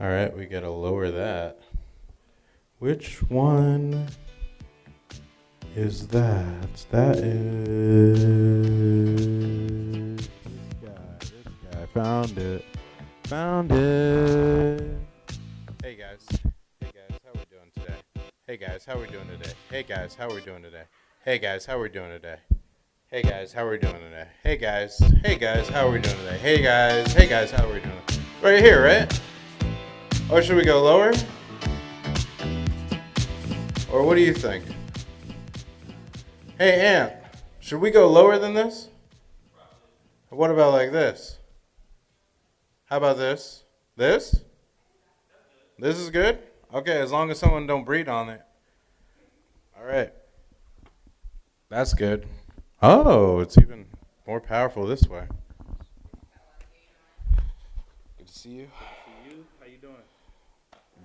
All right, we gotta lower that. Which one is that? That is this guy. Found it. Found it. Hey guys. Hey guys, how we doing today? Hey guys, how we doing today? Hey guys, how we doing today? Hey guys, how we doing today? Hey guys, how we doing today? Hey guys. Hey guys, how we doing today? Hey guys. Hey guys, how we doing? Right here, right? Or should we go lower? Or what do you think? Hey, Ant, should we go lower than this? What about like this? How about this? This? This is good? Okay, as long as someone don't breathe on it. All right. That's good. Oh, it's even more powerful this way. Good to see you. How you doing?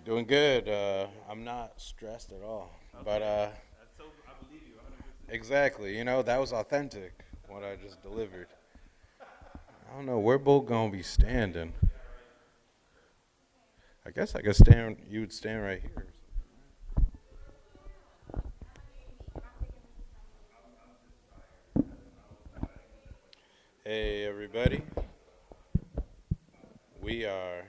Doing good. I'm not stressed at all. Okay. But I believe you 100%. exactly. You know, that was authentic, what I just delivered. I don't know, we're both going to be standing. I guess I could stand, you would stand right here. Hey, everybody. We are,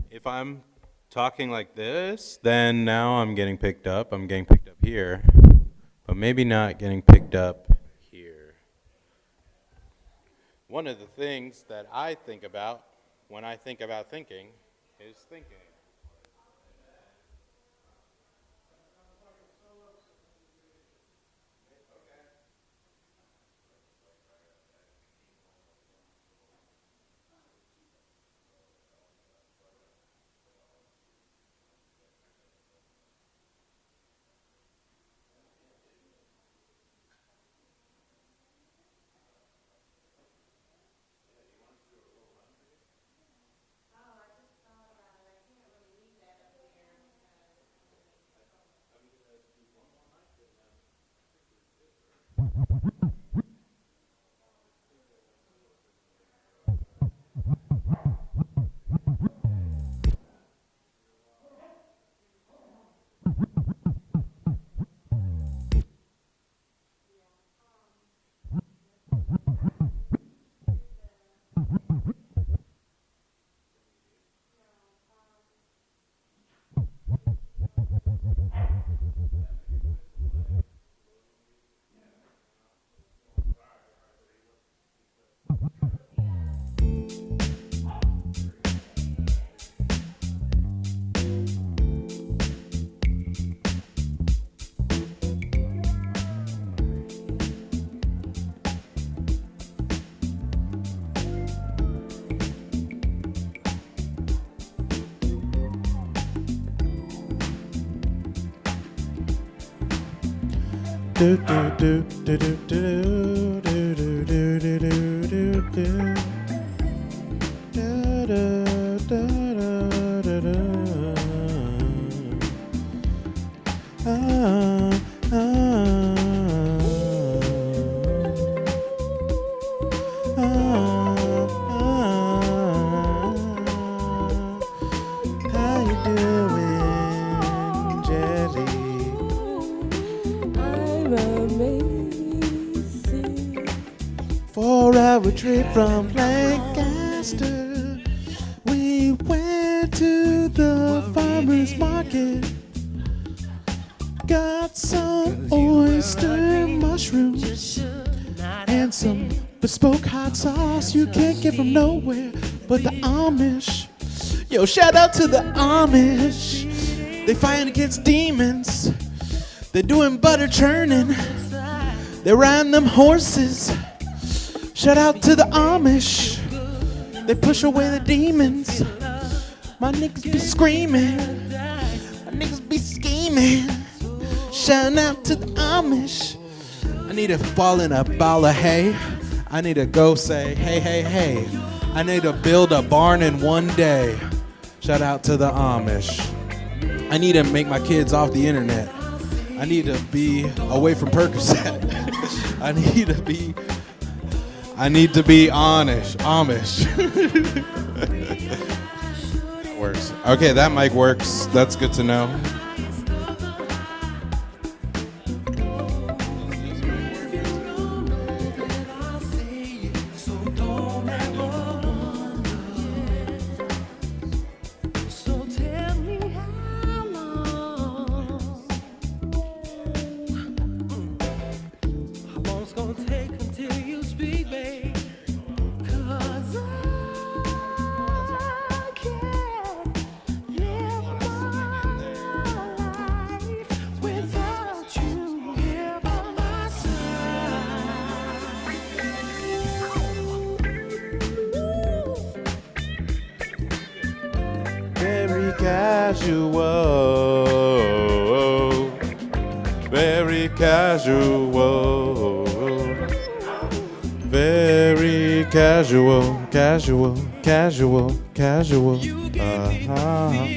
if I'm talking like this, then now I'm getting picked up. I'm getting picked up here, but maybe not getting picked up here. One of the things that I think about when I think about thinking is thinking. Do do do do do do do do do do do do. Da da da da da da. Ah ah ah ah. How you doing, Jelly? For our trip from Lancaster, we went to the farmer's market, got some oyster mushrooms and some bespoke hot sauce you can't get from nowhere but the Amish. Yo, shout out to the Amish. They fighting against demons. They're doing butter churning. They're riding them horses. Shout out to the Amish. They push away the demons. My niggas be screaming. My niggas be scheming. Shout out to the Amish. I need to fall in a ball of hay. I need to go say, hey, hey, hey. I need to build a barn in one day. Shout out to the Amish. I need to make my kids off the internet. I need to be away from Percocet. I need to be honest, Amish. works. Okay, that mic works. That's good to know. Very casual, very casual, very casual, casual, casual, casual.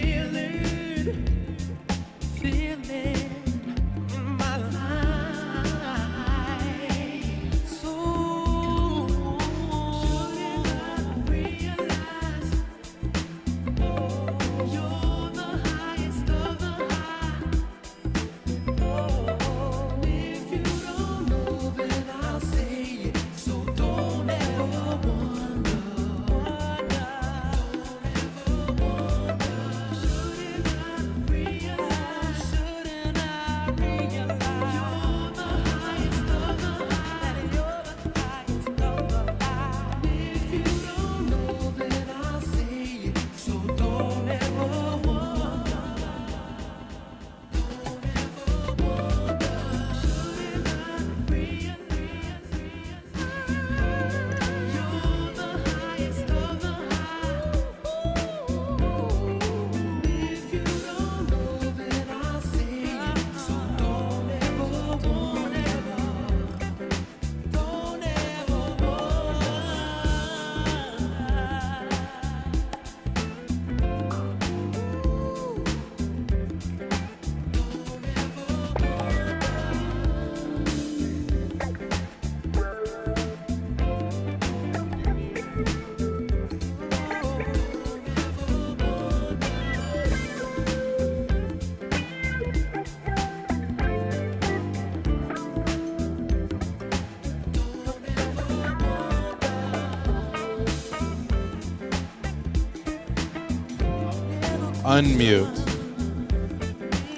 Unmute.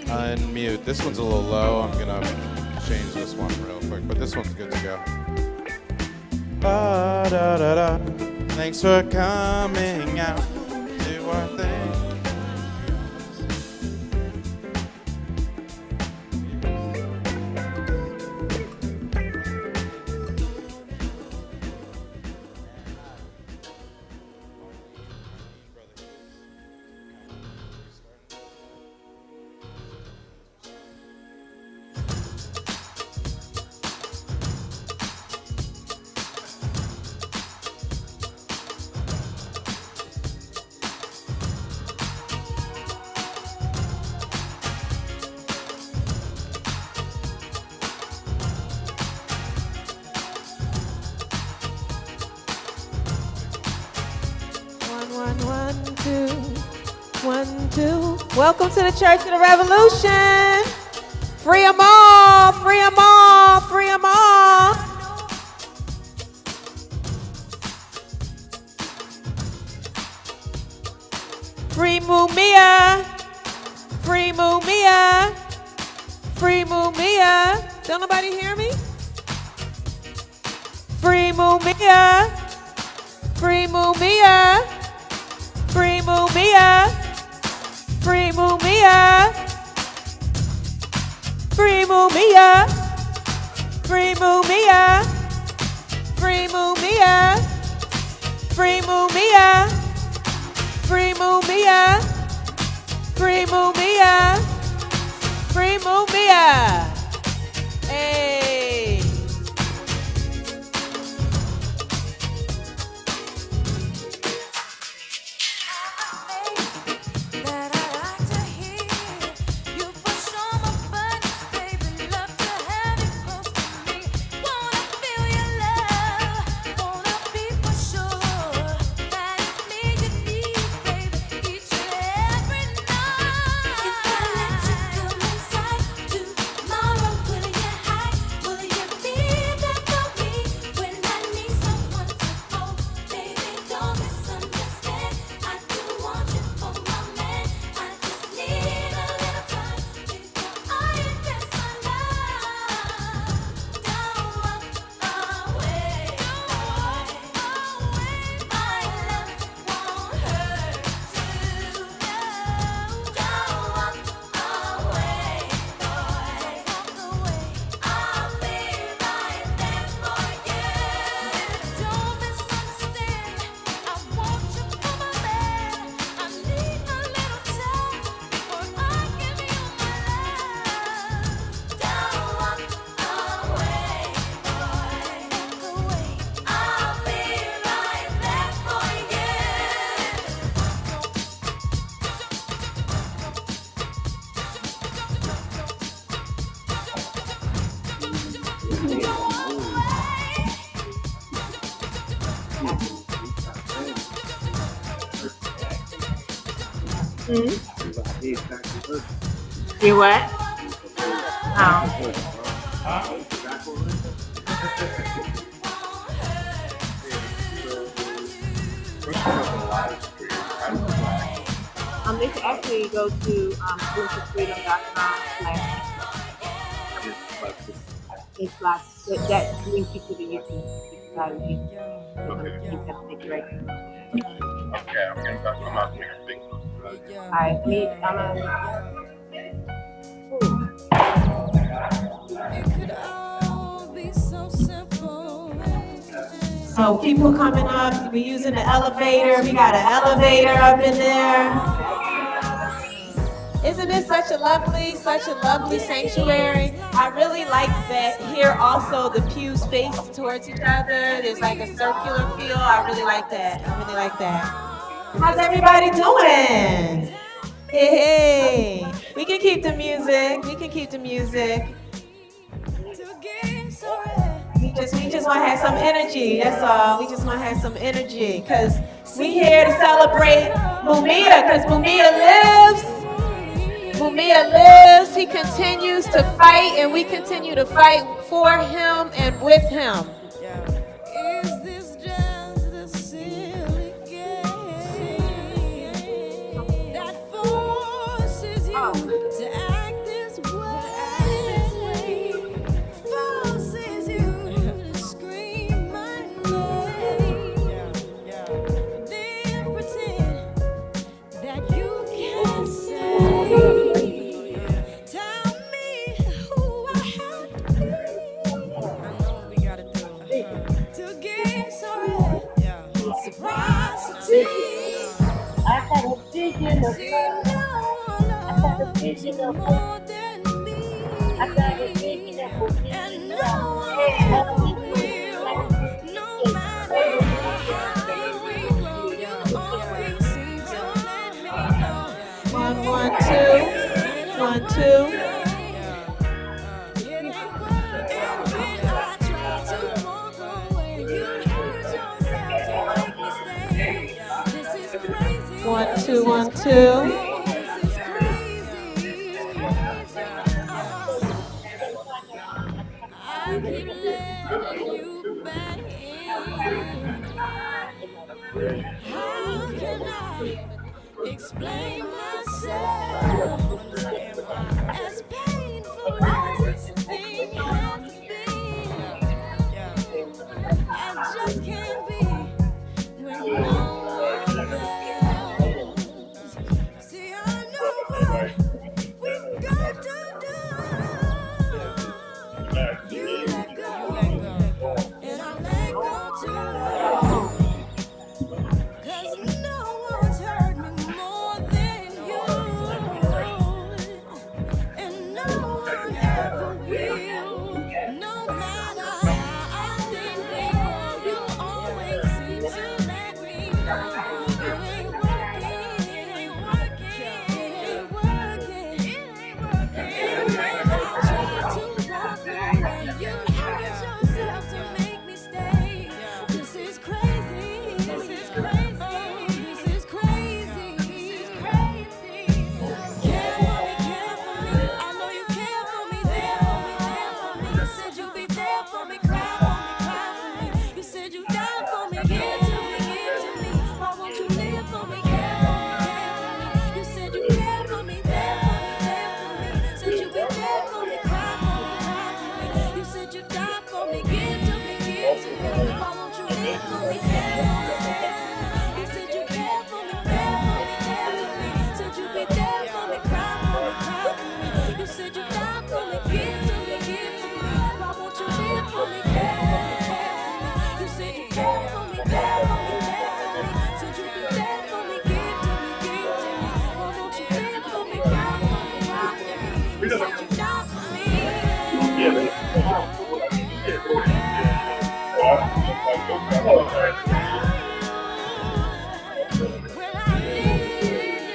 Unmute. This one's a little low. I'm gonna change this one real quick, but this one's good to go. Da, da, da, da. Thanks for coming out. Do our thing. Welcome to the Church of the Revolution. Free 'em all, free 'em all, free 'em all. Free Mumia, free Mumia, free Mumia. Don't nobody hear me? Free Mumia, free Mumia, free Mumia. Free Mumia, free Mumia, free Mumia, free Mumia, free Mumia, free Mumia, free Mumia, free Mumia. Hey. Each and You what? Oh. They can actually go to /. That links you to the YouTube side of YouTube. Okay, I'm out here. Alright, me, So people coming up, we using the elevator. We got an elevator up in there. Isn't this such a lovely sanctuary? I really like that here also the pews face towards each other. There's like a circular feel. I really like that. How's everybody doing? Hey, we can keep the music. We just want to have some energy. That's all. We just want to have some energy because we here to celebrate Mumia because Mumia lives. He continues to fight, and we continue to fight for him and with him. Is this just a silly game that forces you to act this way? Forces you to scream my name. Then pretend that you can't say. I had a vision of her. I got a vision of her. I got a vision of her. One, two. One, two. How can I explain myself? As painful as this thing has been, I just can't be when no one else. See, I know what we've got to do. You let go, and I let go too. 'Cause no one's hurt me more than you, and no one ever will. No matter how I think you always seem to let me know it ain't working. Try to walk away, you hurt yourself to make me stay. This is crazy. Care for me. I know you care for me. There for me. You said you'd be there for me. Cry for me. You said you died for me. Give to me. Why won't you live for me? Care for me. You said you care for me. There for me. Said you'd be there for me. Cry for me. You said you died for me. Give to me. Why won't you live for me? Care for me. You said you care for me. There for me. Said you'd be there for me. Cry for me. You said you died for me. Give to me. Why won't you live for me? Care for me. You said you care for me. There for me. Said you'd be there for me. Give to me. Why won't you live for me? Cry for me. You said you died for me. When I need you.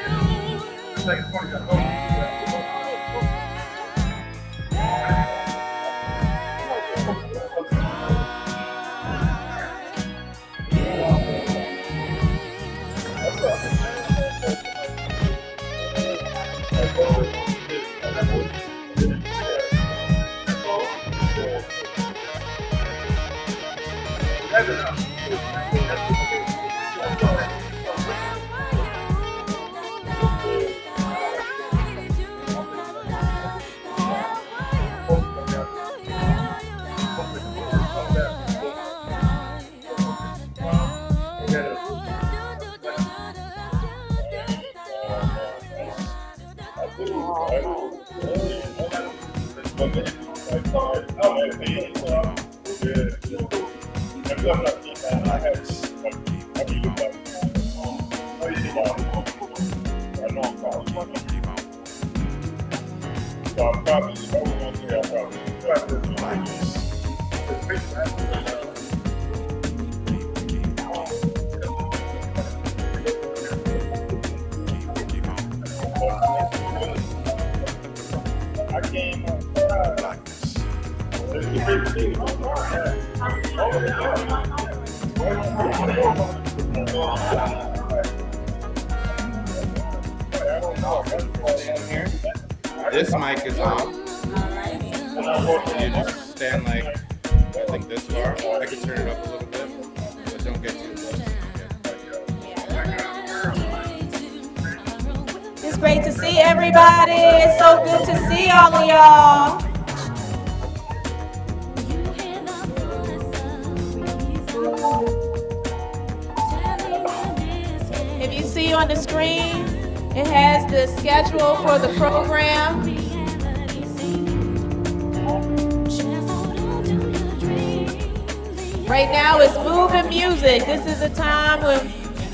This mic is on. You just stand like, I think this far. I can turn it up a little bit, but don't get too close. It's great to see everybody. It's so good to see all of y'all. If you see on the screen, it has the schedule for the program. Right now it's moving music. This is a time when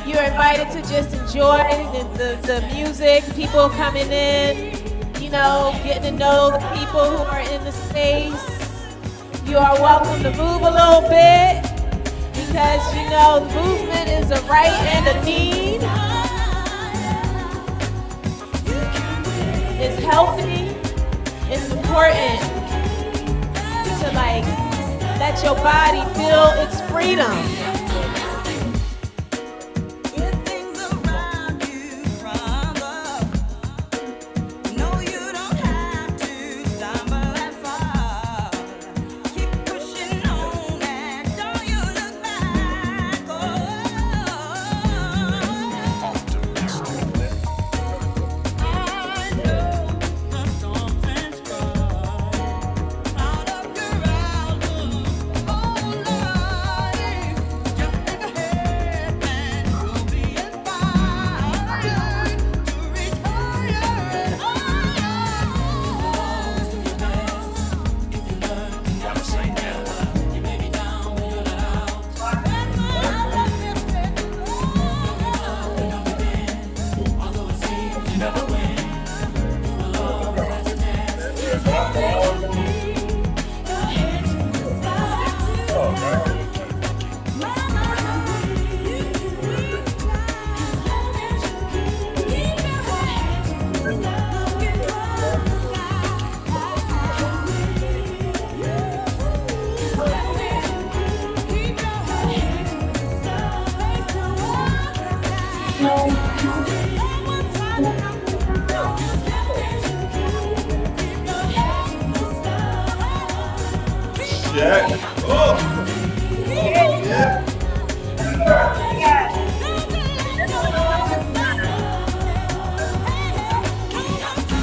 you're invited to just enjoy the music, people coming in, you know, getting to know the people who are in the space. You are welcome to move a little bit because, you know, movement is a right and a need. It's healthy. It's important to like let your body feel its freedom.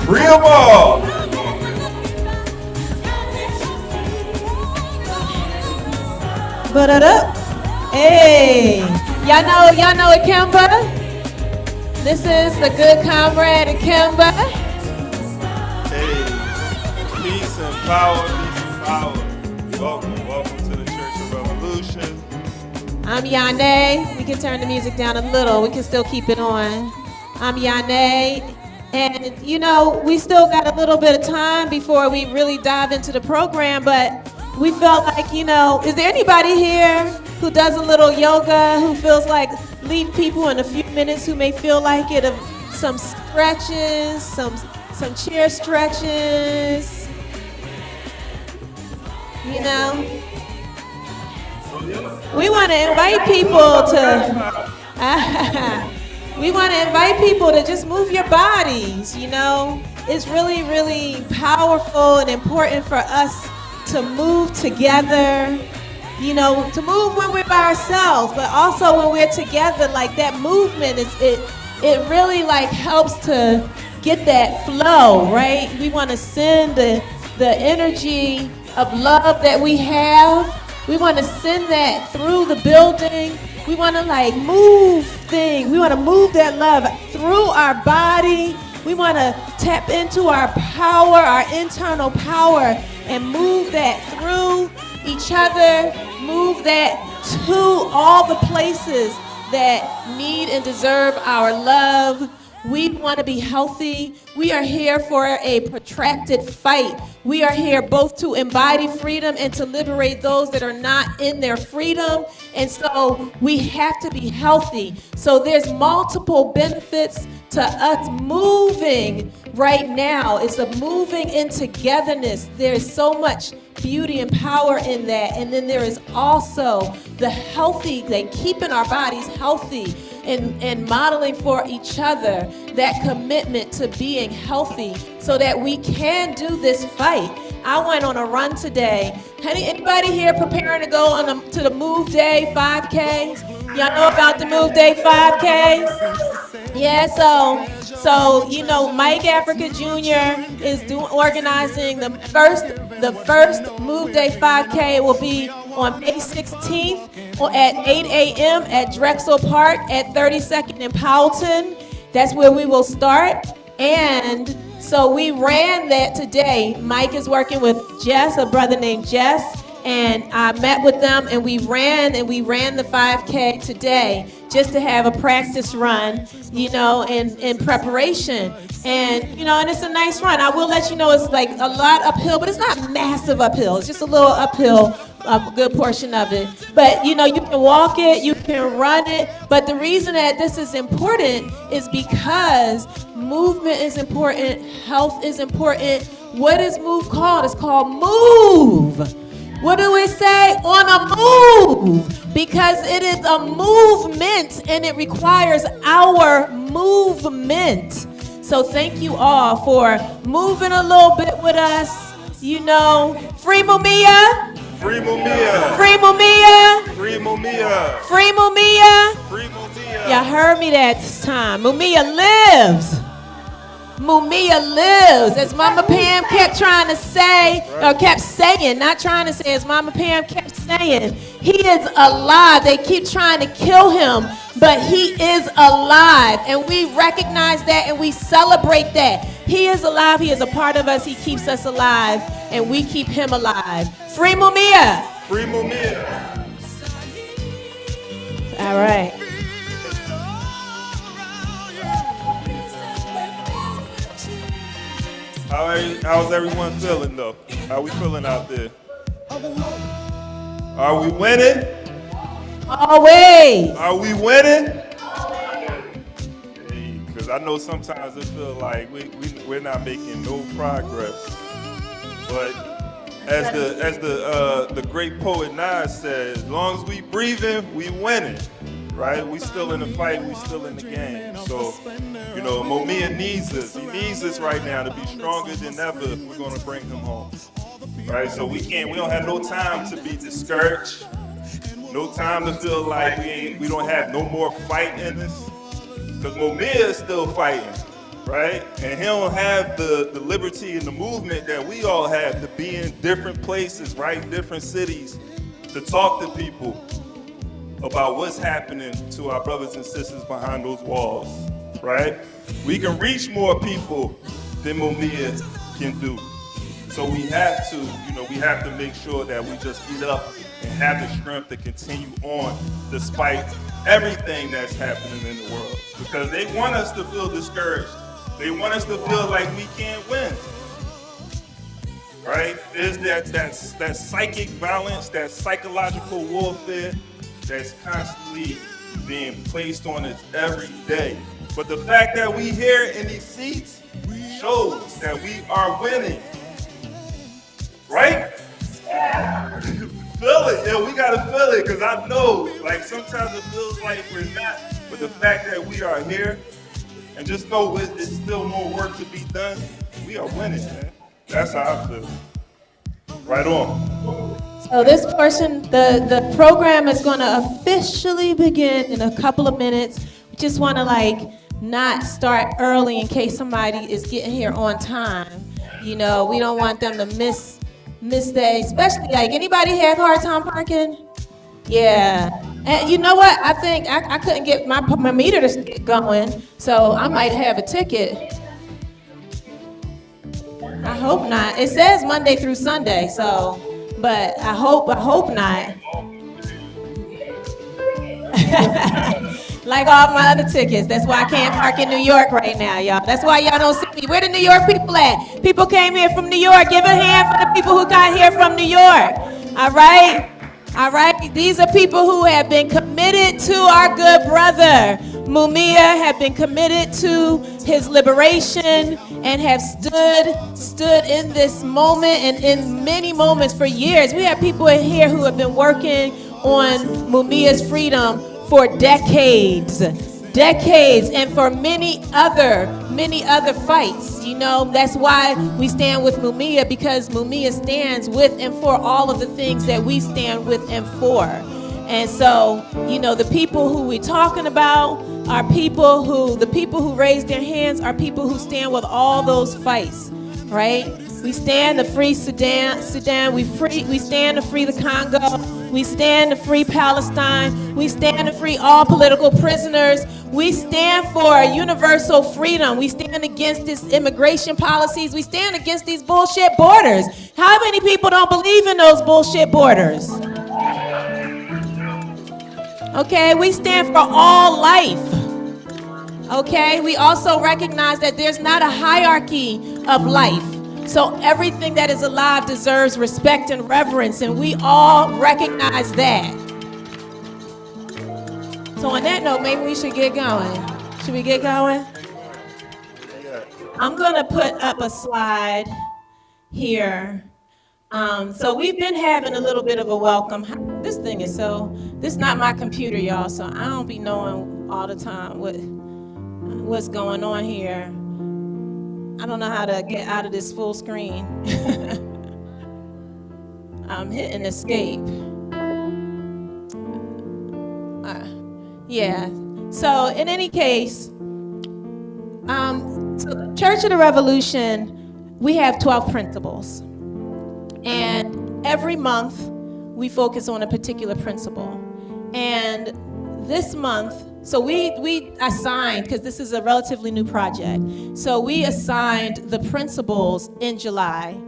Real ball. Hey, y'all know Ikemba? This is the good comrade Ikemba. Hey, peace and power, peace and power. Welcome to the Church of Revolution. I'm Yane. We can turn the music down a little. We can still keep it on. I'm Yane. And, you know, we still got a little bit of time before we really dive into the program, but we felt like, you know, is there anybody here who does a little yoga, who feels like leading people in a few minutes, who may feel like it, of some stretches, some chair stretches, you know? We want to invite people to... We want to invite people to just move your bodies, you know? It's really, really powerful and important for us to move together you know, to move when we're by ourselves, but also when we're together. Like that movement it really like helps to get that flow, right? We want to send the energy of love that we have. We want to send that through the building. We want to like move things. We want to move that love through our body. We want to tap into our power, our internal power, and move that through each other, move that to all the places that need and deserve our love. We want to be healthy. We are here for a protracted fight. We are here both to embody freedom and to liberate those that are not in their freedom. And so we have to be healthy. So there's multiple benefits to us moving right now. It's a moving in togetherness. There's so much beauty and power in that. And then there is also the healthy, like keeping our bodies healthy and modeling for each other that commitment to being healthy so that we can do this fight. I went on a run today. Anybody here preparing to go to the Move Day 5K? Y'all know about the Move Day 5K? Yeah, so you know, Mike Africa Jr. is organizing the first Move Day 5K. It will be on May 16th at 8 a.m. at Drexel Park at 32nd and Powelton. That's where we will start. And so we ran that today. Mike is working with Jess, a brother named Jess, and I met with them and we ran the 5K today just to have a practice run, you know, in preparation. And, you know, and it's a nice run. I will let you know it's like a lot uphill, but it's not massive uphill. It's just a little uphill, a good portion of it. But, you know, you can walk it, you can run it. But the reason that this is important is because movement is important, health is important. What is Move called? It's called Move. What do we say? On a move. Because it is a movement and it requires our movement. So thank you all for moving a little bit with us. You know, free Mumia. Free Mumia. Free Mumia. Free Mumia. Free Mumia. Free Mumia. Y'all heard me that time. Mumia lives. Mumia lives. As Mama Pam kept trying to say, or kept saying, not trying to say, as Mama Pam kept saying, he is alive. They keep trying to kill him, but he is alive. And we recognize that and we celebrate that. He is alive. He is a part of us. He keeps us alive, and we keep him alive. Free Mumia. Free Mumia. All right. How's everyone feeling though? How we feeling out there? Are we winning? Always. Are we winning? Because I know sometimes it feels like we're not making no progress. But as the great poet Nas said, as long as we breathing, we winning. Right? We still in the fight, we still in the game. So, you know, Mumia needs us. He needs us right now to be stronger than ever if we're gonna bring him home. Right? So we don't have no time to be discouraged. No time to feel like we don't have no more fight in us. Because Mumia is still fighting, right? And he don't have the liberty and the movement that we all have to be in different places, right? Different cities, to talk to people about what's happening to our brothers and sisters behind those walls, right? We can reach more people than Mumia can do. So we have to make sure that we just get up and have the strength to continue on despite everything that's happening in the world. Because they want us to feel discouraged. They want us to feel like we can't win. Right? There's that psychic violence, that psychological warfare that's constantly being placed on us every day. But the fact that we here in these seats shows that we are winning. Right? Feel it. Yeah, we gotta feel it, because I know, like, sometimes it feels like we're not, but the fact that we are here, and just know there's still more work to be done, we are winning, man. That's how I feel. Right on. So this portion, the program is going to officially begin in a couple of minutes. We just want to not start early in case somebody is getting here on time. You know, we don't want them to miss that, especially anybody have a hard time parking? Yeah. And you know what? I think I couldn't get my meter to get going, so I might have a ticket. I hope not. It says Monday through Sunday, so, but I hope not. Like all my other tickets. That's why I can't park in New York right now, y'all. That's why y'all don't see me. Where the New York people at? People came here from New York. Give a hand for the people who got here from New York. All right? All right? These are people who have been committed to our good brother. Mumia have been committed to his liberation and have stood in this moment and in many moments for years. We have people in here who have been working on Mumia's freedom for decades, and for many other fights. You know, that's why we stand with Mumia, because Mumia stands with and for all of the things that we stand with and for. And so, you know, the people who we're talking about are the people who raise their hands are people who stand with all those fights, right? We stand to free Sudan. We stand to free the Congo. We stand to free Palestine. We stand to free all political prisoners. We stand for universal freedom. We stand against these immigration policies. We stand against these bullshit borders. How many people don't believe in those bullshit borders? Okay, we stand for all life. Okay, we also recognize that there's not a hierarchy of life. So everything that is alive deserves respect and reverence, and we all recognize that. So on that note, maybe we should get going. Should we get going? I'm gonna put up a slide here. So we've been having a little bit of a welcome. This is not my computer, y'all, so I don't be knowing all the time what's going on here. I don't know how to get out of this full screen. I'm hitting escape. Yeah. So in any case, so Church of the Revolution, we have 12 principles. And every month, we focus on a particular principle. And this month, so we assigned, because this is a relatively new project, so we assigned the principles in July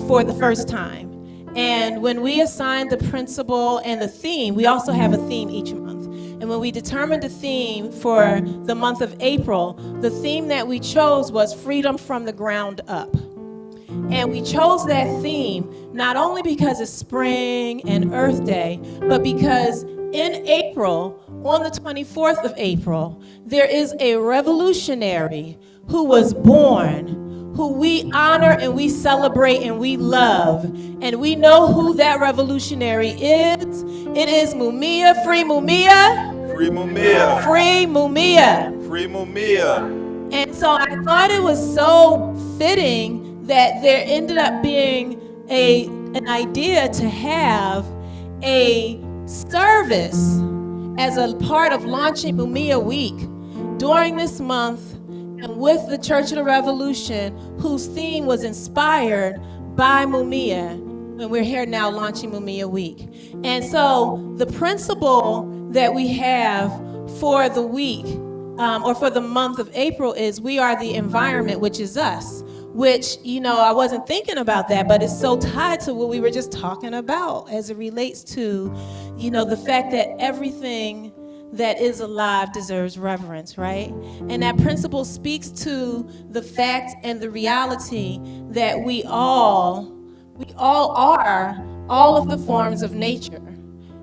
for the first time. And when we assigned the principle and the theme, we also have a theme each month. And when we determined the theme for the month of April, the theme that we chose was freedom from the ground up. And we chose that theme not only because it's spring and Earth Day, but because in April, on the 24th of April, there is a revolutionary who was born, who we honor and we celebrate and we love. And we know who that revolutionary is. It is Mumia. Free Mumia. Free Mumia. Free Mumia. Free Mumia. And so I thought it was so fitting that there ended up being an idea to have a service as a part of launching Mumia Week during this month, and with the Church of the Revolution, whose theme was inspired by Mumia, and we're here now launching Mumia Week. And so the principle that we have for the week, or for the month of April, is we are the environment, which is us. Which, you know, I wasn't thinking about that, but it's so tied to what we were just talking about as it relates to, you know, the fact that everything that is alive deserves reverence, right? And that principle speaks to the fact and the reality that we all are all of the forms of nature,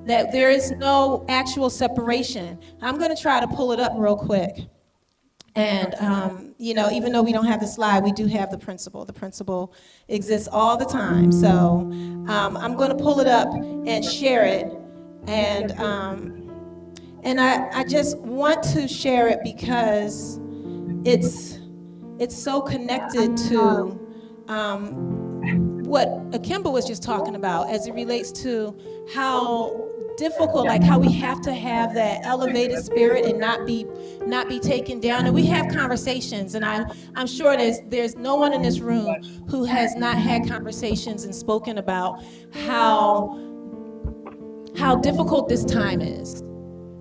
that there is no actual separation. I'm going to try to pull it up real quick. And, you know, even though we don't have the slide, we do have the principle. The principle exists all the time. So I'm going to pull it up and share it. And I just want to share it because it's so connected to what Akimba was just talking about as it relates to how difficult, like how we have to have that elevated spirit and not be taken down. And we have conversations, and I'm sure there's no one in this room who has not had conversations and spoken about how difficult this time is,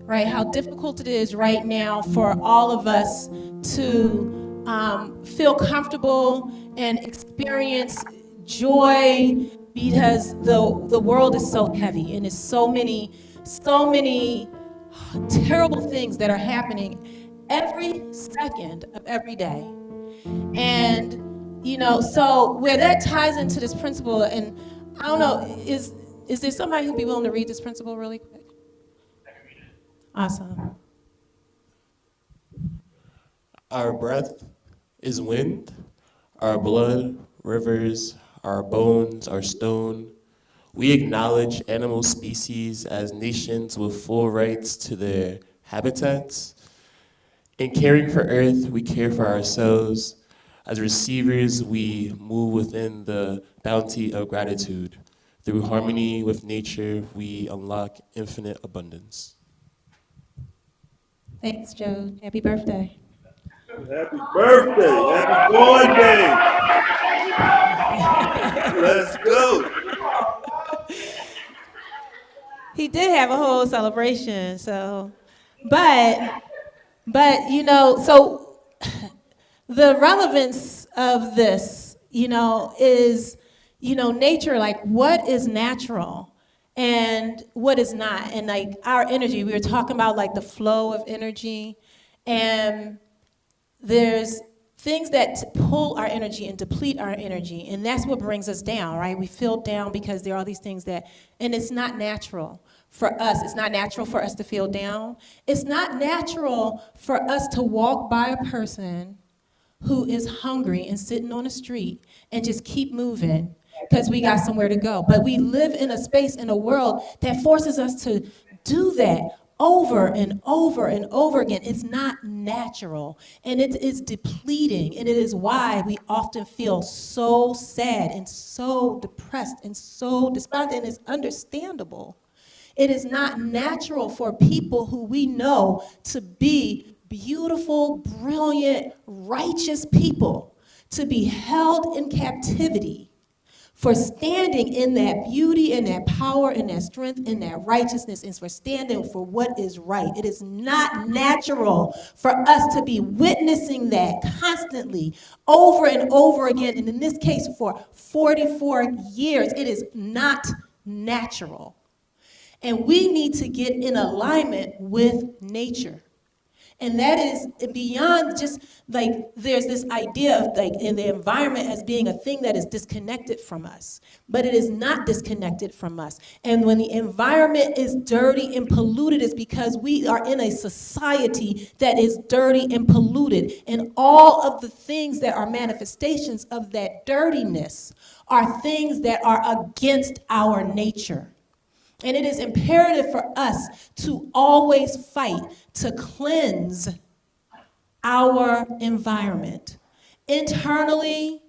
right? How difficult it is right now for all of us to feel comfortable and experience joy, because the world is so heavy and there's so many terrible things that are happening every second of every day. And so where that ties into this principle, and I don't know, is there somebody who'd be willing to read this principle really quick? Awesome. Our breath is wind, our blood, rivers, our bones are stone. We acknowledge animal species as nations with full rights to their habitats. In caring for Earth, we care for ourselves. As receivers, we move within the bounty of gratitude. Through harmony with nature, we unlock infinite abundance. Thanks, Joe. Happy birthday. Happy birthday. Happy born day. Let's go. He did have a whole celebration, so, but so the relevance of this, is, nature, like what is natural and what is not, and like our energy, we were talking about like the flow of energy, and there's things that pull our energy and deplete our energy, and that's what brings us down, right? We feel down because there are all these things and it's not natural for us. It's not natural for us to feel down. It's not natural for us to walk by a person who is hungry and sitting on the street and just keep moving because we got somewhere to go. But we live in a space, in a world that forces us to do that over and over and over again. It's not natural, and it is depleting, and it is why we often feel so sad and so depressed and so despondent, and it's understandable. It is not natural for people who we know to be beautiful, brilliant, righteous people to be held in captivity for standing in that beauty and that power and that strength and that righteousness, and for standing for what is right. It is not natural for us to be witnessing that constantly over and over again, and in this case for 44 years. It is not natural. And we need to get in alignment with nature. And that is beyond just like, there's this idea of like in the environment as being a thing that is disconnected from us, but it is not disconnected from us. And when the environment is dirty and polluted, it's because we are in a society that is dirty and polluted. And all of the things that are manifestations of that dirtiness are things that are against our nature. And it is imperative for us to always fight to cleanse our environment, internally,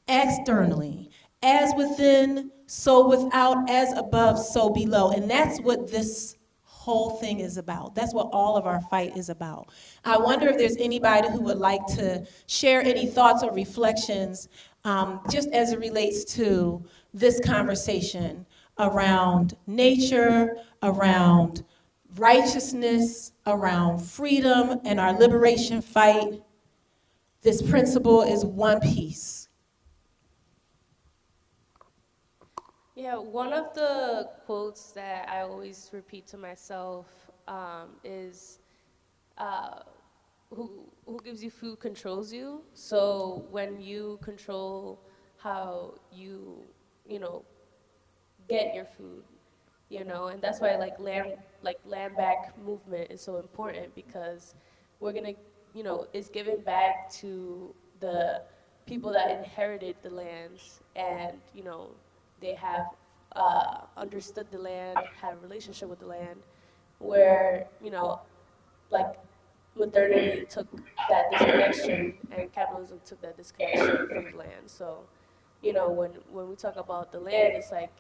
externally, as within, so without, as above, so below. And that's what this whole thing is about. That's what all of our fight is about. I wonder if there's anybody who would like to share any thoughts or reflections just as it relates to this conversation around nature, around righteousness, around freedom, and our liberation fight. This principle is one piece. Yeah, one of the quotes that I always repeat to myself is, who gives you food controls you. So when you control how you get your food, and that's why land back movement is so important, because we're gonna, it's given back to the people that inherited the lands, and they have understood the land, had a relationship with the land, where modernity took that disconnection and capitalism took that disconnection from the land. So you know, when we talk about the land, it's like,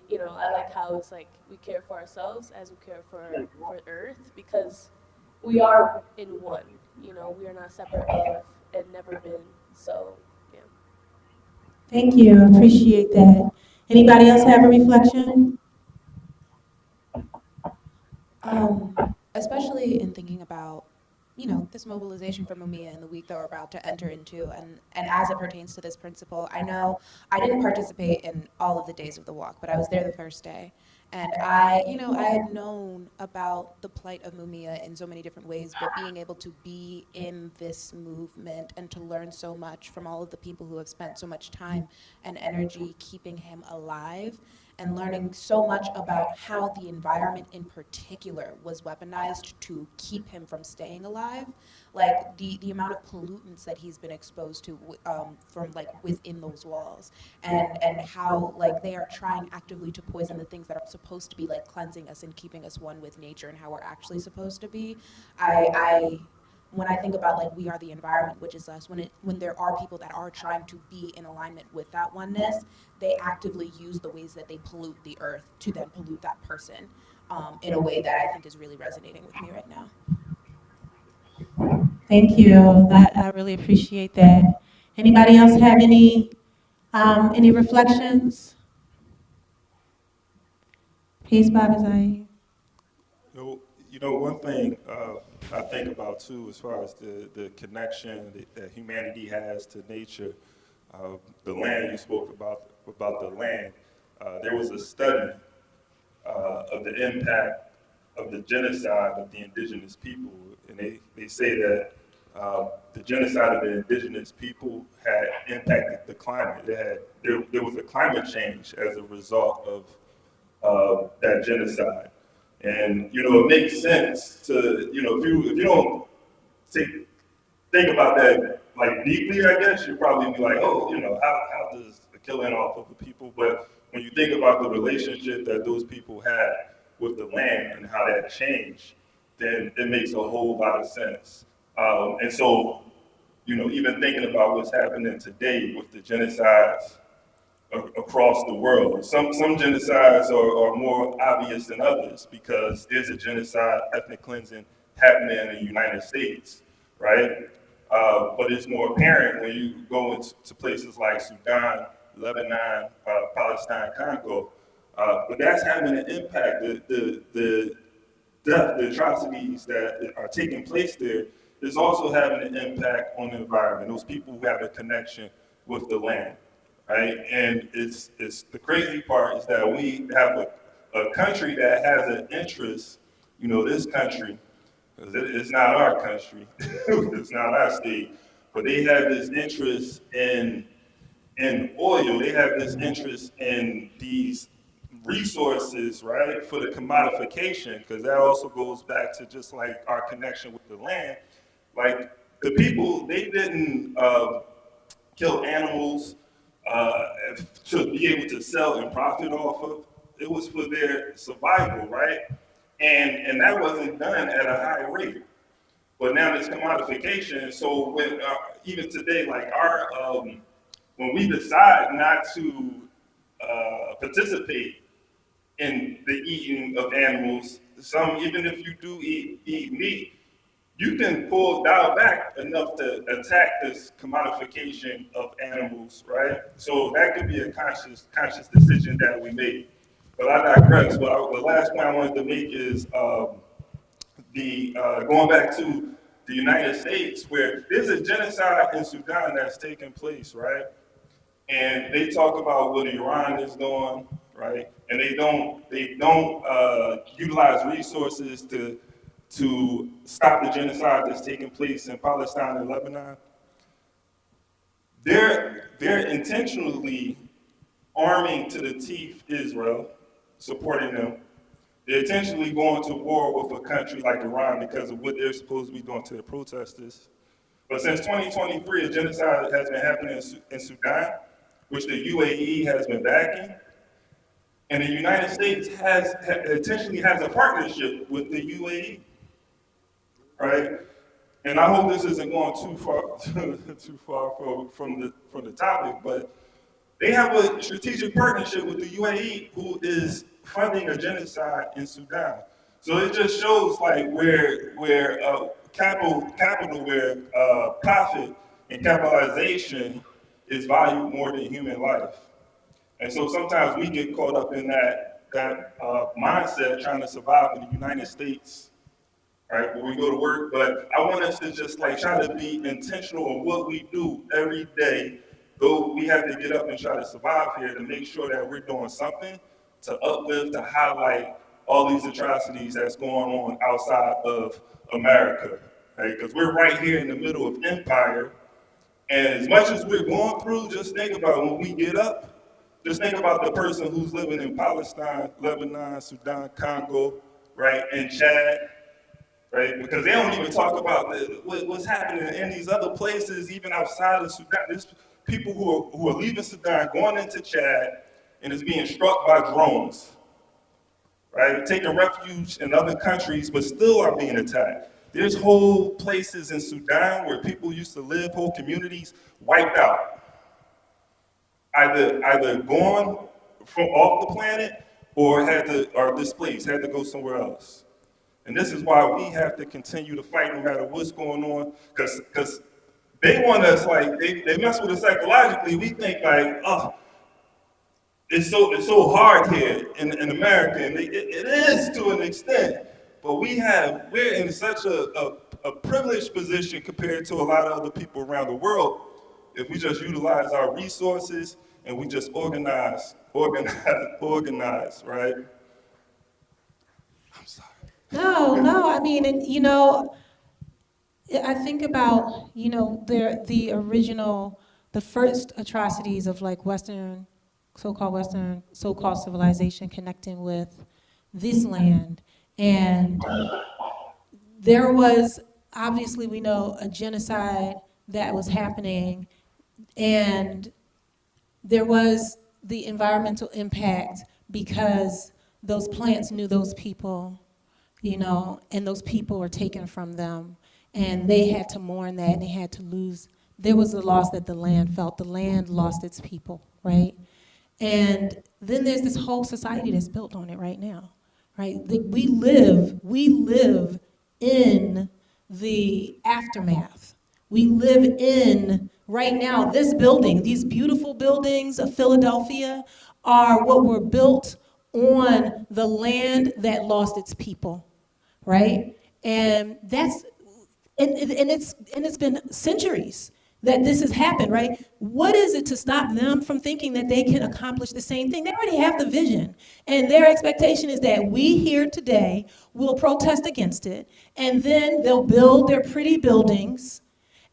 you know, I like how it's like we care for ourselves as we care for Earth, because we are in one. You know, we are not separate of and never been. So, yeah. Thank you. I appreciate that. Anybody else have a reflection? Especially in thinking about, you know, this mobilization for Mumia and the week that we're about to enter into, and as it pertains to this principle, I know I didn't participate in all of the days of the walk, but I was there the first day. And I had known about the plight of Mumia in so many different ways, but being able to be in this movement and to learn so much from all of the people who have spent so much time and energy keeping him alive, and learning so much about how the environment in particular was weaponized to keep him from staying alive, like the amount of pollutants that he's been exposed to from like within those walls, and how like they are trying actively to poison the things that are supposed to be like cleansing us and keeping us one with nature and how we're actually supposed to be. I when I think about like we are the environment, which is us, when there are people that are trying to be in alignment with that oneness, they actively use the ways that they pollute the earth to then pollute that person in a way that I think is really resonating with me right now. Thank you. I really appreciate that. Anybody else have any reflections? Peace, Baba Zai. You know, one thing I think about too, as far as the connection that humanity has to nature, the land you spoke about the land. There was a study of the impact of the genocide of the indigenous people, and they say that the genocide of the indigenous people had impacted the climate. There was a climate change as a result of that genocide. And, you know, it makes sense to, you know, if you don't think about that, like, deeply, I guess, you'd probably be like, oh, you know, how does the killing off of the people? But when you think about the relationship that those people had with the land and how that changed, then it makes a whole lot of sense. And so, you know, even thinking about what's happening today with the genocides across the world. Some genocides are more obvious than others because there's a genocide, ethnic cleansing happening in the United States, right? But it's more apparent when you go into places like Sudan, Lebanon, Palestine, Congo. But that's having an impact. The death, the atrocities that are taking place there is also having an impact on the environment. Those people who have a connection with the land. Right, and it's the crazy part is that we have a country that has an interest, you know, this country, it's not our country, it's not our state, but they have this interest in oil, they have this interest in these resources, right, for the commodification, because that also goes back to just like our connection with the land. Like the people, they didn't kill animals to be able to sell and profit off of. It was for their survival, right? And that wasn't done at a high rate. But now there's commodification. So when even today, like when we decide not to participate in the eating of animals, even if you do eat meat, you can dial back enough to attack this commodification of animals, right? So that could be a conscious decision that we make. But I digress. But the last point I wanted to make is going back to the United States, where there's a genocide in Sudan that's taking place, right? And they talk about what Iran is doing, right? And they don't utilize resources to stop the genocide that's taking place in Palestine and Lebanon. They're intentionally arming to the teeth Israel, supporting them. They're intentionally going to war with a country like Iran because of what they're supposed to be doing to the protesters. But since 2023, a genocide has been happening in Sudan, which the UAE has been backing. And the United States intentionally has a partnership with the UAE. Right, and I hope this isn't going too far from the topic, but They have a strategic partnership with the UAE, who is funding a genocide in Sudan. So it just shows like where capital, where profit and capitalization is valued more than human life. And so sometimes we get caught up in that mindset trying to survive in the United States, right, when we go to work. But I want us to just like try to be intentional on what we do every day, though we have to get up and try to survive here, to make sure that we're doing something to uplift, to highlight all these atrocities that's going on outside of America, right? Because we're right here in the middle of empire. And as much as we're going through, just think about when we get up, just think about the person who's living in Palestine, Lebanon, Sudan, Congo, right, and Chad, right? Because they don't even talk about what's happening in these other places, even outside of Sudan. There's people who are leaving Sudan, going into Chad, and is being struck by drones, right? Taking refuge in other countries, but still are being attacked. There's whole places in Sudan where people used to live, whole communities wiped out. Either gone from off the planet or displaced, had to go somewhere else. And this is why we have to continue to fight no matter what's going on, because they want us, like, they mess with us psychologically. We think like, oh, it's so hard here in America, and it is to an extent, but we're in such a privileged position compared to a lot of other people around the world if we just utilize our resources and we just organize, right? I'm sorry. No, I mean, and, you know, I think about, you know, the first atrocities of like so-called civilization connecting with this land. And there was, obviously we know, a genocide that was happening, and there was the environmental impact because those plants knew those people, you know, and those people were taken from them, and they had to mourn that, and they had to lose. There was a loss that the land felt. The land lost its people, right? And then there's this whole society that's built on it right now, right? We live in the aftermath. We live in, right now, this building, these beautiful buildings of Philadelphia are what were built on the land that lost its people, right? And it's been centuries that this has happened, right? What is it to stop them from thinking that they can accomplish the same thing? They already have the vision. And their expectation is that we here today will protest against it, and then they'll build their pretty buildings,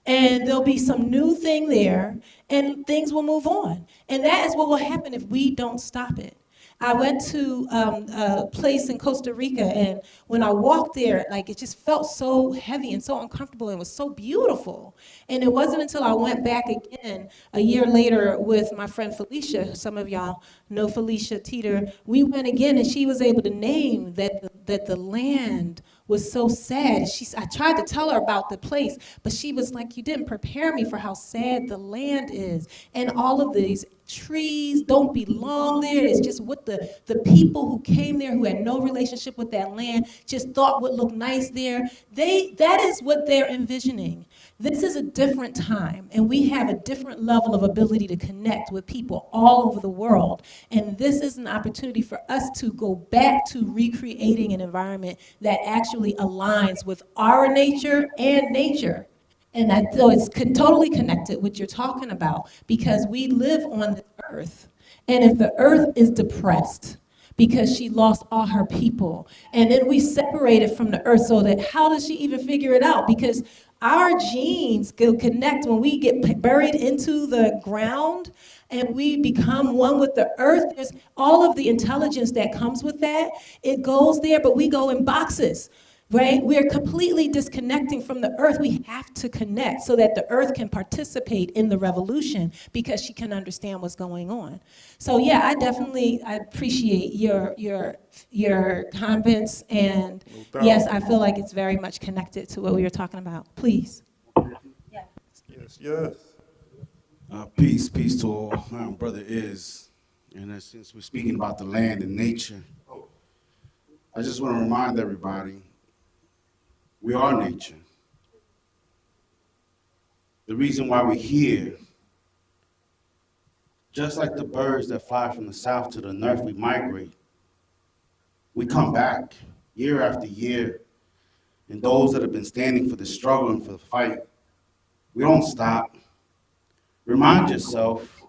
and there'll be some new thing there, and things will move on. And that is what will happen if we don't stop it. I went to a place in Costa Rica, and when I walked there, like, it just felt so heavy and so uncomfortable, and it was so beautiful. And it wasn't until I went back again a year later with my friend Felicia, some of y'all know Felicia Teeter, we went again, and she was able to name that the land was so sad. I tried to tell her about the place, but she was like, you didn't prepare me for how sad the land is. And all of these trees don't belong there. It's just what the people who came there, who had no relationship with that land, just thought would look nice there. That is what they're envisioning. This is a different time, and we have a different level of ability to connect with people all over the world. And this is an opportunity for us to go back to recreating an environment that actually aligns with our nature and nature. And so it's totally connected what you're talking about, because we live on the earth. And if the earth is depressed because she lost all her people, and then we separated from the earth, so that how does she even figure it out? Because our genes go connect when we get buried into the ground and we become one with the earth. There's all of the intelligence that comes with that. It goes there, but we go in boxes. Right? We're completely disconnecting from the earth. We have to connect so that the earth can participate in the revolution, because she can understand what's going on. So yeah, I appreciate your comments, and yes, I feel like it's very much connected to what we were talking about. Please. Yes. Peace to all. My brother is. And since we're speaking about the land and nature, I just want to remind everybody, we are nature. The reason why we're here, just like the birds that fly from the south to the north, we migrate. We come back year after year. And those that have been standing for the struggle and for the fight, we don't stop. Remind yourself,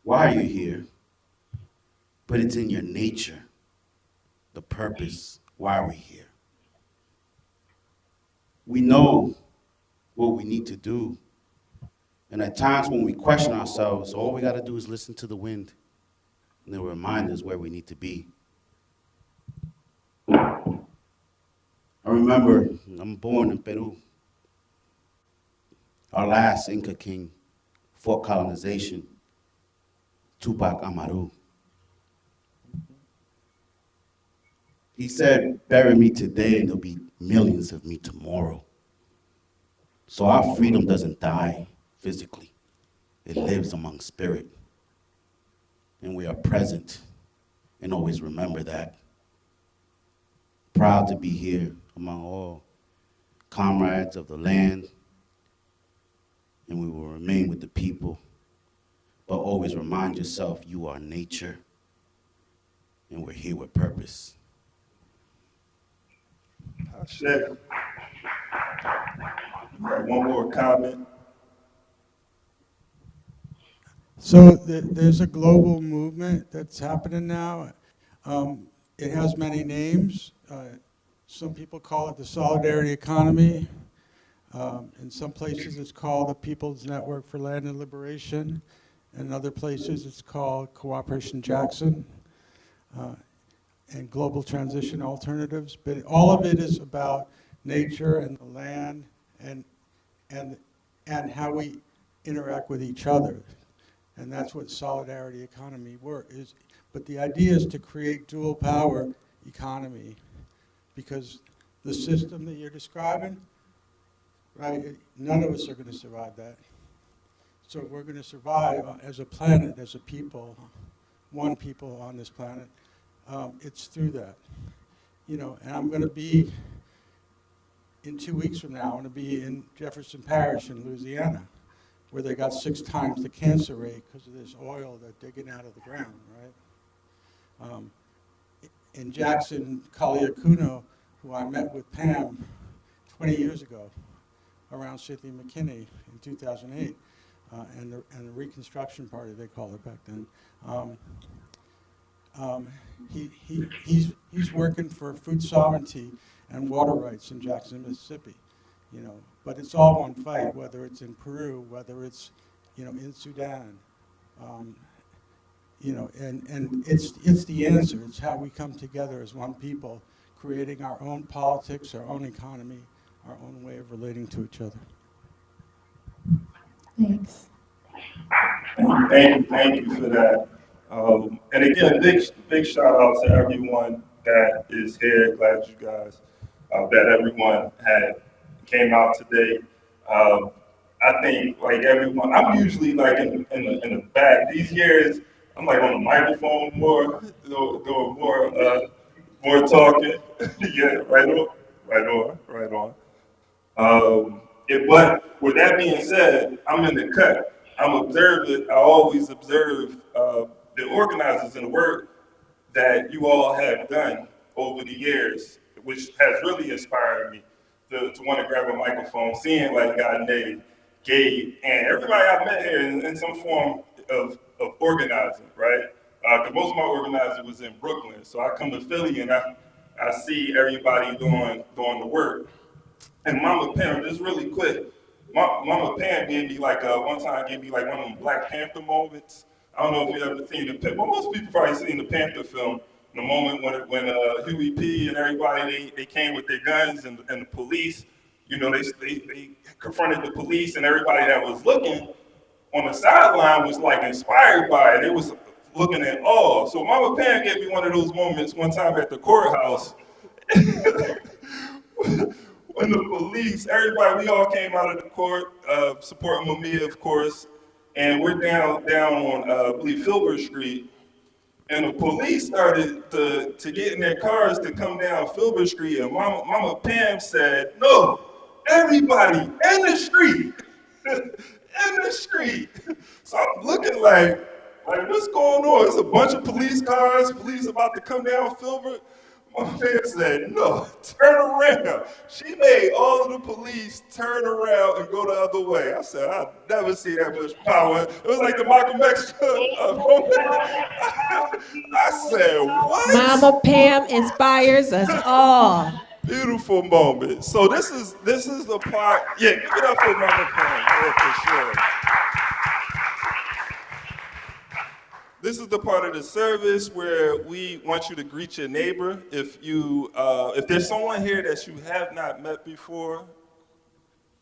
why are you here? But it's in your nature, the purpose, why we're here. We know what we need to do. And at times when we question ourselves, all we got to do is listen to the wind, and it'll remind us where we need to be. I remember, I'm born in Peru. Our last Inca king fought colonization, Tupac Amaru. He said, bury me today and there'll be millions of me tomorrow. So our freedom doesn't die physically. It lives among spirit. And we are present, and always remember that. Proud to be here among all comrades of the land, and we will remain with the people. But always remind yourself, you are nature, and we're here with purpose. Shit. Right, one more comment. So there's a global movement that's happening now. It has many names. Some people call it the solidarity economy. In some places it's called the People's Network for Land and Liberation. In other places it's called Cooperation Jackson and Global Transition Alternatives. But all of it is about nature and the land and how we interact with each other. And that's what solidarity economy is. But the idea is to create dual power economy, because the system that you're describing, right, none of us are going to survive that. So we're going to survive as a planet, as a people, one people on this planet. It's through that, and I'm going to be, in 2 weeks from now, I'm going to be in Jefferson Parish in Louisiana, where they got 6 times the cancer rate because of this oil they're digging out of the ground, right? In Jackson, Kaliakuno, who I met with Pam 20 years ago, around Cynthia McKinney in 2008, and the Reconstruction Party, they called it back then. He's working for food sovereignty and water rights in Jackson, Mississippi, but it's all one fight, whether it's in Peru, whether it's, in Sudan, and it's the answer. It's how we come together as one people, creating our own politics, our own economy, our own way of relating to each other. Thanks. Thank you for that. And again, big shout out to everyone that is here. Glad you guys, that everyone came out today. I think like everyone, I'm usually like in the back. These years, I'm like on the microphone more, doing more talking. Yeah, right on. But with that being said, I'm in the cut. I'm observant. I always observe the organizers and the work that you all have done over the years, which has really inspired me to want to grab a microphone, seeing like Gane, Gabe, and everybody I've met here in some form of organizing, right? Because most of my organizing was in Brooklyn, so I come to Philly and I see everybody doing the work. And Mama Pam, just really quick, Mama Pam gave me like one time gave me like one of them Black Panther moments. I don't know if you ever seen well, most people probably seen the Panther film. The moment when Huey P and everybody they came with their guns and the police, they confronted the police, and everybody that was looking on the sideline was like inspired by it. They was looking at awe. So Mama Pam gave me one of those moments one time at the courthouse. When the police, everybody, we all came out of the court, supporting Mumia, of course, and we're down on I believe Filbert Street, and the police started to get in their cars to come down Filbert Street, and Mama Pam said, "No, everybody in the street, in the street." So I'm looking like what's going on? It's a bunch of police cars, police about to come down Filbert. My man said, "No, turn around." She made all of the police turn around and go the other way. I said, "I've never seen that much power." It was like the Malcolm X moment. I said, "What?" Mama Pam inspires us all. Beautiful moment. So this is the part. Yeah, give it up for Mama Pam. Yeah, for sure. This is the part of the service where we want you to greet your neighbor. If there's someone here that you have not met before,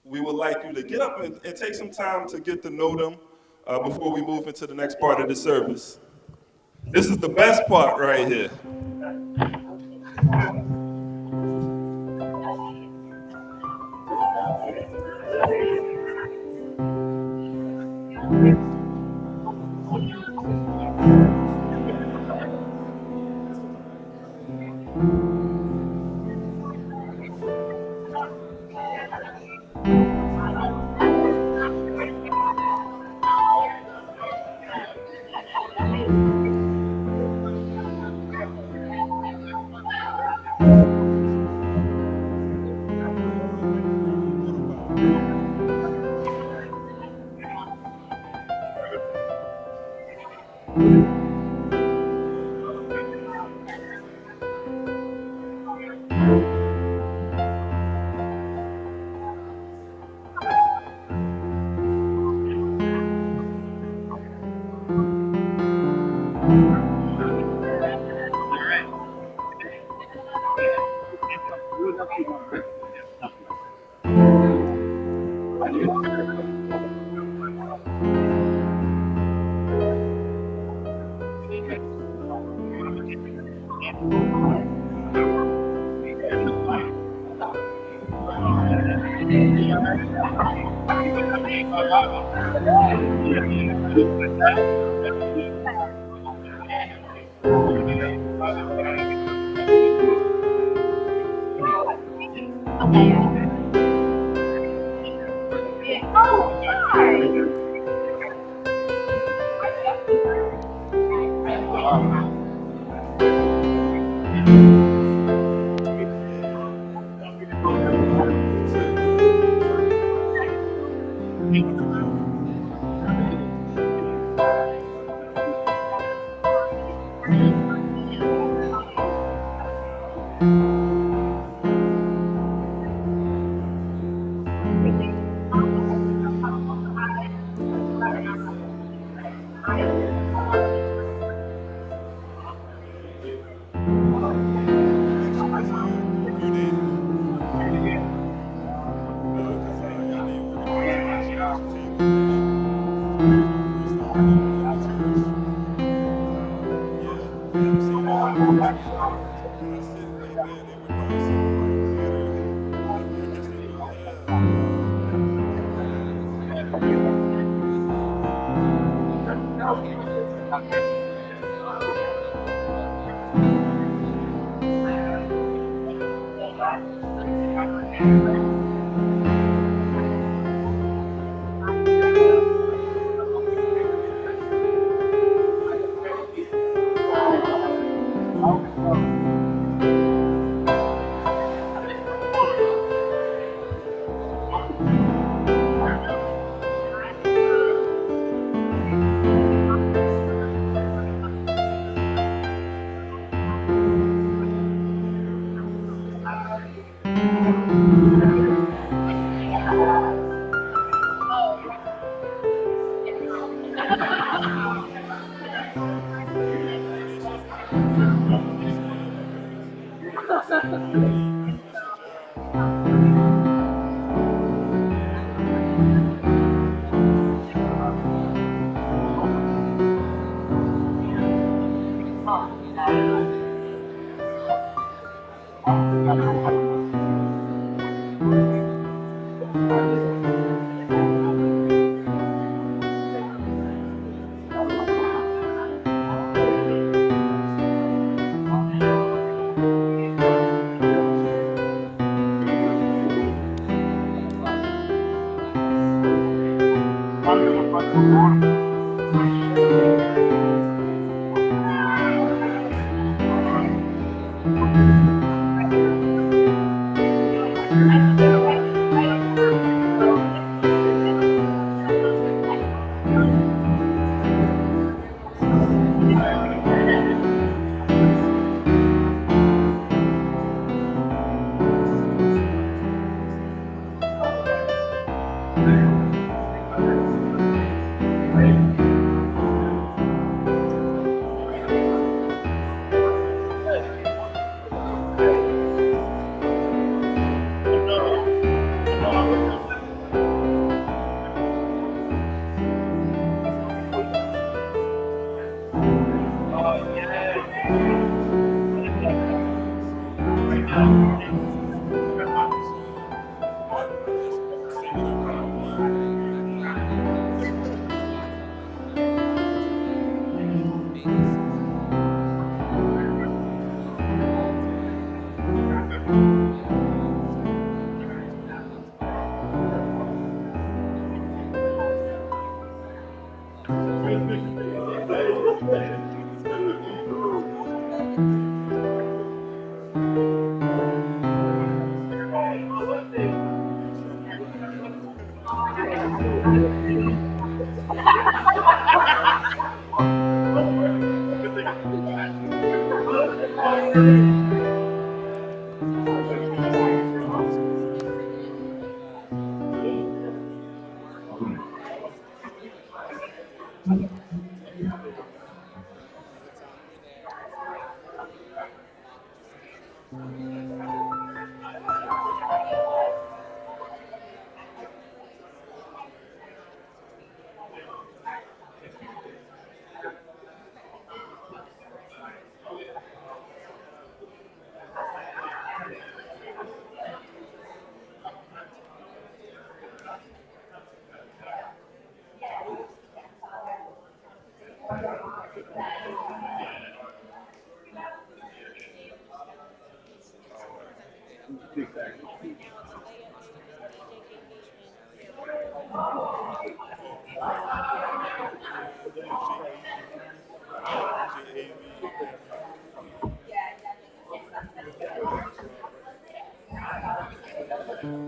we would like you to get up and take some time to get to know them before we move into the next part of the service. This is the best part right here.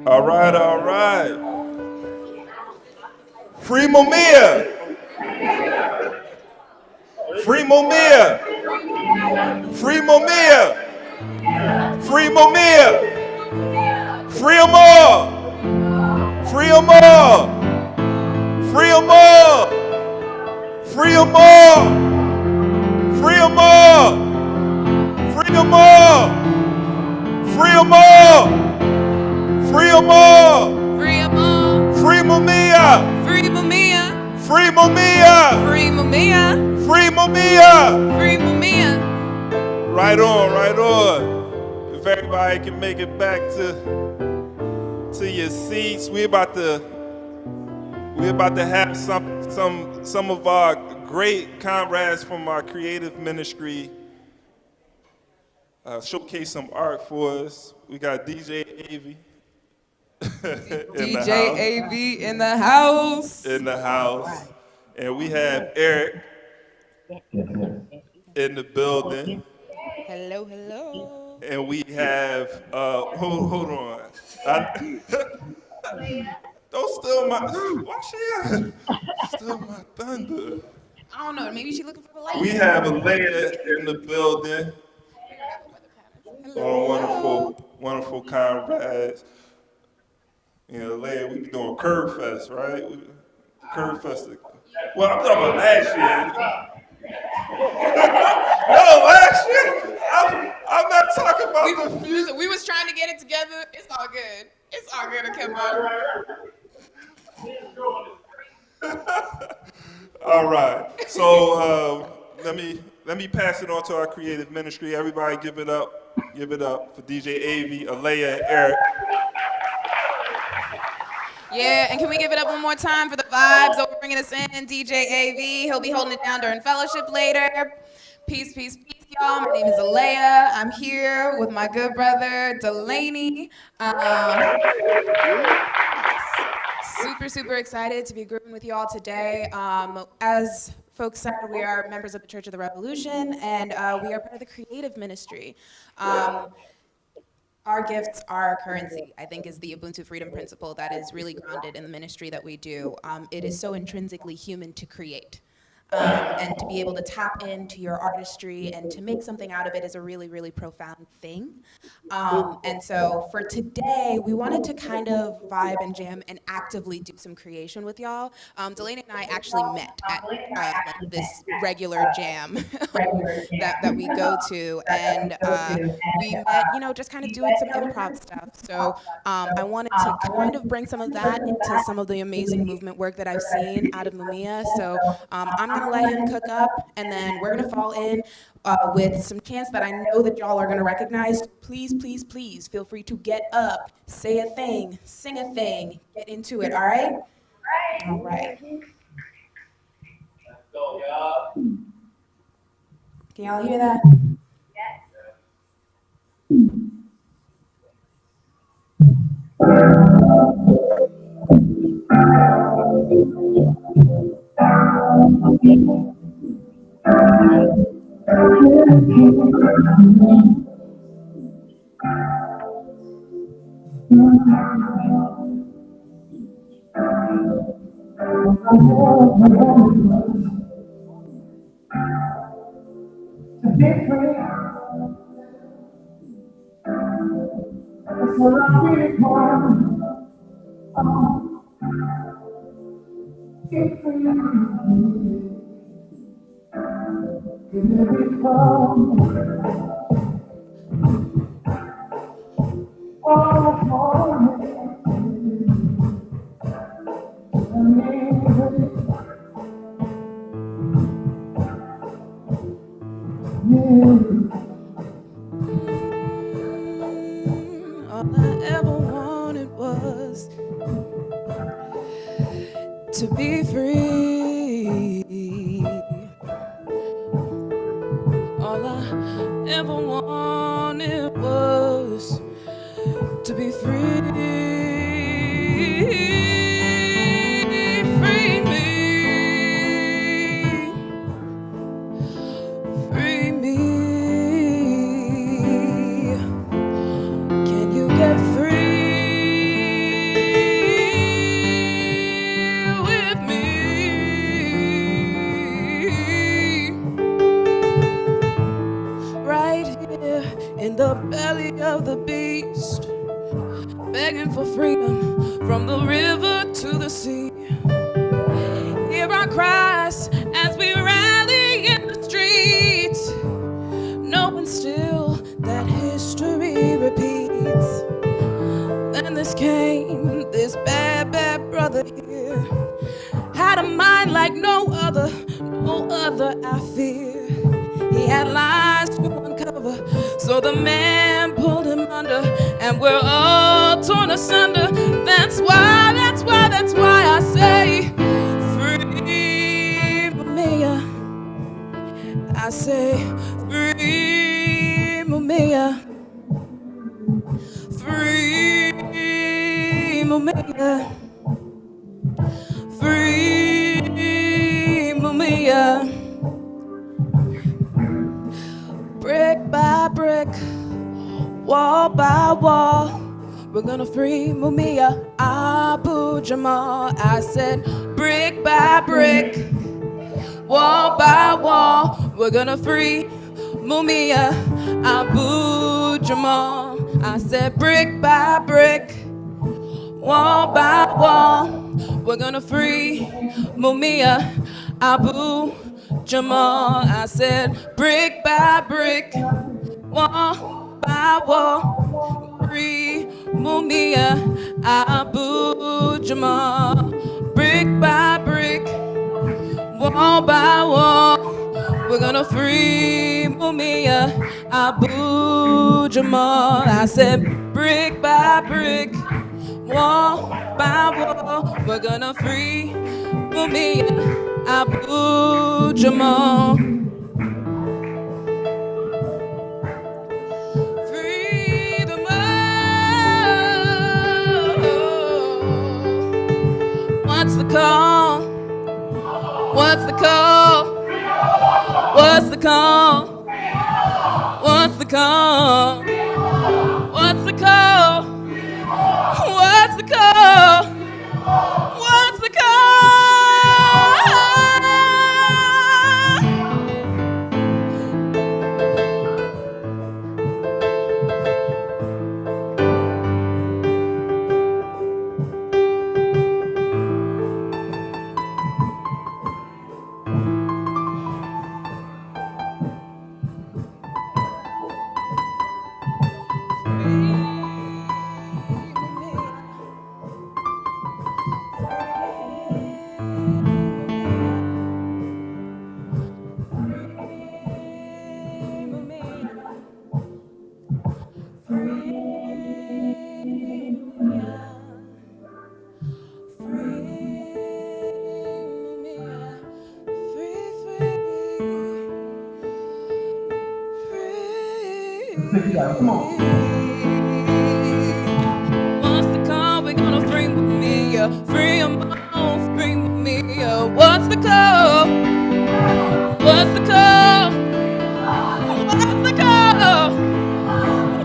All right, all right. Free Mumia. Free Mumia. Free Mumia. Free Mumia. Free them all. Free them all. Free them all. Free them all. Free them all. Free them all. Free them all. Free them all. Free them all. Free Mumia. Free Mumia. Free Mumia. Free Mumia. Free Mumia. Free Mumia. Right on, right on. If everybody can make it back to your seats, we're about to have some of our great comrades from our creative ministry showcase some art for us. We got DJ AV. DJ AV in the house. In the house. And we have Eric in the building. Hello, hello. And we have, hold on. Don't steal my, why she steal my thunder? I don't know. Maybe she's looking for the light. We have Alea in the building. Wonderful comrades. You know, Alea, we be doing Curve Fest, right? Curve Fest. Well, I'm talking about last year. No, last year. I'm not talking about the future. We was trying to get it together. It's all good. It's all good, Akimbo. All right. So let me pass it on to our creative ministry. Everybody, give it up. Give it up for DJ AV, Alea, and Eric. Yeah, and can we give it up one more time for the vibes over bringing us in, DJ AV. He'll be holding it down during fellowship later. Peace, peace, peace, y'all. My name is Alea. I'm here with my good brother, Delaney. Super excited to be grooving with you all today. As folks said, we are members of the Church of the Revolution, and we are part of the creative ministry. Our gifts are our currency, I think, is the Ubuntu freedom principle that is really grounded in the ministry that we do. It is so intrinsically human to create. And to be able to tap into your artistry and to make something out of it is a really profound thing. And so for today, we wanted to kind of vibe and jam and actively do some creation with y'all. Delaney and I actually met at like this regular jam that we go to, and we met, you know, just kind of doing some improv stuff. So I wanted to kind of bring some of that into some of the amazing movement work that I've seen out of Mumia. So I'm gonna let him cook up, and then we're gonna fall in with some chants that I know that y'all are gonna recognize. Please feel free to get up, say a thing, sing a thing, get into it, all right? All right. Let's go, y'all. Can y'all hear that? All I ever wanted was to be free. All I ever wanted was to be free. Free me. Free me. Can you get free with me? Right here in the belly of the beast, begging for freedom from the river to the sea. Hear our cries as we rally in the streets, knowing still that history repeats. Then this came, this bad brother here, had a mind like no other I fear. He had lies to uncover, so the man pulled him under, and we're all torn asunder. That's why I say, free Mumia. I say, free Mumia. Free Mumia. Free Mumia. Brick by brick, wall by wall, we're gonna free Mumia Abu Jamal. I said brick by brick, wall by wall, we're gonna free Mumia Abu Jamal. I said brick by brick, wall by wall, we're gonna free Mumia Abu Jamal. I said brick by brick, wall by wall, free Mumia Abu Jamal. Brick by brick, wall by wall, we're gonna free Mumia Abu Jamal. I said brick by brick, wall by wall, we're gonna free Mumia Abu Jamal. Free them all. What's the call? What's the call? What's the call? What's the call? What's the call? What's the call? What's the call? Come on. What's the call? We're gonna free me, free 'em all, free me. What's the call? What's the call? What's the call?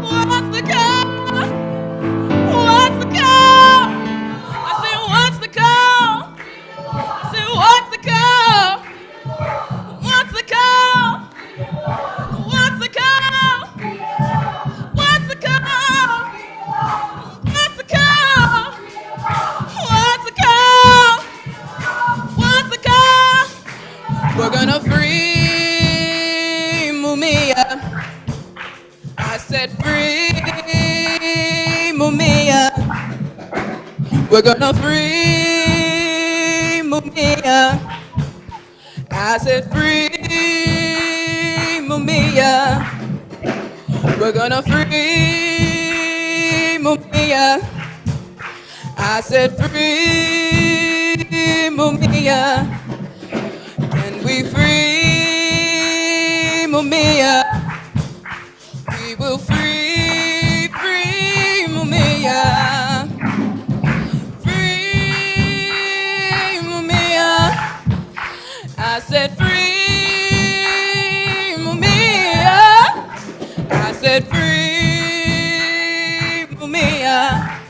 What's the call? What's the call? I said, what's the call? I said, what's the call? What's the call? What's the call? What's the call? What's the call? What's the call? What's the call? We're gonna free Mumia. I said free Mumia. We're gonna free Mumia. I said free Mumia. We're gonna free Mumia. I said free Mumia. And we free Mumia. We will free Mumia. Free Mumia. I said free Mumia. I said free Mumia.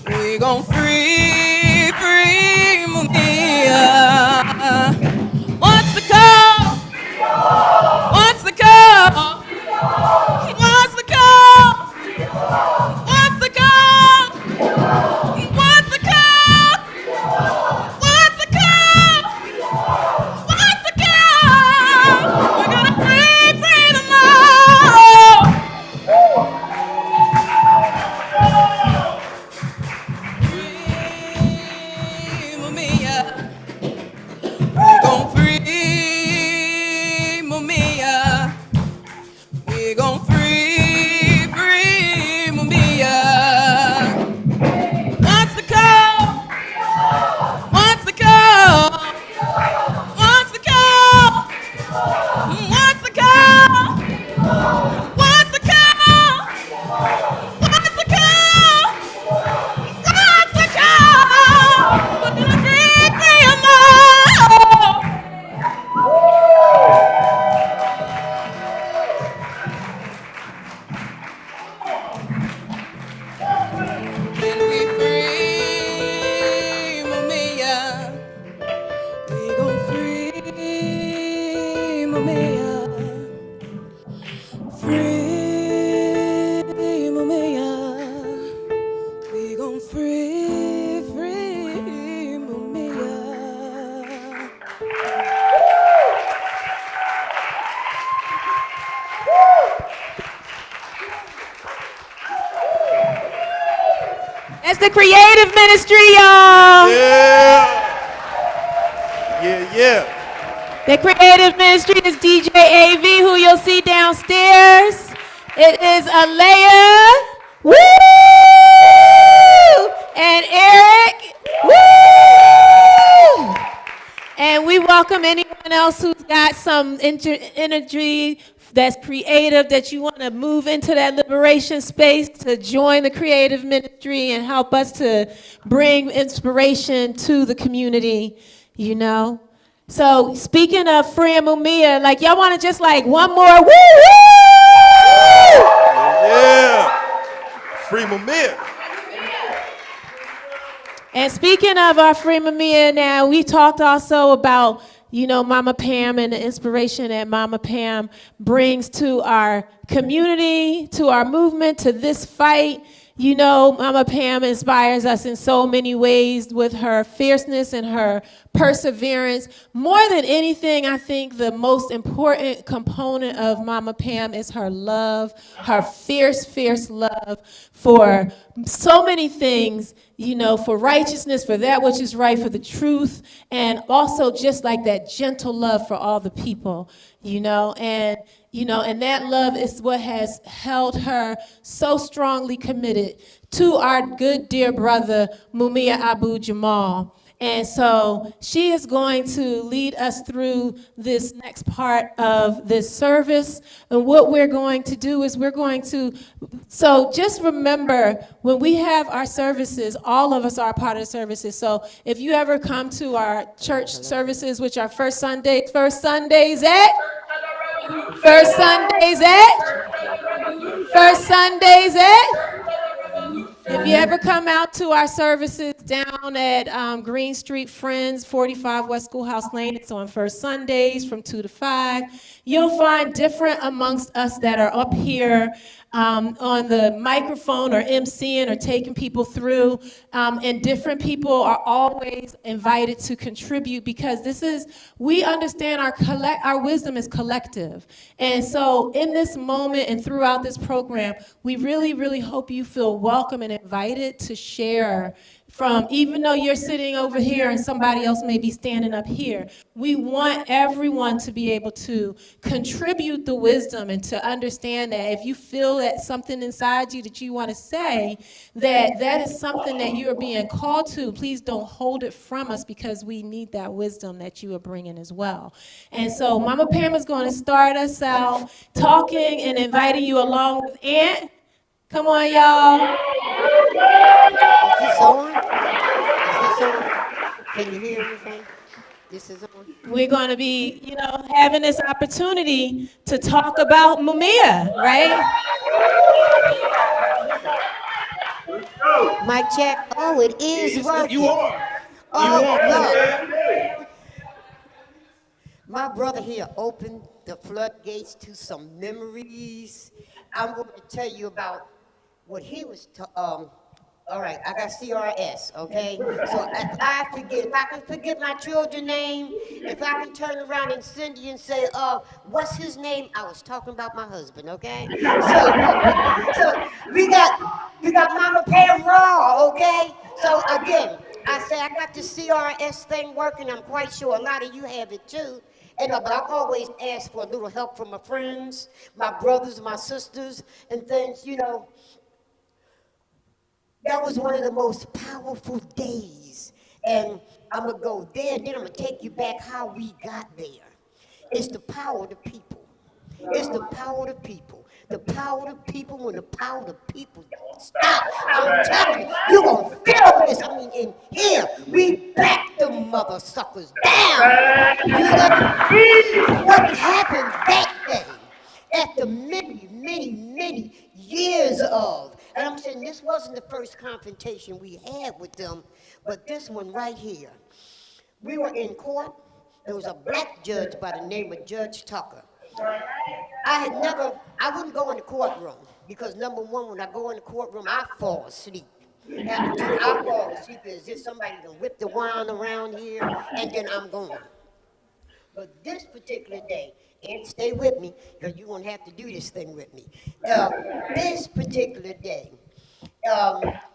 We gon' free Mumia. What's the call? What's the call? What's the call? What's the call? What's the call? What's the call? What's the call? We're gonna free them all. Free Mumia. We gon' free Mumia. We gon' free Mumia. What's the call? What's the call? What's the call? What's the call? What's the call? What's the call? What's the call? We're gonna free them all. When we free Mumia, we gon' free Mumia. Free Mumia. We gon' free Mumia. It's the creative ministry, y'all. Yeah. The creative ministry is DJ AV, who you'll see downstairs. It is Alea, woo, and Eric, woo. And we welcome anyone else who's got some energy that's creative, that you want to move into that liberation space to join the creative ministry and help us to bring inspiration to the community, you know. So speaking of Free Mumia, like y'all want to just like one more woo woo! Yeah. Free Mumia. And speaking of our Free Mumia now, we talked also about, you know, Mama Pam and the inspiration that Mama Pam brings to our community, to our movement, to this fight. You know, Mama Pam inspires us in so many ways with her fierceness and her perseverance. More than anything, I think the most important component of Mama Pam is her love, her fierce, fierce love for so many things, you know, for righteousness, for that which is right, for the truth, and also just like that gentle love for all the people, you know, and that love is what has held her so strongly committed to our good dear brother, Mumia Abu Jamal. And so she is going to lead us through this next part of this service. And what we're going to do is so just remember, when we have our services, all of us are a part of the services. So if you ever come to our church services, which are first Sundays at? If you ever come out to our services down at Green Street Friends, 45 West Schoolhouse Lane, it's on first Sundays from 2 to 5. You'll find different amongst us that are up here on the microphone or emceeing or taking people through, and different people are always invited to contribute, because we understand our wisdom is collective. And so in this moment and throughout this program, we really, really hope you feel welcome and invited to share from, even though you're sitting over here and somebody else may be standing up here, we want everyone to be able to contribute the wisdom and to understand that if you feel that something inside you that you want to say, that is something that you are being called to. Please don't hold it from us, because we need that wisdom that you are bringing as well. And so Mama Pam is going to start us out talking and inviting you along with Aunt. Come on, y'all. Is this on? Can you hear anything? This is on? We're going to be, having this opportunity to talk about Mumia, right? Mic check. Oh, it is working. You are. Oh, look. My brother here opened the floodgates to some memories. I'm going to tell you about what he was, all right, I got CRS, okay? So if I can forget my children's name, if I can turn around and send you and say, what's his name? I was talking about my husband, okay? So we got Mama Pam Raw, okay? So again, I say I got the CRS thing working. I'm quite sure a lot of you have it too. But I always ask for a little help from my friends, my brothers, my sisters, and things, That was one of the most powerful days. And I'm going to go there, and then I'm going to take you back how we got there. It's the power of the people. It's the power of the people. The power of the people, when the power of the people don't stop. I'm telling you, you're going to feel this. I mean, in here, we back the mother suckers down. What happened that day, after many, many, many years of, and I'm saying this wasn't the first confrontation we had with them, but this one right here. We were in court. There was a black judge by the name of Judge Tucker. I wouldn't go in the courtroom, because number one, when I go in the courtroom, I fall asleep. And I fall asleep as if somebody done whipped the wine around here, and then I'm gone. But this particular day, and stay with me, because you're going to have to do this thing with me. This particular day,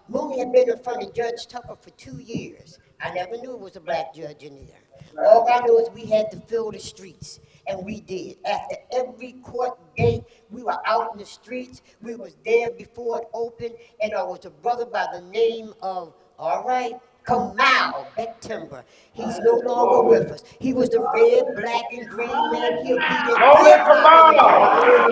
Mooney had been in front of Judge Tucker for 2 years. I never knew it was a black judge in there. All I know is we had to fill the streets, and we did. After every court date, we were out in the streets. We was there before it opened, and there was a brother by the name of, Kamau Becktimber. He's no longer with us. He was the red, black, and green man. He'll be there. Go with Kamau.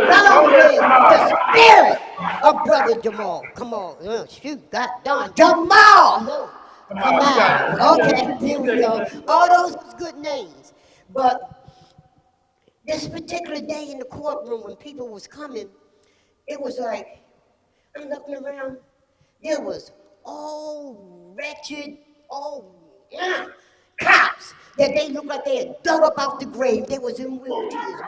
Long live the spirit of Brother Jamal. Come on. Shoot, God darn. Jamal! No. Kamau. Okay, here we go. All those was good names. But this particular day in the courtroom when people was coming, it was like, I'm looking around, there was all wretched, cops that they looked like they had dug up out the grave. They was in wheelchairs,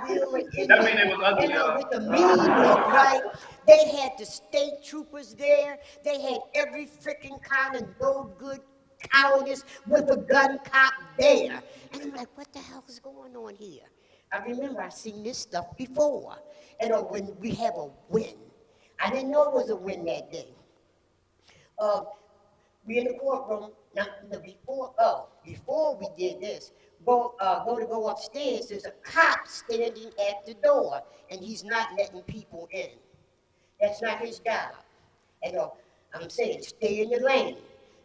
That mean they was ugly, with the mean look, right? They had the state troopers there. They had every freaking kind of no good cowardice with a gun cop there. And I'm like, what the hell is going on here? I remember I seen this stuff before. And when we have a win. I didn't know it was a win that day. We in the courtroom. Now, before we did this, go upstairs. There's a cop standing at the door, and he's not letting people in. That's not his job. And I'm saying, stay in your lane.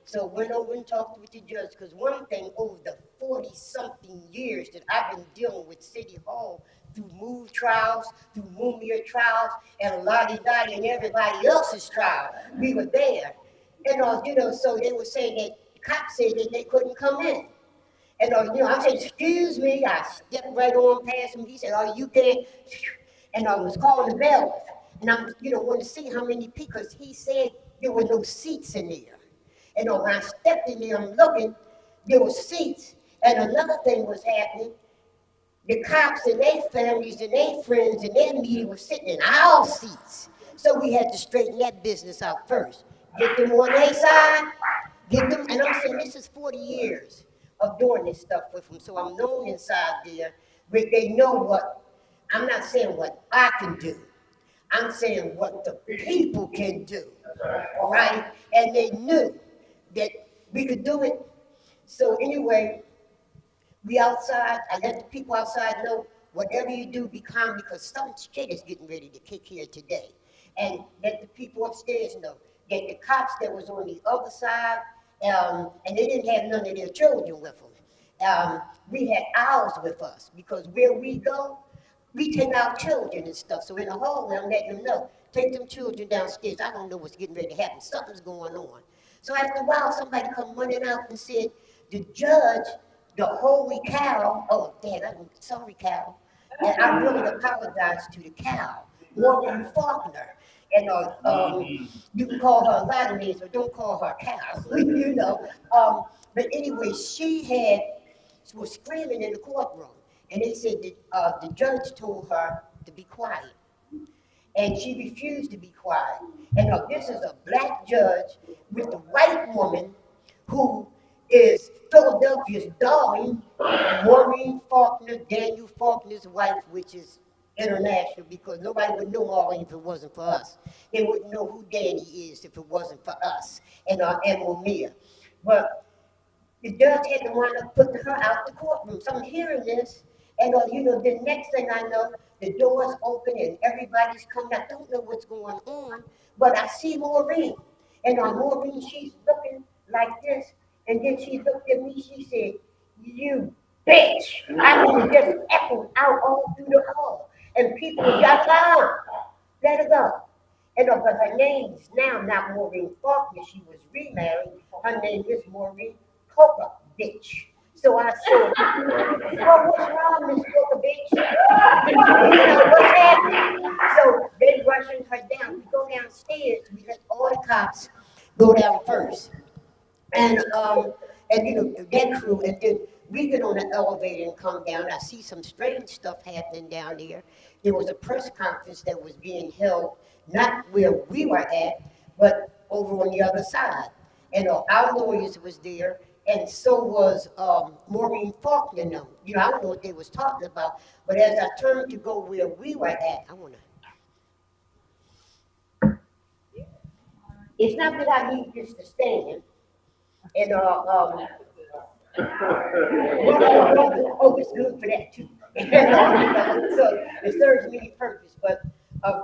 So went over and talked with the judge, because one thing over the 40-something years that I've been dealing with City Hall, through MOVE trials, through Mumia trials, and Lottie Dottie and everybody else's trial, we were there. And so they were saying that the cops said that they couldn't come in. And I said, excuse me, I stepped right on past him. He said, oh, you can't. And I was calling the bailiff. And I'm, wanted to see how many people, because he said there were no seats in there. And when I stepped in there, I'm looking, there were seats. And another thing was happening. The cops and their families and their friends and their media were sitting in our seats. So we had to straighten that business out first. Get them on their side, get them, and I'm saying this is 40 years of doing this stuff with them. So I'm known inside there, but they know what, I'm not saying what I can do. I'm saying what the people can do, all right? And they knew that we could do it. So anyway, we outside, I let the people outside know, whatever you do, be calm, because some shit is getting ready to kick here today. And let the people upstairs know that the cops that was on the other side, and they didn't have none of their children with them. We had ours with us, because where we go, we take our children and stuff. So in the hallway, I'm letting them know, take them children downstairs. I don't know what's getting ready to happen. Something's going on. So after a while, somebody come running out and said, the judge, the holy cow, oh, Dad, I'm sorry, Cal. And I really apologize to the cow, Morgan Faulkner. And you can call her a lot of names, but don't call her cow, But anyway, she was screaming in the courtroom. And they said that the judge told her to be quiet. And she refused to be quiet. And this is a black judge with a white woman who is Philadelphia's darling, Maureen Faulkner, Daniel Faulkner's wife, which is international, because nobody would know Maureen if it wasn't for us. They wouldn't know who Danny is if it wasn't for us and Mumia. But the judge had to wind up putting her out the courtroom. So I'm hearing this, and the next thing I know, the doors open and everybody's coming. I don't know what's going on, but I see Maureen. And Maureen, she's looking like this, and then she looked at me, she said, you bitch. I mean, it just echoed out all through the hall. And people got down, let her go. And but her name is now not Maureen Faulkner. She was remarried. Her name is Maureen Coca, bitch. So I said, well, what's wrong, Miss Coca, bitch? What's happening? So they rushing her down. We go downstairs. We let all the cops go down first. And that crew, and then we get on the elevator and come down. I see some strange stuff happening down there. There was a press conference that was being held, not where we were at, but over on the other side. And our lawyers was there, and so was Maureen Faulkner. I don't know what they was talking about, but as I turned to go where we were at, it's not that I need this to stand. And it's good for that too. So it serves me purpose. But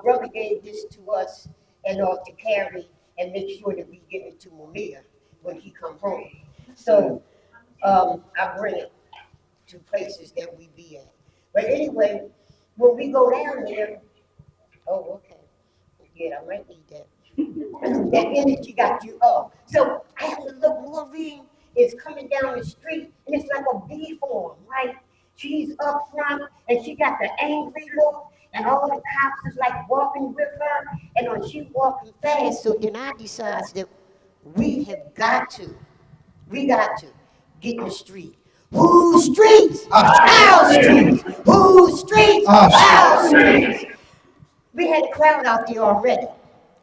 brother gave this to us and to carry and make sure that we give it to Mumia when he come home. So I bring it to places that we be at. But anyway, when we go down there, oh, okay. Yeah, I might need that. That energy got you up. So I have to look, Maureen is coming down the street, and it's like a V form, right? She's up front, and she got the angry look, and all the cops is like walking with her, and she's walking fast. So then I decides that we got to get in the street. Whose streets? Our streets. Whose streets? Our streets. We had a crowd out there already,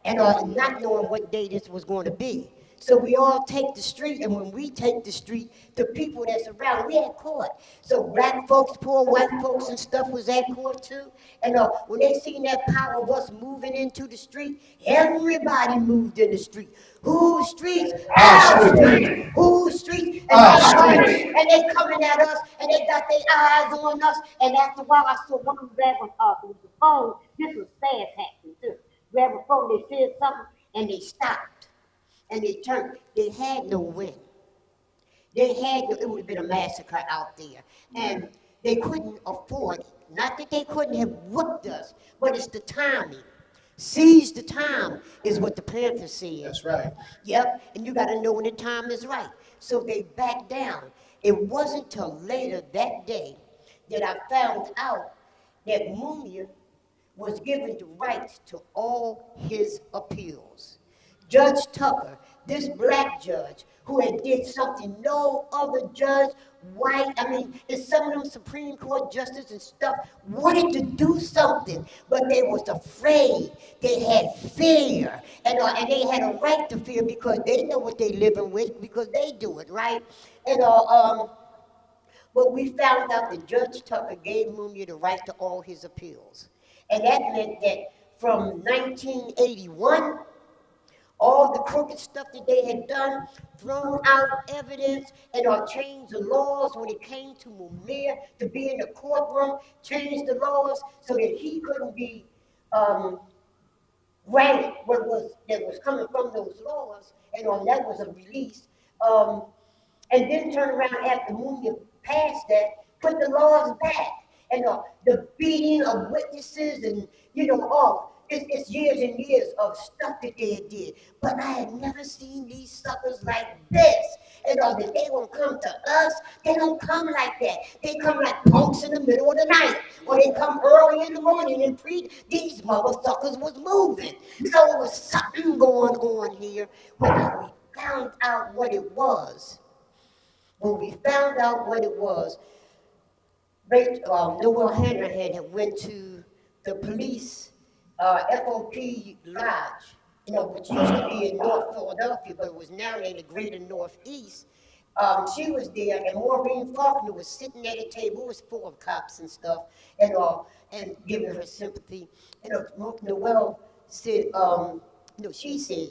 and not knowing what day this was going to be. So we all take the street, and when we take the street, the people that's around, we had court. So black folks, poor white folks and stuff was at court too. And when they seen that power of us moving into the street, everybody moved in the street. Whose streets? Our streets. Whose streets? Our streets. And they coming at us, and they got their eyes on us. And after a while, I saw one of them grab the phone. This was fast happening too. Grab a phone, they said something, and they stopped. And they turned, they had no wind. It would have been a massacre out there. And they couldn't afford it. Not that they couldn't have whooped us, but it's the timing. Seize the time is what the Panthers said. That's right. Yep, and you gotta know when the time is right. So they backed down. It wasn't till later that day that I found out that Mumia was given the rights to all his appeals. Judge Tucker, this black judge, who had did something no other judge, white, and some of them Supreme Court justices and stuff wanted to do something, but they was afraid. They had fear, and they had a right to fear because they know what they living with because they do it, right? And but we found out that Judge Tucker gave Mumia the right to all his appeals, and that meant that from 1981. All the crooked stuff that they had done, thrown out evidence, and changed the laws when it came to Mumia to be in the courtroom, changed the laws so that he couldn't be granted what was coming from those laws, and that was a release. And then turn around after Mumia passed that, put the laws back, and the beating of witnesses, and all. It's years and years of stuff that they did. But I had never seen these suckers like this. And that they won't come to us, they don't come like that. They come like punks in the middle of the night. Or they come early in the morning and these motherfuckers was moving. So it was something going on here when we found out what it was. Noel Hanrahan had went to the police FOP Lodge, which used to be in North Philadelphia, but it was now in the greater Northeast. She was there, and Maureen Faulkner was sitting at a table. It was full of cops and stuff, and giving her sympathy. Noel said, she said,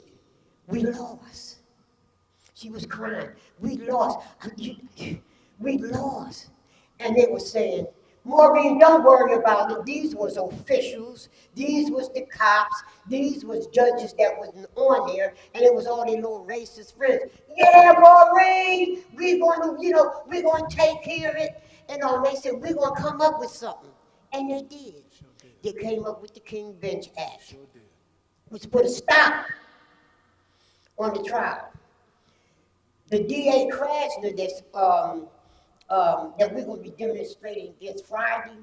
we lost. She was crying. We lost. We lost. And they were saying, Maureen, don't worry about it. These was officials. These was the cops. These was judges that was on there, and it was all their little racist friends. Yeah, Maureen, we're gonna take care of it. And they said, we're gonna come up with something. And they did. They came up with the King Bench Act, which put a stop on the trial. The DA Krasner that we're going to be demonstrating against Friday,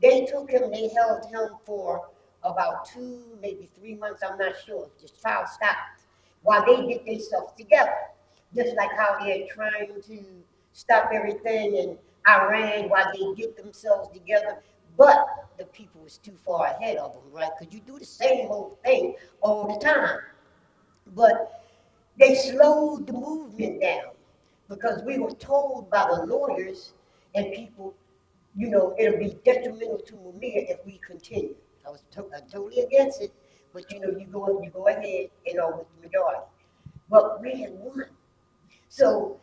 they took him, they held him for about 2, maybe 3 months, I'm not sure. This trial stopped while they get themselves together. Just like how they're trying to stop everything in Iran while they get themselves together. But the people was too far ahead of them, right? Because you do the same old thing all the time. But they slowed the movement down. Because we were told by the lawyers and people, it'll be detrimental to Mumia if we continue. I was totally against it, but you go ahead, with the majority. But we had won. So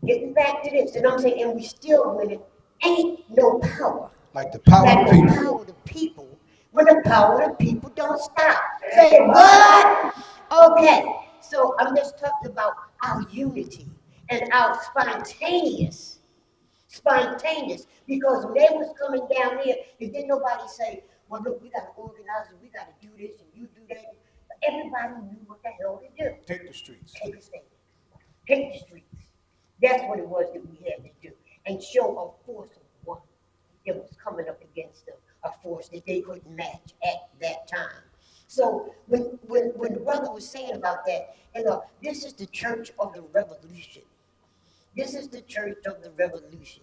getting back to this, and I'm saying, and we still winning, ain't no power. Like the power of people. Power of the people. When the power of the people don't stop. Say what? Okay. So I'm just talking about our unity. and out spontaneous. Spontaneous. Because when they was coming down here, if didn't nobody say, well, look, we got to organize and we got to do this and you do that. Everybody knew what the hell to do. Take the streets. Take a stand. Take the streets. That's what it was that we had to do. And show a force of one that was coming up against them, a force that they couldn't match at that time. So when the brother was saying about that, this is the church of the revolution. This is the church of the revolution.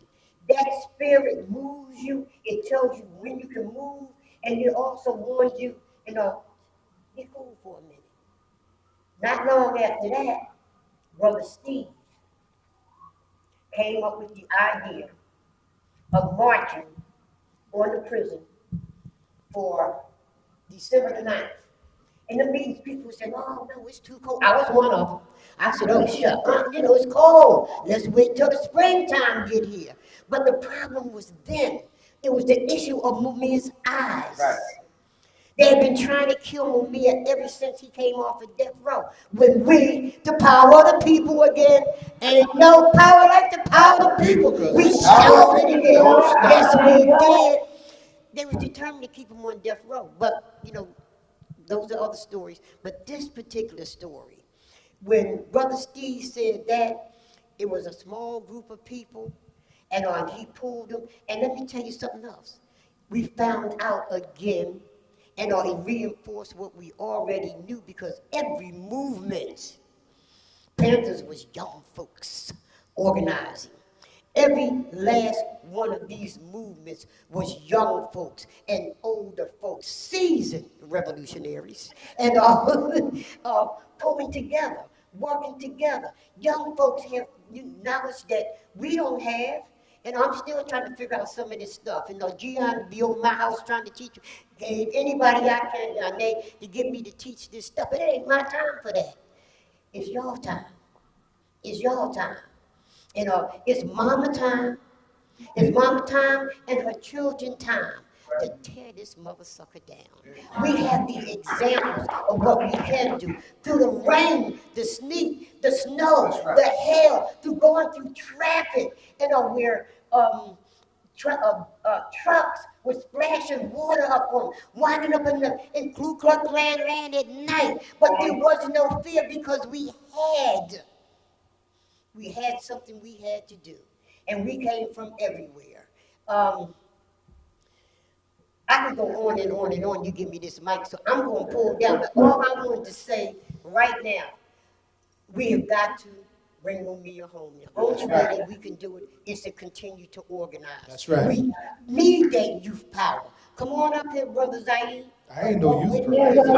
That spirit moves you. It tells you when you can move, and it also warns you, be cool for a minute. Not long after that, Brother Steve came up with the idea of marching on the prison for December the 9th. And the meetings, people said, oh, no, it's too cold. I was one of them. I said, oh, shut up. It's cold. Let's wait till the springtime get here. But the problem was then, it was the issue of Mumia's eyes. Right. They had been trying to kill Mumia ever since he came off of death row. When we, the power of the people again, ain't no power like the power of the people. We shouted it again. Yes, we did. They were determined to keep him on death row. But, those are other stories. But this particular story, when Brother Steve said that, it was a small group of people, and he pulled them. And let me tell you something else. We found out again, and it reinforced what we already knew, because every movement, Panthers was young folks organizing. Every last one of these movements was young folks and older folks, seasoned revolutionaries, and pulling together, working together. Young folks have knowledge that we don't have, and I'm still trying to figure out some of this stuff. Gian be over my house trying to teach anybody I can to get me to teach this stuff. But it ain't my time for that. It's your time. It's your time. It's mama time. It's mama time and her children time to tear this mother sucker down. We have the examples of what we can do through the rain, the sleet, the snow, the hail, through going through traffic, where trucks were splashing water up on them, winding up in Ku Klux Klan land at night. But there was no fear because we had something we had to do. And we came from everywhere. I could go on and on and on. You give me this mic, so I'm going to pull down. But all I wanted to say right now, we have got to bring Mumia home. The only way that we can do it is to continue to organize. That's right. We need that youth power. Come on up here, Brother Zaid. I ain't no youth person.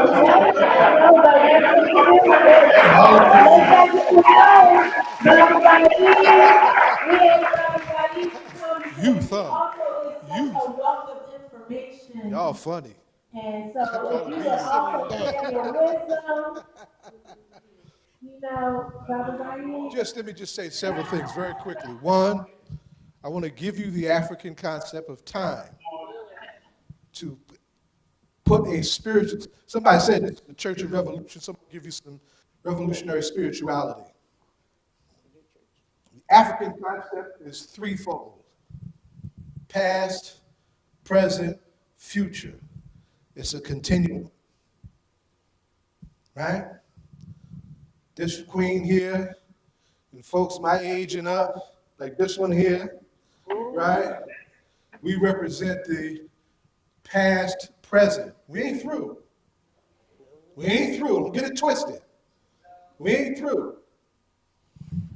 Youth, huh? Youth. Y'all funny. And so if you would also share your wisdom, Brother Zaid. Let me just say several things very quickly. One, I want to give you the African concept of time to put a spiritual, somebody said it's the Church of Revolution, someone give you some revolutionary spirituality. The African concept is threefold: past, present, future. It's a continuum, right? This queen here, and folks my age and up, like this one here, right? We represent the past, present. We ain't through. We ain't through. Don't get it twisted. We ain't through.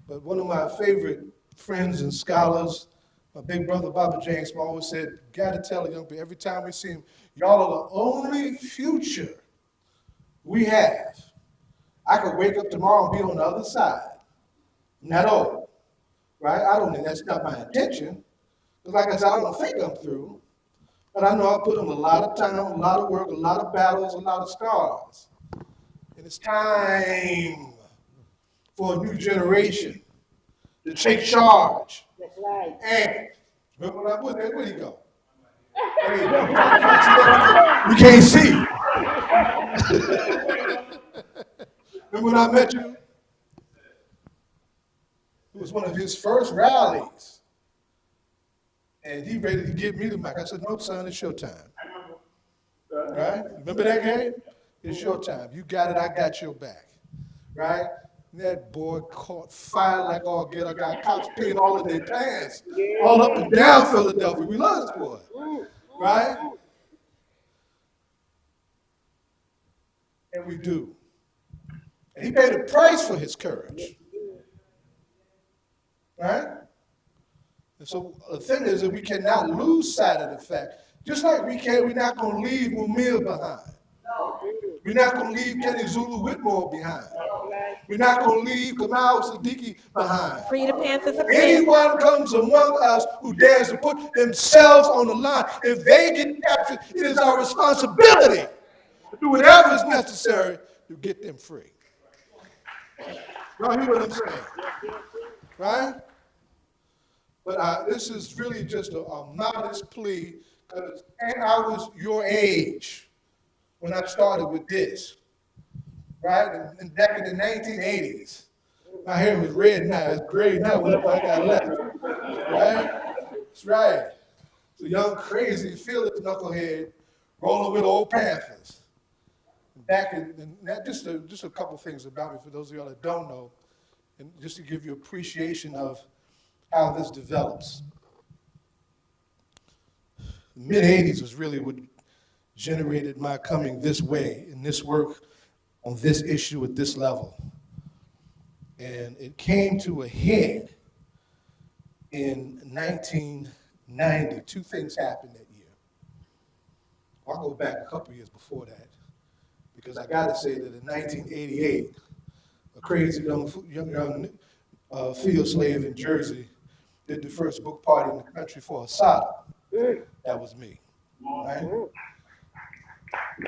But one of my favorite friends and scholars, my big brother Baba James, always said, gotta tell a young people, every time we see him, y'all are the only future we have. I could wake up tomorrow and be on the other side. Not all, right? I don't think that's not my intention. Because like I said, I don't think I'm through. But I know I put in a lot of time, a lot of work, a lot of battles, a lot of scars. And it's time for a new generation to take charge. That's right. And where'd he go? Hey, we can't see. Remember when I met you? It was one of his first rallies. And he ready to give me the mic. I said, no, son, it's your time. Right? Remember that game? It's your time. You got it, I got your back. Right? And that boy caught fire like all get. I got cops peeing all in their pants. All up and down Philadelphia. We love this boy. Right? And we do. And he paid a price for his courage. Right? And so the thing is that we cannot lose sight of the fact, just like we're not going to leave Mumia behind. We're not going to leave Kenny Zulu Whitmore behind. We're not going to leave Kamal Siddiqui behind. Free the Panthers of Anyone comes among us who dares to put themselves on the line, if they get captured, it is our responsibility to do whatever is necessary to get them free. Y'all hear what I'm saying? Right? But this is really just a modest plea, and I was your age when I started with this, right? And back in the 1980s, my hair was red now, it's gray now, whatever I got left, right? That's right. It's a young, crazy, fearless knucklehead rolling with old Panthers. Back in just a couple things about me for those of y'all that don't know, and just to give you appreciation of how this develops. The mid-'80s was really what generated my coming this way in this work on this issue at this level. And it came to a head in 1990. Two things happened that year. I'll go back a couple years before that, because I gotta say that in 1988, a crazy young field slave in Jersey did the first book party in the country for Asada. That was me, right?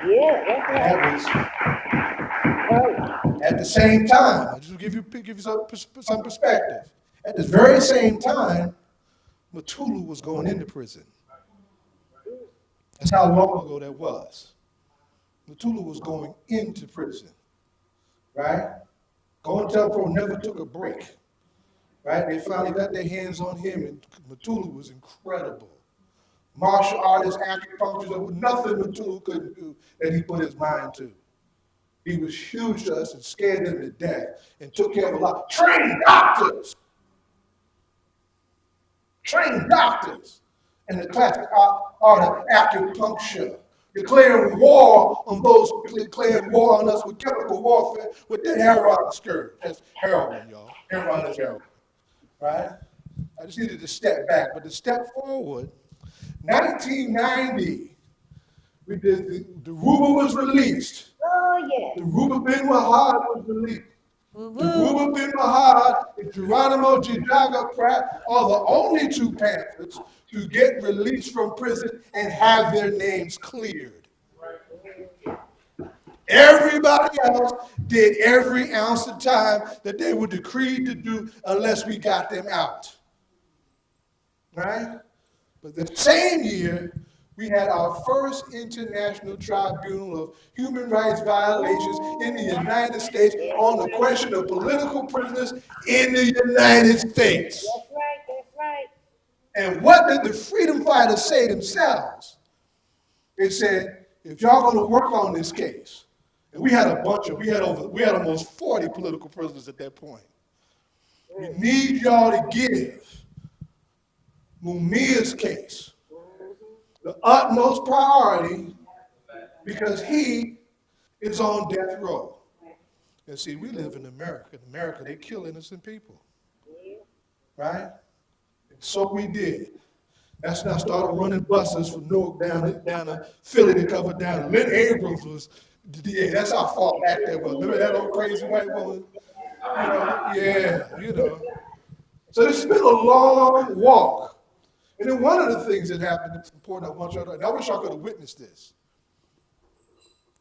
Yeah, that's right. That was at the same time. I just give you some perspective. At the very same time, Mutulu was going into prison. That's how long ago that was. Mutulu was going into prison, right? COINTELPRO never took a break, right? They finally got their hands on him, and Mutulu was incredible. Martial artist, acupuncturist, there was nothing Mutulu couldn't do that he put his mind to. He was huge to us and scared them to death and took care of a lot. Trained doctors! Trained doctors in the classic art of acupuncture. Declaring war on those who declared war on us with chemical warfare with that heroin scourge. That's heroin, y'all. Heroin is heroin, right? I just needed to step back, but to step forward, 1990, we did the Ruba was released. Oh, yeah. The Ruba bin Wahad was released. The Ruba bin Wahad and Geronimo Jijaga Pratt are the only two Panthers to get released from prison and have their names cleared. Everybody else did every ounce of time that they were decreed to do unless we got them out. Right? But the same year, we had our first international tribunal of human rights violations in the United States on the question of political prisoners in the United States. That's right, that's right. And what did the freedom fighters say themselves? They said, if y'all gonna work on this case, and we had almost 40 political prisoners at that point. We need y'all to give Mumia's case the utmost priority because he is on death row. And see, we live in America. In America, they kill innocent people. Right? So we did. That's when I started running buses from Newark down to Philly to cover down. Lynn Abrams was the DA. That's how far back that was. Remember that old crazy white woman? So it's been a long walk. And then one of the things that happened that's important, I want y'all to know, and I wish y'all could have witnessed this.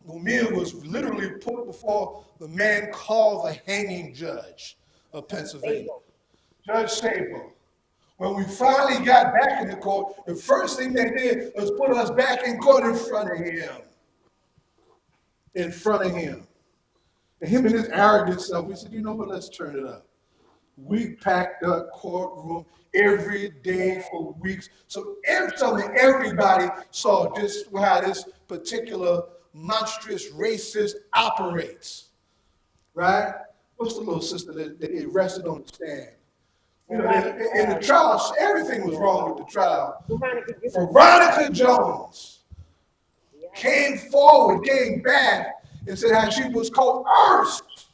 Mumia was literally put before the man called the hanging judge of Pennsylvania, Judge Sable. When we finally got back in the court, the first thing they did was put us back in court in front of him. In front of him. And him and his arrogant self, we said, you know what, let's turn it up. We packed the courtroom every day for weeks. So everybody saw just how this particular monstrous racist operates, right? What's the little sister that they arrested on the stand? You know, in the trial, everything was wrong with the trial. Veronica Jones came forward, came back, and said how she was coerced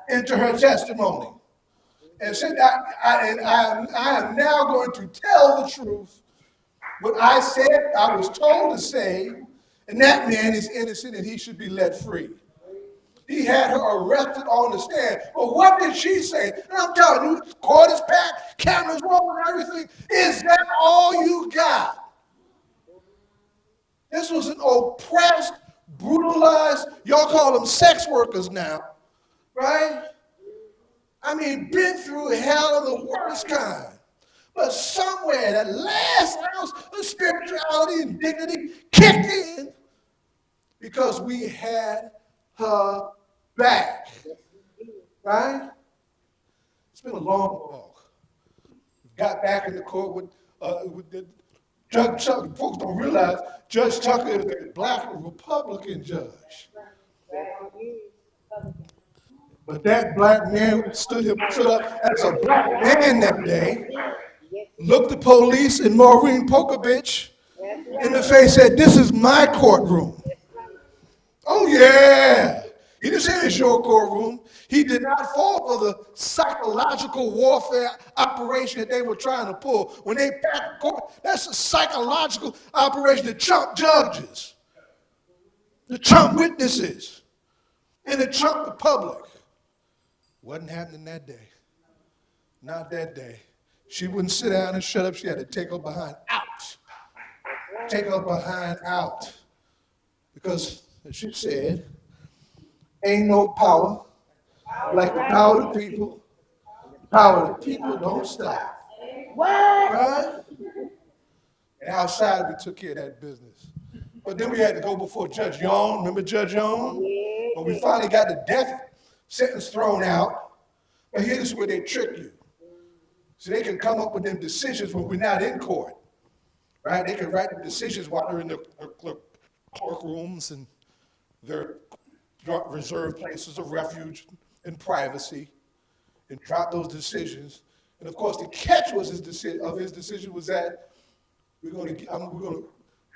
into her testimony. And said, I am now going to tell the truth. What I said, I was told to say, and that man is innocent and he should be let free. He had her arrested on the stand. But what did she say? And I'm telling you, the court is packed, cameras rolling, everything. Is that all you got? This was an oppressed, brutalized, y'all call them sex workers now, right? I mean, been through hell of the worst kind. But somewhere that last ounce of spirituality and dignity kicked in because we had her back, right? It's been a long walk. Got back in the court with the Judge Tucker. Folks don't realize Judge Tucker is a black Republican judge. But that black man stood up as a black man that day, looked the police and Maureen Pokovich in the face, said, "This is my courtroom." Oh yeah. He didn't say it's your courtroom. He did not fall for the psychological warfare operation that they were trying to pull. When they packed court, that's a psychological operation to chump judges, to chump witnesses, and to chump the public. Wasn't happening that day. Not that day. She wouldn't sit down and shut up. She had to take her behind out. Take her behind out. Because, as she said, ain't no power like the power of the people. The power of the people don't stop. Right? And outside we took care of that business. But then we had to go before Judge Young. Remember Judge Young? When we finally got the death sentence thrown out. But here's where they trick you. So they can come up with them decisions when we're not in court. Right? They can write the decisions while they're in the courtrooms and their reserved places of refuge and privacy, and drop those decisions. And of course, the catch was his decision was that we're going to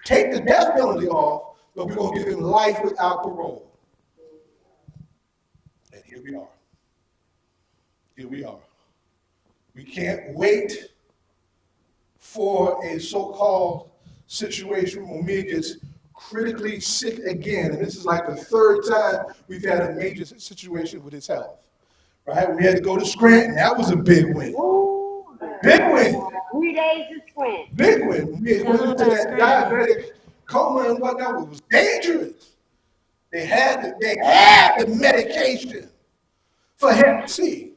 take the death penalty off, but we're going to give him life without parole. And here we are. Here we are. We can't wait for a so-called situation when Mumia gets critically sick again. And this is like the third time we've had a major situation with his health. Right? We had to go to Scranton. That was a big win. Big win. 3 days of Scranton. Big win. We went into that diabetic coma and whatnot. It was dangerous. They had the medication for Hep C.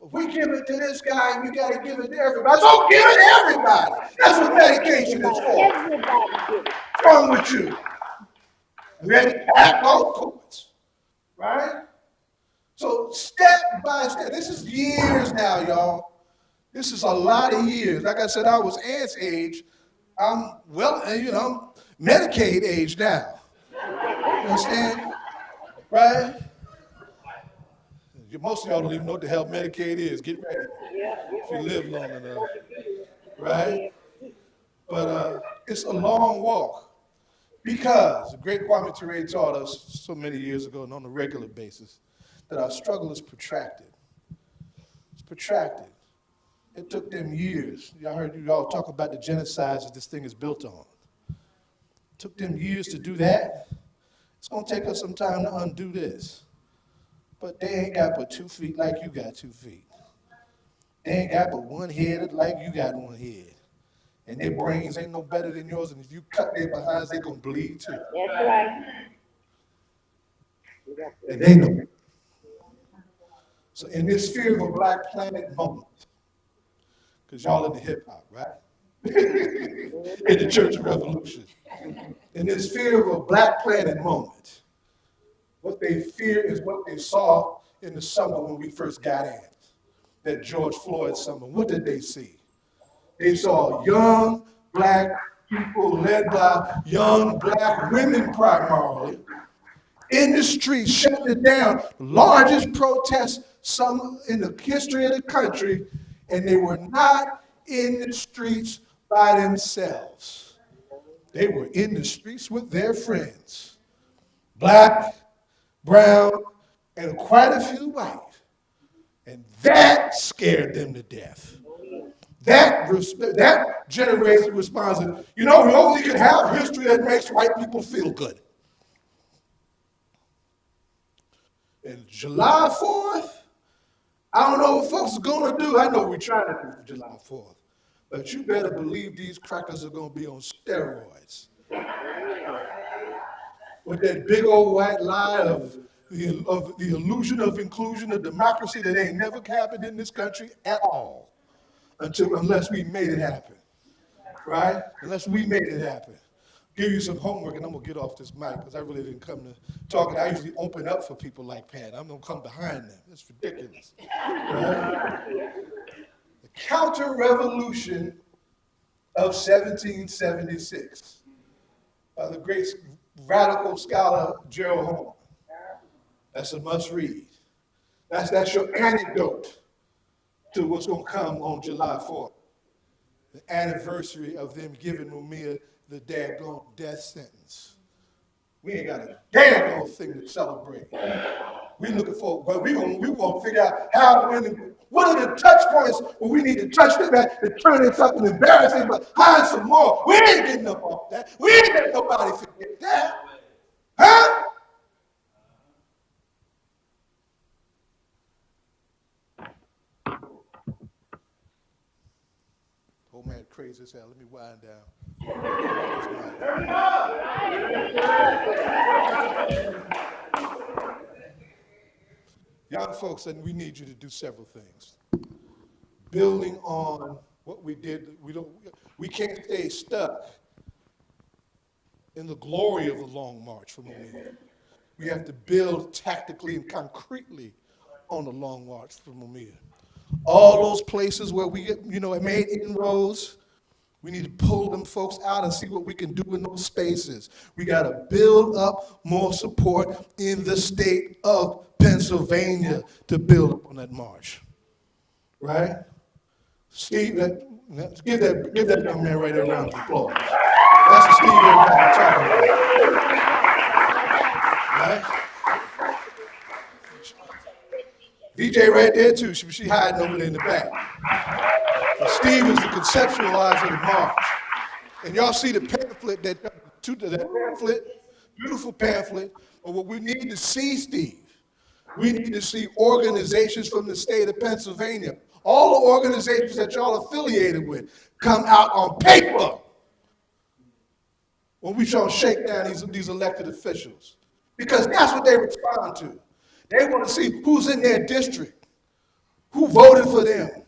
If we give it to this guy, we got to give it to everybody. So give it to everybody. That's what medication is for. Everybody give it. What's wrong with you? We had to pack those courts, right? So step by step, this is years now, y'all. This is a lot of years. Like I said, I was Ant's age. I'm Medicaid age now. You understand? Right? Most of y'all don't even know what the hell Medicaid is. Get ready if you live long enough. Right? But it's a long walk because the great Kwame Ture taught us so many years ago and on a regular basis that our struggle is protracted. It's protracted. It took them years. Y'all heard y'all talk about the genocides that this thing is built on. It took them years to do that. It's going to take us some time to undo this. But they ain't got but 2 feet like you got 2 feet. They ain't got but one head like you got one head. And their brains ain't no better than yours. And if you cut their behinds, they're going to bleed too. That's right. And they know it. So in this Fear of a Black Planet moment, because y'all in the hip hop, right? In the Church of Revolution. In this Fear of a Black Planet moment, what they fear is what they saw in the summer when we first got in, that George Floyd summer, what did they see? They saw young black people led by young black women primarily in the streets shutting it down. Largest protest some in the history of the country, and they were not in the streets by themselves. They were in the streets with their friends. Black, brown, and quite a few white. And that scared them to death. That generation responded, you know, we only can have history that makes white people feel good. And July 4th, I don't know what folks are gonna do. I know we're trying to do for July 4th, but you better believe these crackers are gonna be on steroids. With that big old white lie of the illusion of inclusion, of democracy that ain't never happened in this country at all, unless we made it happen, right? Unless we made it happen. Give you some homework, and I'm gonna get off this mic because I really didn't come to talk. I usually open up for people like Pat. I'm gonna come behind them. It's ridiculous. Right? The counter-revolution of 1776 by the great radical scholar Gerald Horne. That's a must read. That's your antidote to what's gonna come on July 4th. The anniversary of them giving Mumia the daggone death sentence. We ain't got a daggone thing to celebrate. We looking for, but we gonna figure out how, what are the touch points where we need to touch them at to turn it something embarrassing, but hide some more. We ain't getting up off that. We ain't letting nobody forget that. Huh? Oh man, crazy as hell. Let me wind down. Young folks, and we need you to do several things. Building on what we did, we can't stay stuck in the glory of the Long March from Mumia. We have to build tactically and concretely on the Long March from Mumia. All those places where we made inroads, we need to pull them folks out and see what we can do in those spaces. We got to build up more support in the state of Pennsylvania to build up on that march, right? Steve, give that young man right there a round of applause. That's the Steve everybody talking about, right? VJ right there too. She hiding over there in the back. And Steve is the conceptualizer of the march. And y'all see the pamphlet, that pamphlet, beautiful pamphlet, of what we need to see, Steve. We need to see organizations from the state of Pennsylvania, all the organizations that y'all affiliated with, come out on paper when we try to shake down these elected officials. Because that's what they respond to. They want to see who's in their district, who voted for them.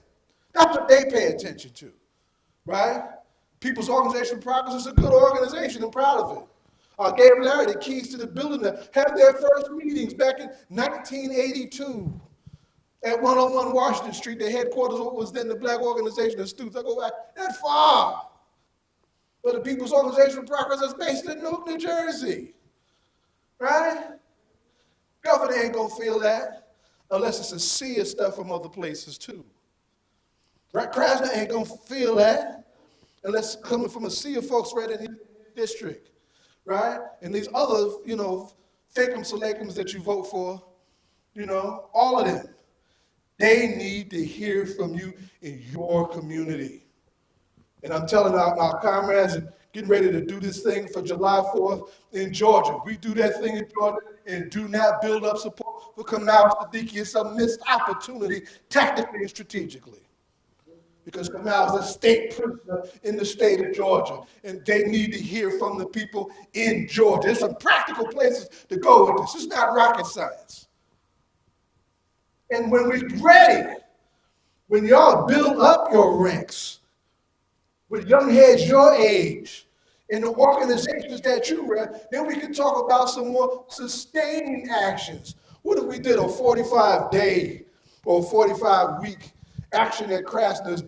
That's what they pay attention to, right? People's Organization for Progress is a good organization. I'm proud of it. Gave Larry the keys to the building to have their first meetings back in 1982 at 101 Washington Street. The headquarters was then the Black Organization of Students. I go back that far. But the People's Organization for Progress is based in Newark, New Jersey, right? Governor ain't gonna feel that unless it's a sea of stuff from other places too. Right? Krasner ain't gonna feel that unless it's coming from a sea of folks right in his district, right? And these other, thinkums salakums that you vote for, all of them, they need to hear from you in your community. And I'm telling our comrades and getting ready to do this thing for July 4th in Georgia. We do that thing in Georgia and do not build up support for Kamau Siddiqui. It's a missed opportunity tactically and strategically. Because Kamau is a state prisoner in the state of Georgia, and they need to hear from the people in Georgia. There's some practical places to go with this. It's not rocket science. And when we're ready, when y'all build up your ranks with young heads your age in the organizations that you run, then we can talk about some more sustaining actions. What if we did a 45-day or 45-week action at Krasner's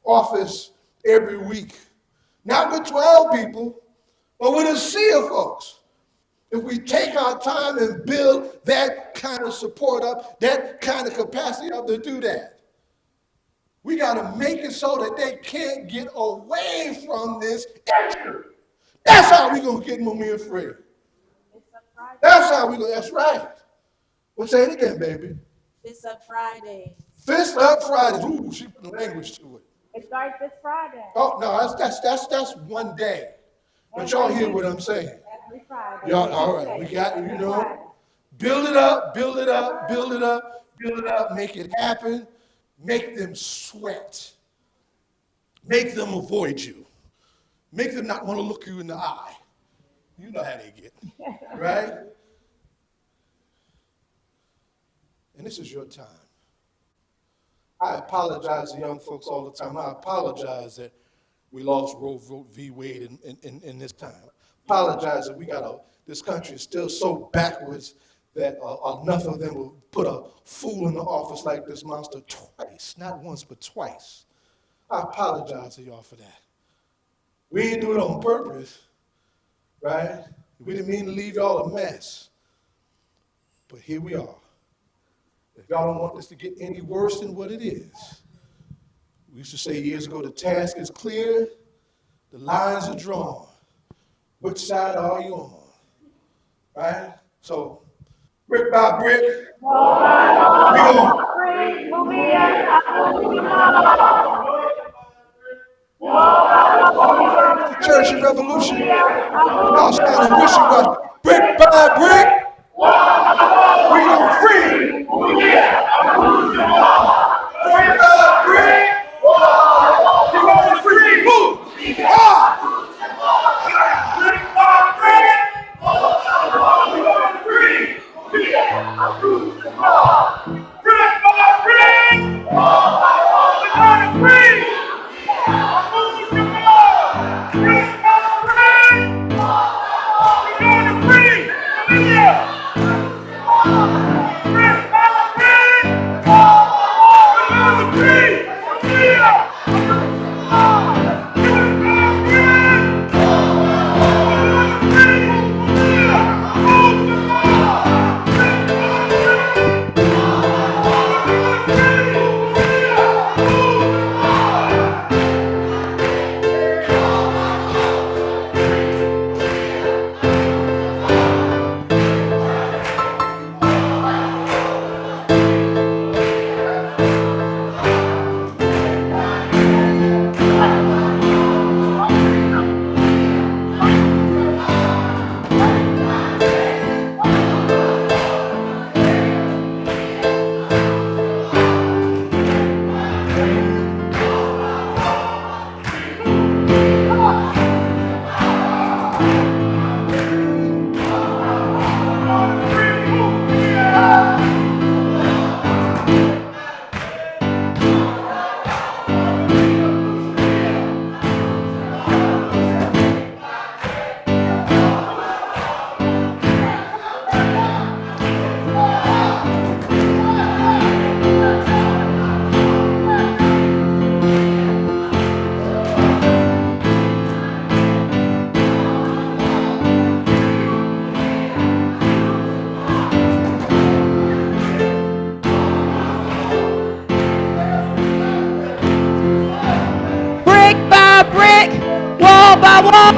office every week? Not with 12 people, but with a sea of folks. If we take our time and build that kind of support up, that kind of capacity up to do that, we got to make it so that they can't get away from this issue. That's how we're going to get Mumia free. That's how we're going to, that's right. Well, say it again, baby. Fist Up Friday. Fist Up Friday. Ooh, she put the language to it. It starts this Friday. Oh, no, that's one day. But y'all hear what I'm saying. Every Friday. Y'all, all right, we got, you know, build it up, build it up, build it up, build it up, make it happen, make them sweat, make them avoid you, make them not want to look you in the eye. You know how they get, right? And this is your time. I apologize to young folks all the time. I apologize that we lost Roe v. Wade in this time. Apologize that we got this country is still so backwards that enough of them will put a fool in the office like this monster twice, not once, but twice. I apologize to y'all for that. We didn't do it on purpose, right? We didn't mean to leave y'all a mess. But here we are. If y'all don't want this to get any worse than what it is, we used to say years ago, the task is clear, the lines are drawn. Which side are you on? Right? So, brick by brick, we going. Church and revolution. Y'all standing wishy-washy. Brick by brick, we going free. Brick by brick, we going free. Move.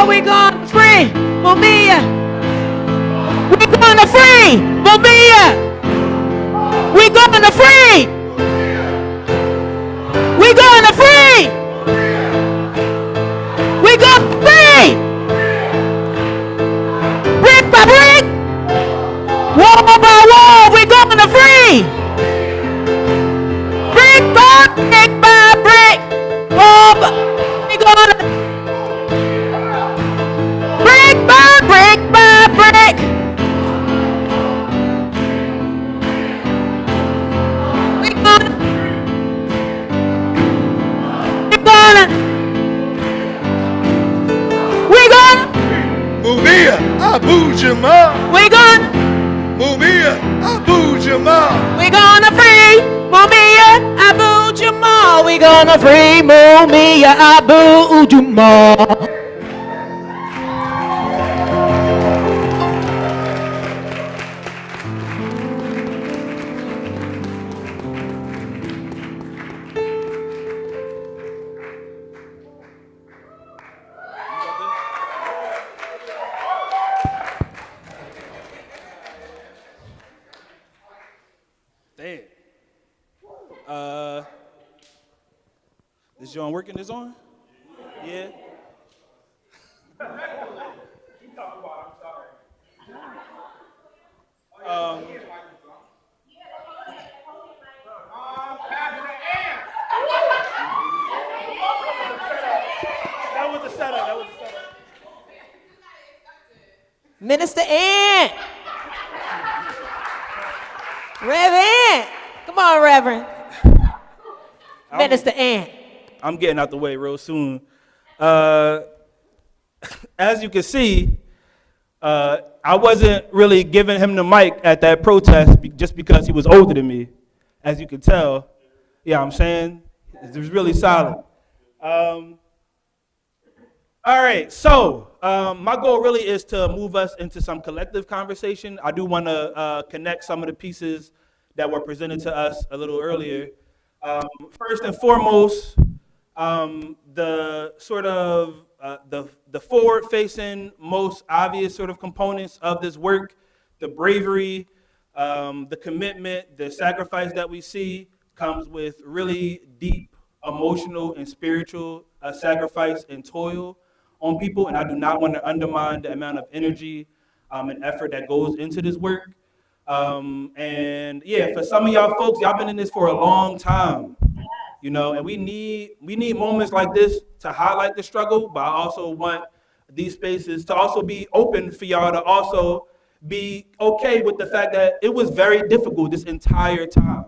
We going free, Mumia. We going to free, Mumia. We going to free. We going to free. We going to free. Brick by brick, wall by wall, we going to free. Brick by brick, wall by, we going to brick by brick. We gonna Mumia, Abu Jamal. We gonna Mumia, Abu Jamal. Jamal. We gonna free Mumia Abu Jamal. We gonna free Mumia Abu Jamal. Damn. This joint working? This on? Yeah. That was the setup. That was the setup. Minister Ant. Reverend. Come on, Reverend. Minister Ant. I'm getting out the way real soon. As you can see, I wasn't really giving him the mic at that protest just because he was older than me. As you can tell, yeah, I'm saying it was really solid. All right, so my goal really is to move us into some collective conversation. I do want to connect some of the pieces that were presented to us a little earlier. First and foremost, the sort of the forward-facing, most obvious sort of components of this work, the bravery, the commitment, the sacrifice that we see comes with really deep emotional and spiritual sacrifice and toil on people, and I do not want to undermine the amount of energy and effort that goes into this work. And yeah, for some of y'all folks, y'all been in this for a long time, you know, and we need moments like this to highlight the struggle, but I also want these spaces to also be open for y'all to also be okay with the fact that it was very difficult this entire time.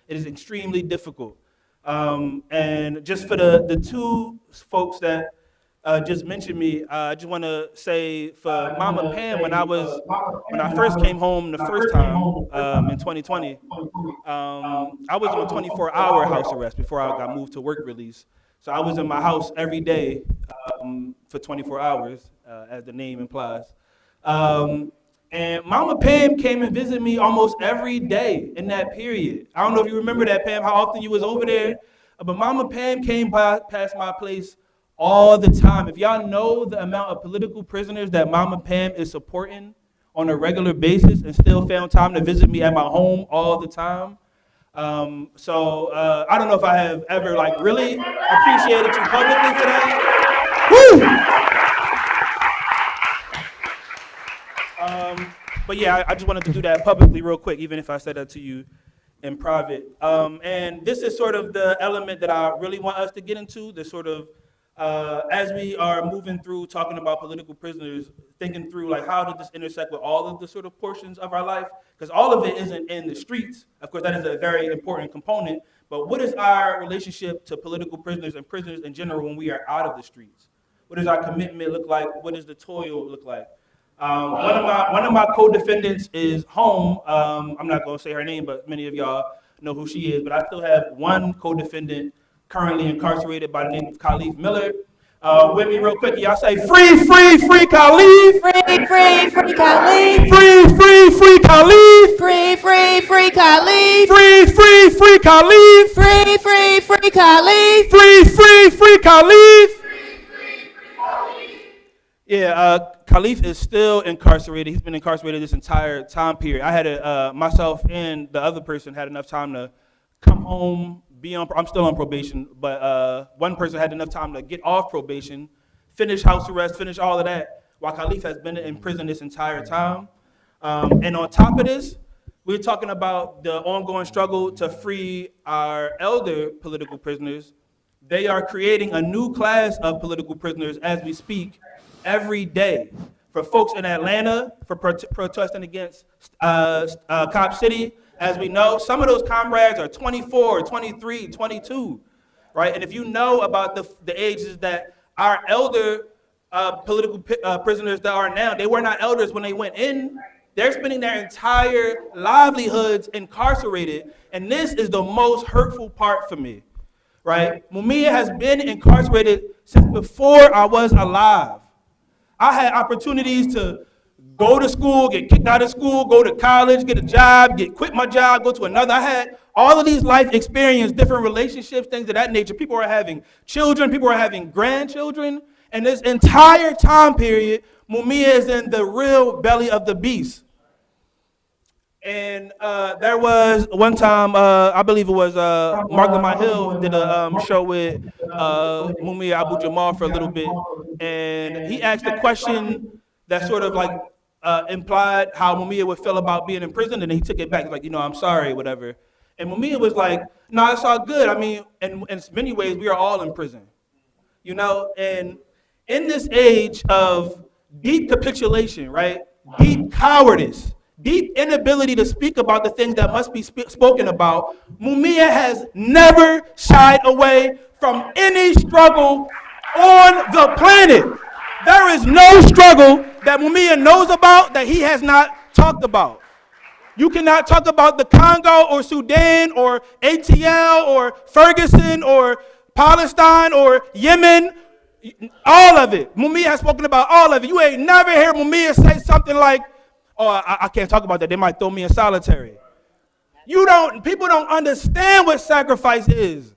It is extremely difficult. And just for the two folks that just mentioned me, I just want to say for Mama Pam, when I first came home the first time in 2020, I was on 24-hour house arrest before I got moved to work release. So I was in my house every day for 24 hours, as the name implies. And Mama Pam came and visited me almost every day in that period. I don't know if you remember that, Pam, how often you was over there, but Mama Pam came past my place all the time. If y'all know the amount of political prisoners that Mama Pam is supporting on a regular basis and still found time to visit me at my home all the time. So I don't know if I have ever like really appreciated you publicly for that. Woo! But yeah, I just wanted to do that publicly real quick, even if I said that to you in private. And this is sort of the element that I really want us to get into, the sort of, as we are moving through talking about political prisoners, thinking through like how does this intersect with all of the sort of portions of our life? Because all of it isn't in the streets. Of course, that is a very important component. But what is our relationship to political prisoners and prisoners in general when we are out of the streets? What does our commitment look like? What does the toil look like? One of my co-defendants is home. I'm not going to say her name, but many of y'all know who she is. But I still have one co-defendant currently incarcerated by the name of Khalif Miller. With me real quick, y'all say free, free, free Khalif. Free, free, free Khalif. Free, free, free Khalif. Free, free, free Khalif. Free, free, free Khalif. Free, free, free Khalif. Free, free, free Khalif. Yeah, Khalif is still incarcerated. He's been incarcerated this entire time period. I had myself and the other person had enough time to come home, I'm still on probation, but one person had enough time to get off probation, finish house arrest, finish all of that, while Khalif has been in prison this entire time. And on top of this, we're talking about the ongoing struggle to free our elder political prisoners. They are creating a new class of political prisoners as we speak every day. For folks in Atlanta, for protesting against Cop City, as we know, some of those comrades are 24, 23, 22, right? And if you know about the ages that our elder political prisoners that are now, they were not elders when they went in They're spending their entire livelihoods incarcerated, and this is the most hurtful part for me, right? Mumia has been incarcerated since before I was alive. I had opportunities to go to school, get kicked out of school, go to college, get a job, quit my job, go to another. I had all of these life experiences, different relationships, things of that nature. People are having children, people are having grandchildren, and this entire time period, Mumia is in the real belly of the beast. And there was one time, I believe it was Mark Lamont Hill did a show with Mumia Abu Jamal for a little bit, and he asked a question that sort of like implied how Mumia would feel about being in prison, and he took it back, like, I'm sorry, whatever. And Mumia was like, no, it's all good. I mean, in many ways, we are all in prison, and in this age of deep capitulation, right, deep cowardice, deep inability to speak about the things that must be spoken about, Mumia has never shied away from any struggle on the planet. There is no struggle that Mumia knows about that he has not talked about. You cannot talk about the Congo or Sudan or ATL or Ferguson or Palestine or Yemen, all of it. Mumia has spoken about all of it. You ain't never hear Mumia say something like, oh, I can't talk about that. They might throw me in solitary. People don't understand what sacrifice is.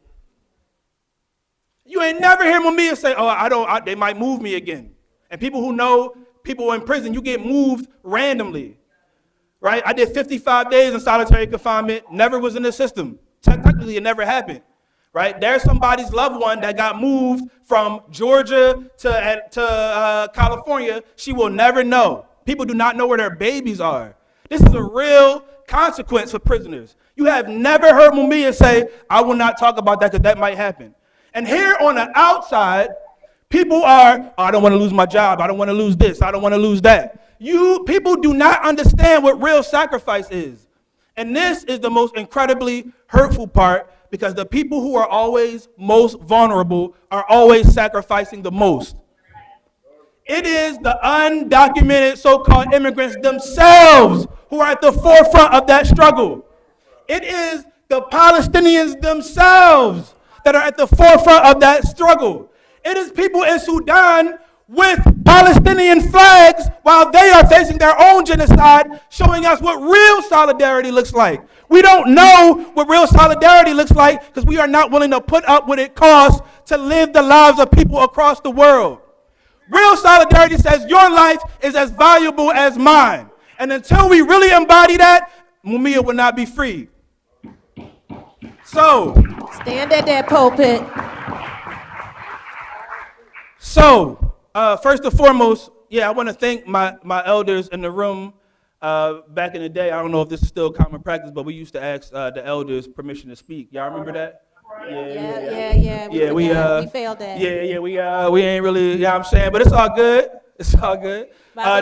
You ain't never hear Mumia say, oh, they might move me again. And people who know people in prison, you get moved randomly, right? I did 55 days in solitary confinement, never was in the system. Technically, it never happened, right? There's somebody's loved one that got moved from Georgia to California. She will never know. People do not know where their babies are. This is a real consequence for prisoners. You have never heard Mumia say, I will not talk about that because that might happen. And here on the outside, people are, I don't want to lose my job. I don't want to lose this. I don't want to lose that. People do not understand what real sacrifice is. And this is the most incredibly hurtful part, because the people who are always most vulnerable are always sacrificing the most. It is the undocumented so-called immigrants themselves who are at the forefront of that struggle. It is the Palestinians themselves that are at the forefront of that struggle. It is people in Sudan with Palestinian flags while they are facing their own genocide, showing us what real solidarity looks like. We don't know what real solidarity looks like because we are not willing to put up what it costs to live the lives of people across the world. Real solidarity says your life is as valuable as mine. And until we really embody that, Mumia will not be free. So, stand at that pulpit. So, first and foremost, I want to thank my elders in the room. Back in the day, I don't know if this is still common practice, but we used to ask the elders permission to speak. Y'all remember that? Yeah. We failed that. We ain't really, you know what I'm saying? But it's all good. It's all good.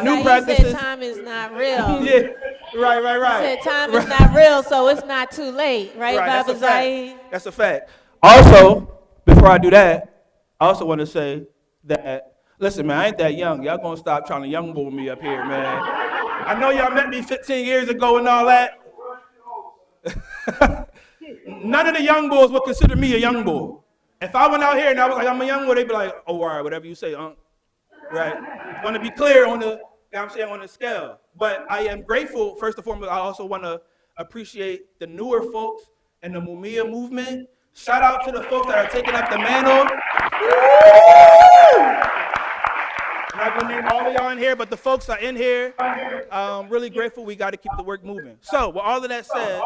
New practices. Said time is not real. Yeah, right. He said time is not real, so it's not too late, right, Baba Zahid? That's a fact. Also, before I do that, I also want to say that, listen, man, I ain't that young. Y'all gonna stop trying to young boy me up here, man. I know y'all met me 15 years ago and all that. None of the young boys would consider me a young boy. If I went out here and I was like, I'm a young boy, they'd be like, oh, all right, whatever you say, right? Want to be clear on the, on the scale. But I am grateful, first and foremost. I also want to appreciate the newer folks in the Mumia movement. Shout out to the folks that are taking up the mantle. I'm not going to name all of y'all in here, but the folks are in here. Really grateful. We got to keep the work moving. So, with all of that said,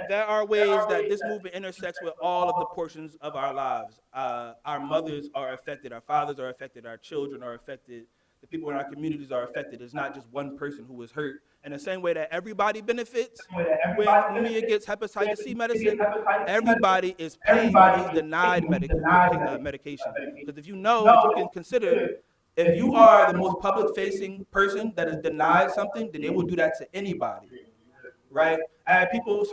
there are ways that this movement intersects with all of the portions of our lives. Our mothers are affected. Our fathers are affected. Our children are affected. The people in our communities are affected. It's not just one person who is hurt. In the same way that everybody benefits when Mumia gets hepatitis C medicine, everybody is paying when he's denied medication. Because if you can consider, if you are the most public-facing person that is denied something, then they will do that to anybody, right? I had people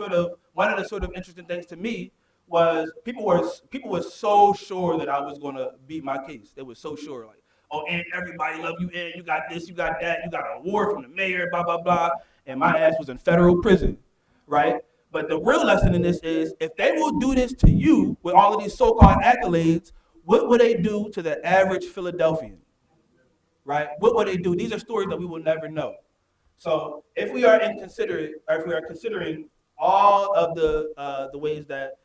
one of the sort of interesting things to me was people were so sure that I was going to beat my case. They were so sure, like, oh, and everybody love you, and you got this, you got that, you got an award from the mayor, blah, blah, blah. and my ass was in federal prison, right? But the real lesson in this is if they will do this to you with all of these so-called accolades, what would they do to the average Philadelphian, right? What would they do? These are stories that we will never know. So if we are considering all of the ways that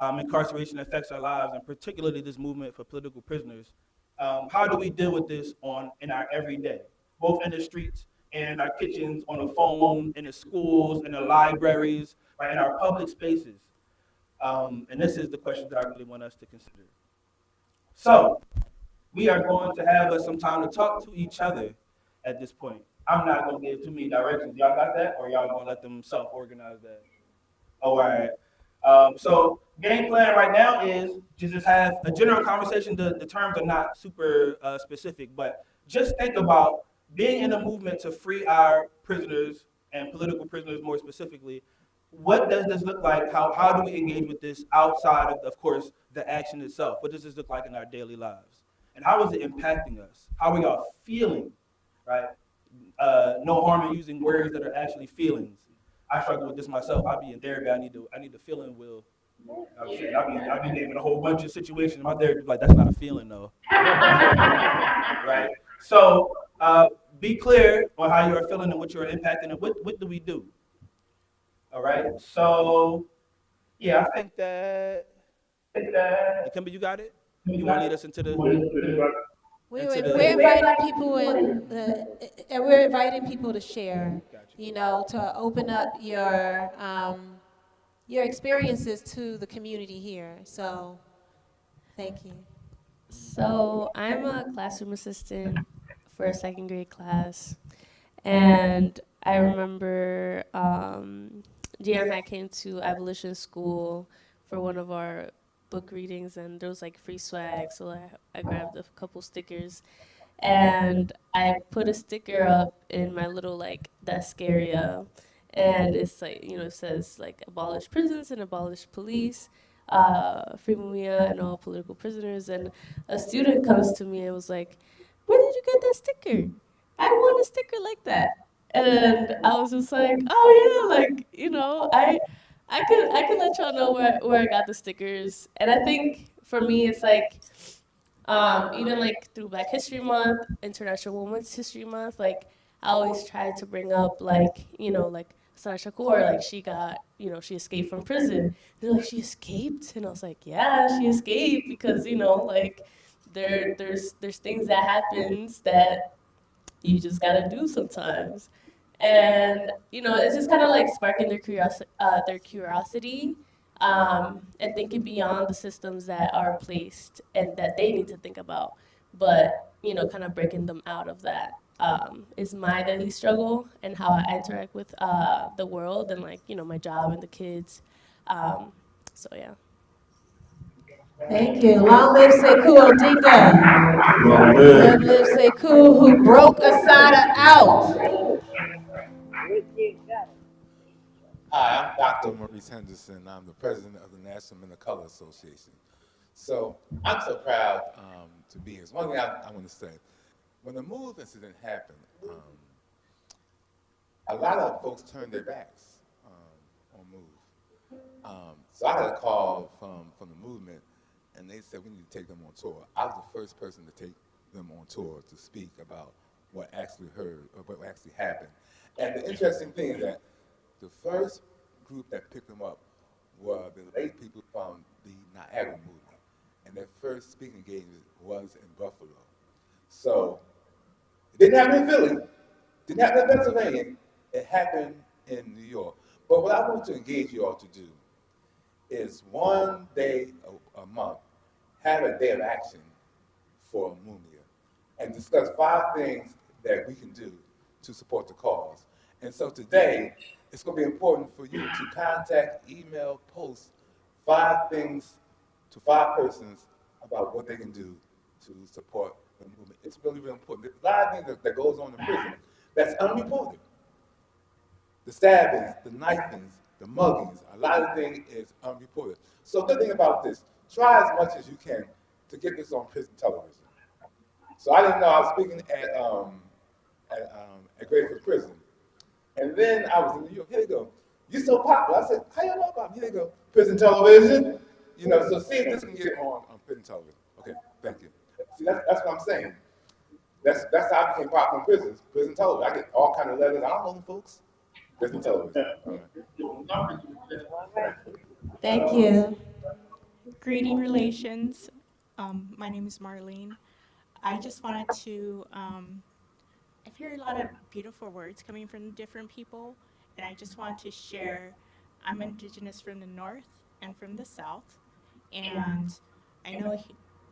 incarceration affects our lives, and particularly this movement for political prisoners, how do we deal with this in our everyday, both in the streets and in our kitchens, on the phone, in the schools, in the libraries, right, in our public spaces? And this is the question that I really want us to consider. So we are going to have some time to talk to each other at this point. I'm not going to give too many directions. Y'all got that? Or y'all going to let them self-organize that? All right. So game plan right now is to just have a general conversation. The terms are not super specific, but just think about being in a movement to free our prisoners and political prisoners more specifically. What does this look like? How do we engage with this outside of course, the action itself? What does this look like in our daily lives? And how is it impacting us? How are y'all feeling, right? No harm in using words that are actually feelings. I struggle with this myself. I be in therapy. I need the feeling wheel. I be naming a whole bunch of situations. My therapist like, that's not a feeling though. Right? So be clear on how you are feeling and what you are impacting and what do we do? All right. So yeah, I think that Kimber, you got it? You want to lead us into the We're inviting people and we're inviting people to share, to open up your experiences to the community here. So, thank you. So I'm a classroom assistant for a second grade class, and I remember Gian and I came to abolition school for one of our book readings, and there was like free swag, so I grabbed a couple stickers, and I put a sticker up in my little like desk area, and it's like, it says like abolish prisons and abolish police, free Mumia and all political prisoners. And a student comes to me and was like, where did you get that sticker? I want a sticker like that. And I was just like, oh yeah, like, I could let y'all know where I got the stickers. And I think for me it's like, even like through Black History Month, International Women's History Month, like I always try to bring up like, like Sarah Shakur, like she got, she escaped from prison. They're like, she escaped? And I was like, yeah, she escaped because, like there's things that happens that you just gotta do sometimes. And, it's just kind of like sparking their curiosity and thinking beyond the systems that are placed and that they need to think about, but, kind of breaking them out of that. Is my daily struggle and how I interact with the world and like, my job and the kids. So yeah. Thank you. Long live Sekou Odinga. Long live Sekou, who broke Asada out. Hi, I'm Dr. Maurice Henderson. I'm the president of the National Men of Color Association. So I'm so proud to be here. One thing I want to say, when the MOVE incident happened, a lot of folks turned their backs on MOVE. So I had a call from the movement, and they said we need to take them on tour. I was the first person to take them on tour to speak about what actually happened. And the interesting thing is that the first group that picked them up were the late people from the Niagara movement, and their first speaking engagement was in Buffalo. So it didn't happen in Philly, didn't happen in Pennsylvania, it happened in New York. But what I want to engage you all to do is one day a month, have a day of action for Mumia and discuss 5 things that we can do to support the cause. And so today, it's going to be important for you to contact, email, post 5 things to 5 persons about what they can do to support the movement. It's really, really important. There's a lot of things that goes on in prison that's unreported. The stabbings, the knifings, the muggings, a lot of things is unreported. So the thing about this, try as much as you can to get this on prison television. So I didn't know I was speaking at Grateful Prison. And then I was in New York. Here you go. You so popular. I said, how you know about me? Here you go. Prison television. You know, so see if this can get on prison television. Okay, thank you. See, that's what I'm saying. That's how I became popular in prisons. Prison television. I get all kind of letters. I don't know them folks. Prison television. All right. Thank you. Greeting relations. My name is Marlene. I just wanted to, I've heard a lot of beautiful words coming from different people, and I just wanted to share, I'm indigenous from the north and from the south, and I know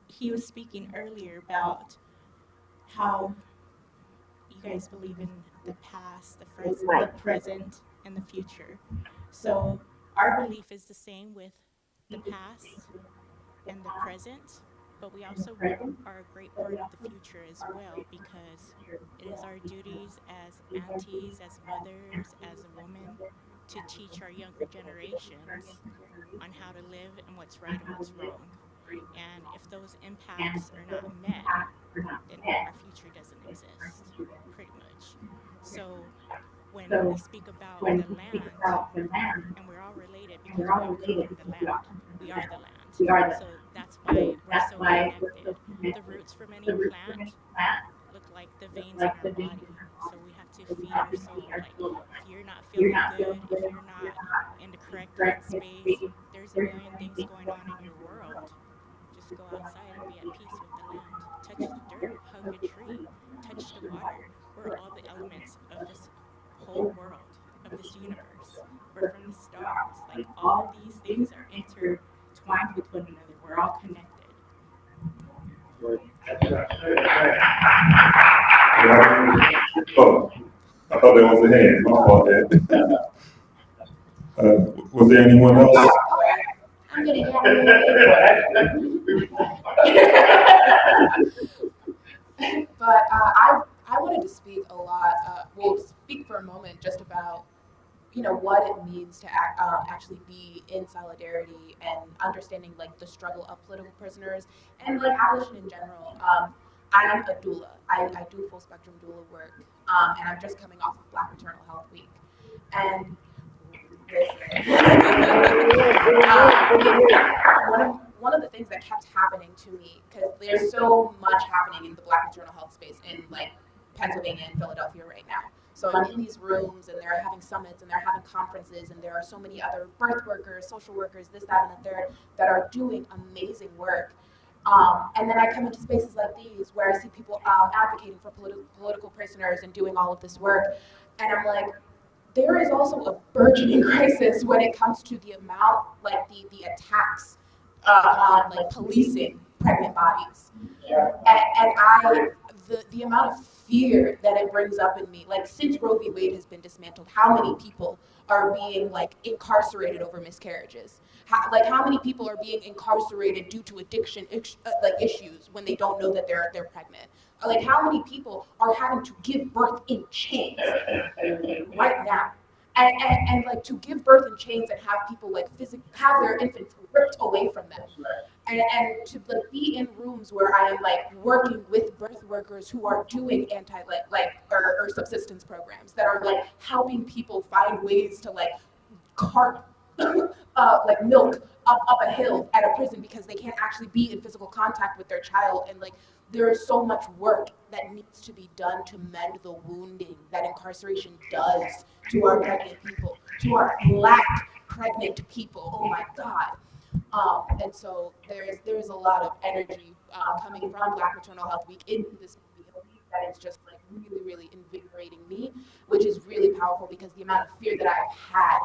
he was speaking earlier about how you guys believe in the past, the present, and the future. So our belief is the same with the past and the present, but we also are a great part of the future as well, because it is our duties as aunties, as mothers, as a woman, to teach our younger generations on how to live and what's right and what's wrong. And if those impacts are not met, then our future doesn't exist, pretty much. So when we speak about the land, and we're all related because we all come from the land, we are the land. So that's why we're so connected. The roots from any plant look like the veins in our body. So we have to feed our soul. Like, if you're not feeling good, if you're not in the correct headspace, there's a million things going on in your world. Just go outside and be at peace with the land. Touch the dirt, hug a tree, touch the water. We're all the elements of this whole world, of this universe. We're from the stars. Like, all these things are intertwined with one another. We're all connected. Oh, I thought that was a hand. My fault there. Was there anyone else? I'm gonna But I wanted to speak a lot, speak for a moment just about, what it means to actually be in solidarity and understanding, like, the struggle of political prisoners and, like, abolition in general. I am a doula. I do full spectrum doula work, and I'm just coming off of Black Maternal Health Week. And one of the things that kept happening to me, because there's so much happening in the Black maternal health space in, like, Pennsylvania and Philadelphia right now. So I'm in these rooms, and they're having summits, and they're having conferences, and there are so many other birth workers, social workers, this, that, and the third, that are doing amazing work. And then I come into spaces like these where I see people advocating for political prisoners and doing all of this work, and I'm like, there is also a burgeoning crisis when it comes to the amount, like, the attacks on, like, policing pregnant bodies. And the amount of fear that it brings up in me, like, since Roe v. Wade has been dismantled, how many people are being, like, incarcerated over miscarriages? How many people are being incarcerated due to addiction issues when they don't know that they're pregnant? Like, how many people are having to give birth in chains right now? And like, to give birth in chains and have people, like, have their infants ripped away from them. And to, like, be in rooms where I am, like, working with birth workers who are doing or subsistence programs that are, like, helping people find ways to, like, cart like, milk up a hill at a prison because they can't actually be in physical contact with their child. And, like, there is so much work that needs to be done to mend the wounding that incarceration does to our pregnant people, to our Black pregnant people. Oh my God. And so there is a lot of energy coming from Black Maternal Health Week into this movie that is just, like, really, really invigorating me, which is really powerful because the amount of fear that I've had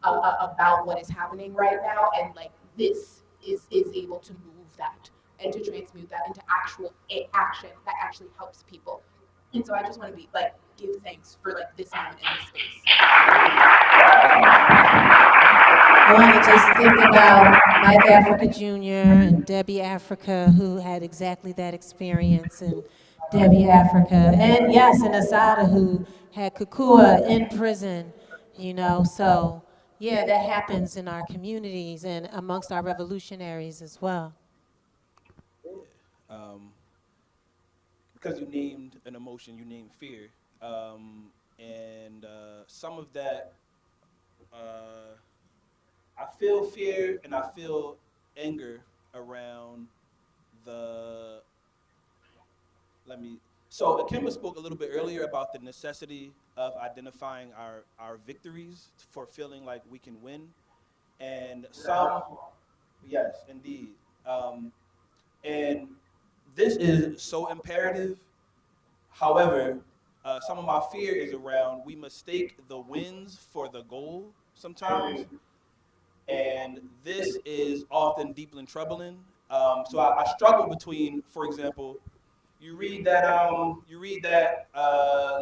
about what is happening right now, and, like, this is able to move that and to transmute that into actual action that actually helps people. And so I just want to give thanks for, like, this moment in this space. I want to just think about Mike Africa Jr. and Debbie Africa, who had exactly that experience, and Debbie Africa, and yes, and Asada, who had Kukua in prison, so yeah, that happens in our communities and amongst our revolutionaries as well. Because you named an emotion, you named fear. And some of that, I feel fear and I feel anger around the, so Akimba spoke a little bit earlier about the necessity of identifying our victories for feeling like we can win. And some, yes, indeed. And this is so imperative. However, some of my fear is around we mistake the wins for the goal sometimes. And this is often deeply troubling. So I struggle between, for example, you read that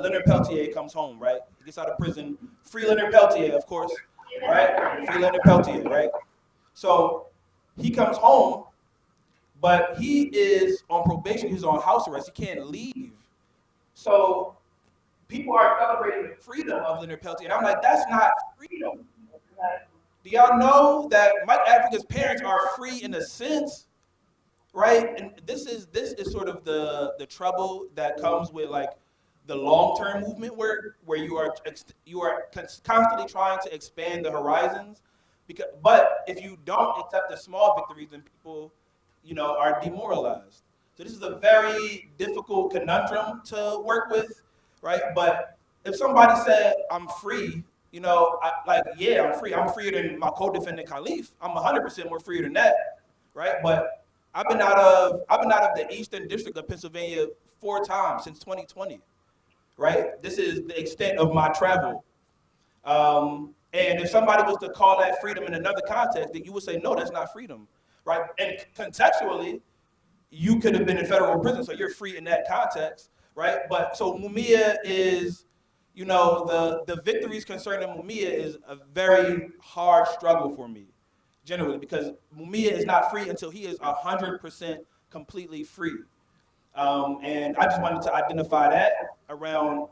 Leonard Peltier comes home, right? He gets out of prison. Free Leonard Peltier, of course, right? Free Leonard Peltier, right? So he comes home, but he is on probation. He's on house arrest. He can't leave. So people are celebrating the freedom of Leonard Peltier. And I'm like, that's not freedom. Do y'all know that Mike Africa's parents are free in a sense? Right, and this is sort of the trouble that comes with like the long-term movement where you are constantly trying to expand the horizons, but if you don't accept the small victories, then people, are demoralized. So this is a very difficult conundrum to work with, right? But if somebody said I'm free, I'm free. I'm freer than my co-defendant Khalif. I'm 100% more freer than that, right? But I've been out of the Eastern District of Pennsylvania 4 times since 2020, right? This is the extent of my travel. And if somebody was to call that freedom in another context, then you would say, no, that's not freedom, right? And contextually, you could have been in federal prison, so you're free in that context, right? But so Mumia is, the victories concerning Mumia is a very hard struggle for me. Generally, because Mumia is not free until he is 100% completely free. And I just wanted to identify that around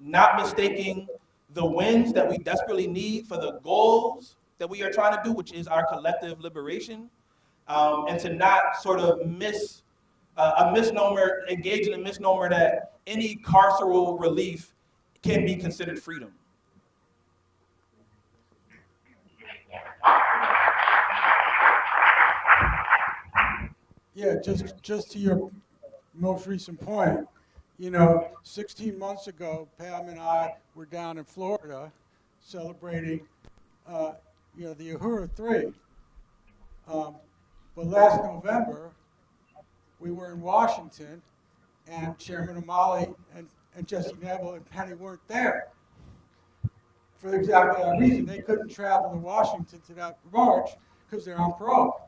not mistaking the wins that we desperately need for the goals that we are trying to do, which is our collective liberation, and to not sort of engage in a misnomer that any carceral relief can be considered freedom. Yeah, just to your most recent point, 16 months ago, Pam and I were down in Florida celebrating, the Uhuru 3. But last November, we were in Washington, and Chairman O'Malley and Jesse Neville and Penny weren't there. For exactly that reason, they couldn't travel to Washington to that march because they're on parole.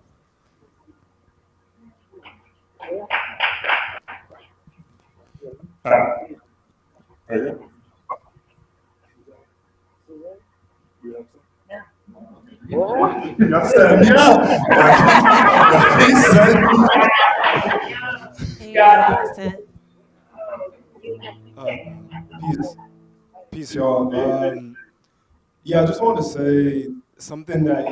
Right here. Y'all set me up. Peace, y'all. I just want to say something that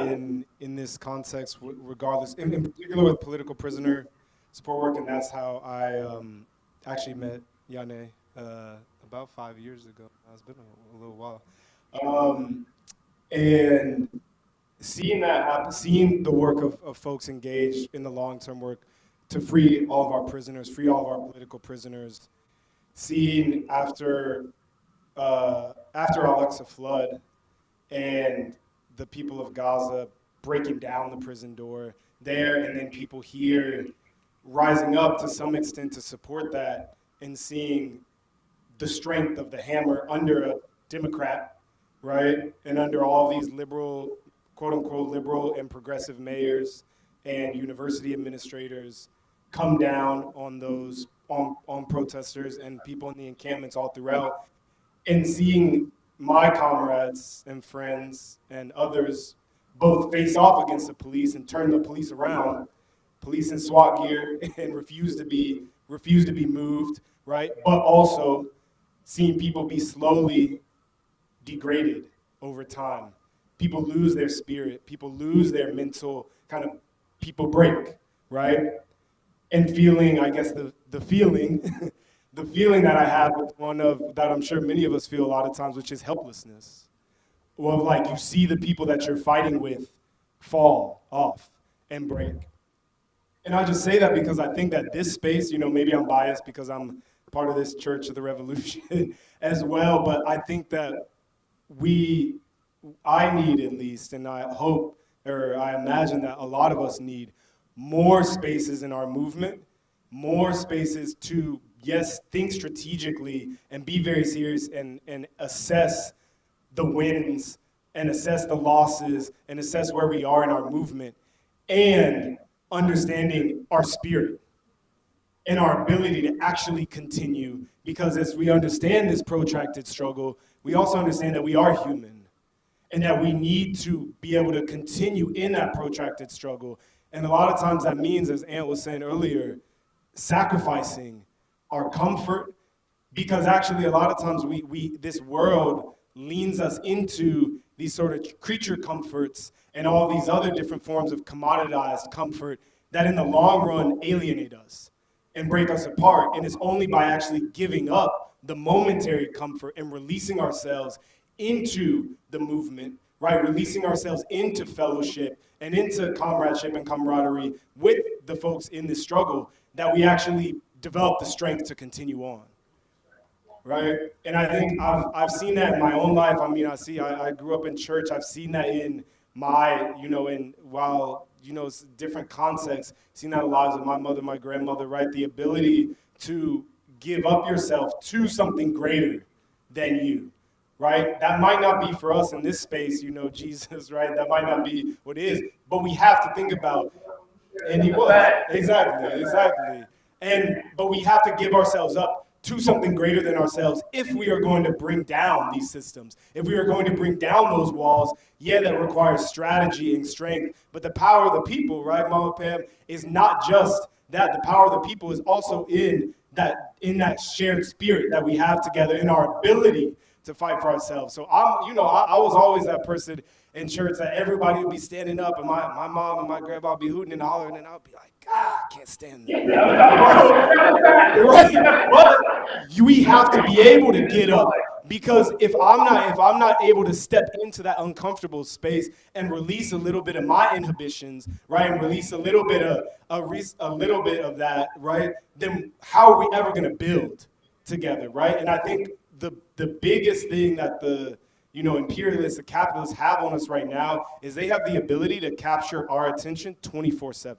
in this context, regardless, in particular with political prisoner support work, and that's how I actually met Yane about 5 years ago. It's been a little while. And seeing that happen, seeing the work of folks engaged in the long-term work to free all of our prisoners, free all of our political prisoners, seeing after Alexa flood and the people of Gaza breaking down the prison door there, and then people here rising up to some extent to support that, and seeing the strength of the hammer under a Democrat, right? And under all these liberal, quote unquote, liberal and progressive mayors and university administrators come down on those, on protesters and people in the encampments all throughout, and seeing my comrades and friends and others both face off against the police and turn the police around, police in SWAT gear, and refuse to be moved, right? But also seeing people be slowly degraded over time. People lose their spirit, people lose their mental kind of, people break, right? And feeling, I guess the feeling the feeling that I have is one of, that I'm sure many of us feel a lot of times, which is helplessness. Well, like you see the people that you're fighting with fall off and break. And I just say that because I think that this space, maybe I'm biased because I'm part of this Church of the Revolution as well, but I think that I need at least, and I hope, or I imagine that a lot of us need more spaces in our movement, more spaces to, yes, think strategically and be very serious and assess the wins and assess the losses and assess where we are in our movement, and understanding our spirit and our ability to actually continue. Because as we understand this protracted struggle, we also understand that we are human and that we need to be able to continue in that protracted struggle. And a lot of times that means, as Ant was saying earlier, sacrificing our comfort, because actually a lot of times this world leans us into these sort of creature comforts and all these other different forms of commoditized comfort that in the long run alienate us and break us apart. And it's only by actually giving up the momentary comfort and releasing ourselves into the movement, right? Releasing ourselves into fellowship and into comradeship and camaraderie with the folks in this struggle, that we actually develop the strength to continue on. Right? And I think I've seen that in my own life. I mean, I grew up in church. I've seen that in my, different contexts, seen that in the lives of my mother, my grandmother, right? The ability to give up yourself to something greater than you, right? That might not be for us in this space, Jesus, right? That might not be what it is, but we have to think about, and he was, exactly. But we have to give ourselves up to something greater than ourselves if we are going to bring down these systems. If we are going to bring down those walls, that requires strategy and strength. But the power of the people, right, Mama Pam, is not just that. The power of the people is also in that shared spirit that we have together, in our ability to fight for ourselves. So I was always that person in church that everybody would be standing up, and my mom and my grandpa would be hooting and hollering, and I would be like, God, I can't stand that. Right? But we have to be able to get up, because if I'm not able to step into that uncomfortable space and release a little bit of my inhibitions, right, and release a little bit of that, right, then how are we ever going to build together, right? And I think the biggest thing that the imperialists, the capitalists have on us right now is they have the ability to capture our attention 24/7,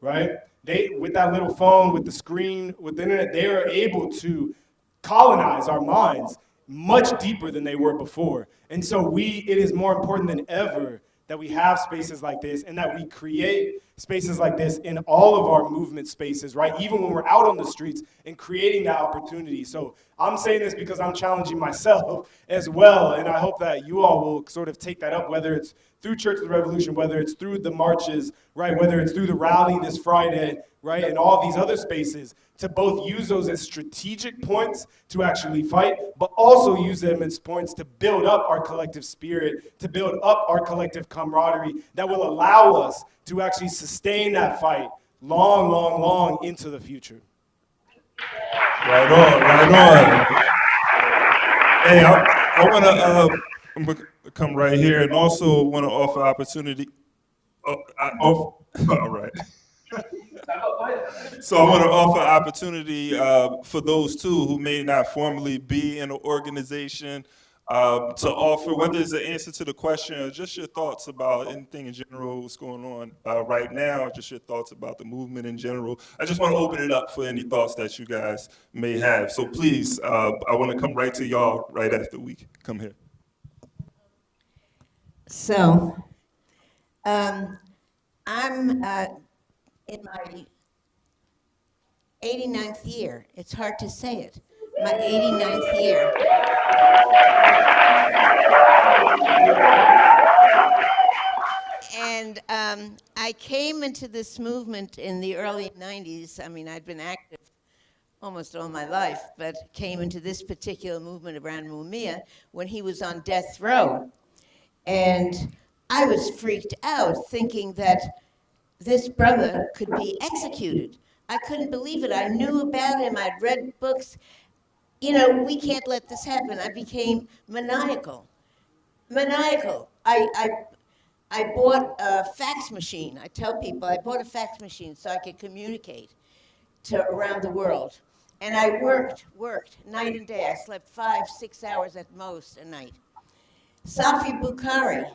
right? They, with that little phone, with the screen, with the internet, they are able to colonize our minds much deeper than they were before. And so it is more important than ever that we have spaces like this, and that we create spaces like this in all of our movement spaces, right? Even when we're out on the streets and creating that opportunity. So I'm saying this because I'm challenging myself as well, and I hope that you all will sort of take that up, whether it's through Church of the Revolution, whether it's through the marches, right? Whether it's through the rally this Friday, right? And all these other spaces, to both use those as strategic points to actually fight, but also use them as points to build up our collective spirit, to build up our collective camaraderie that will allow us to actually sustain that fight long into the future. Right on. Hey, I want to come right here and also want to offer opportunity. All right. So I want to offer opportunity for those too who may not formally be in an organization to offer, whether it's an answer to the question or just your thoughts about anything in general, what's going on right now, just your thoughts about the movement in general. I just want to open it up for any thoughts that you guys may have. So please, I want to come right to y'all right after we come here. So, I'm in my 89th year. It's hard to say it. My 89th year. And I came into this movement in the early 90s. I mean, I'd been active almost all my life, but came into this particular movement around Mumia when he was on death row. And I was freaked out thinking that this brother could be executed. I couldn't believe it. I knew about him. I'd read books. You know, we can't let this happen. I became maniacal. Maniacal. I bought a fax machine. I tell people I bought a fax machine so I could communicate to around the world. And I worked night and day. I slept 5-6 hours at most a night. Safi Bukhari.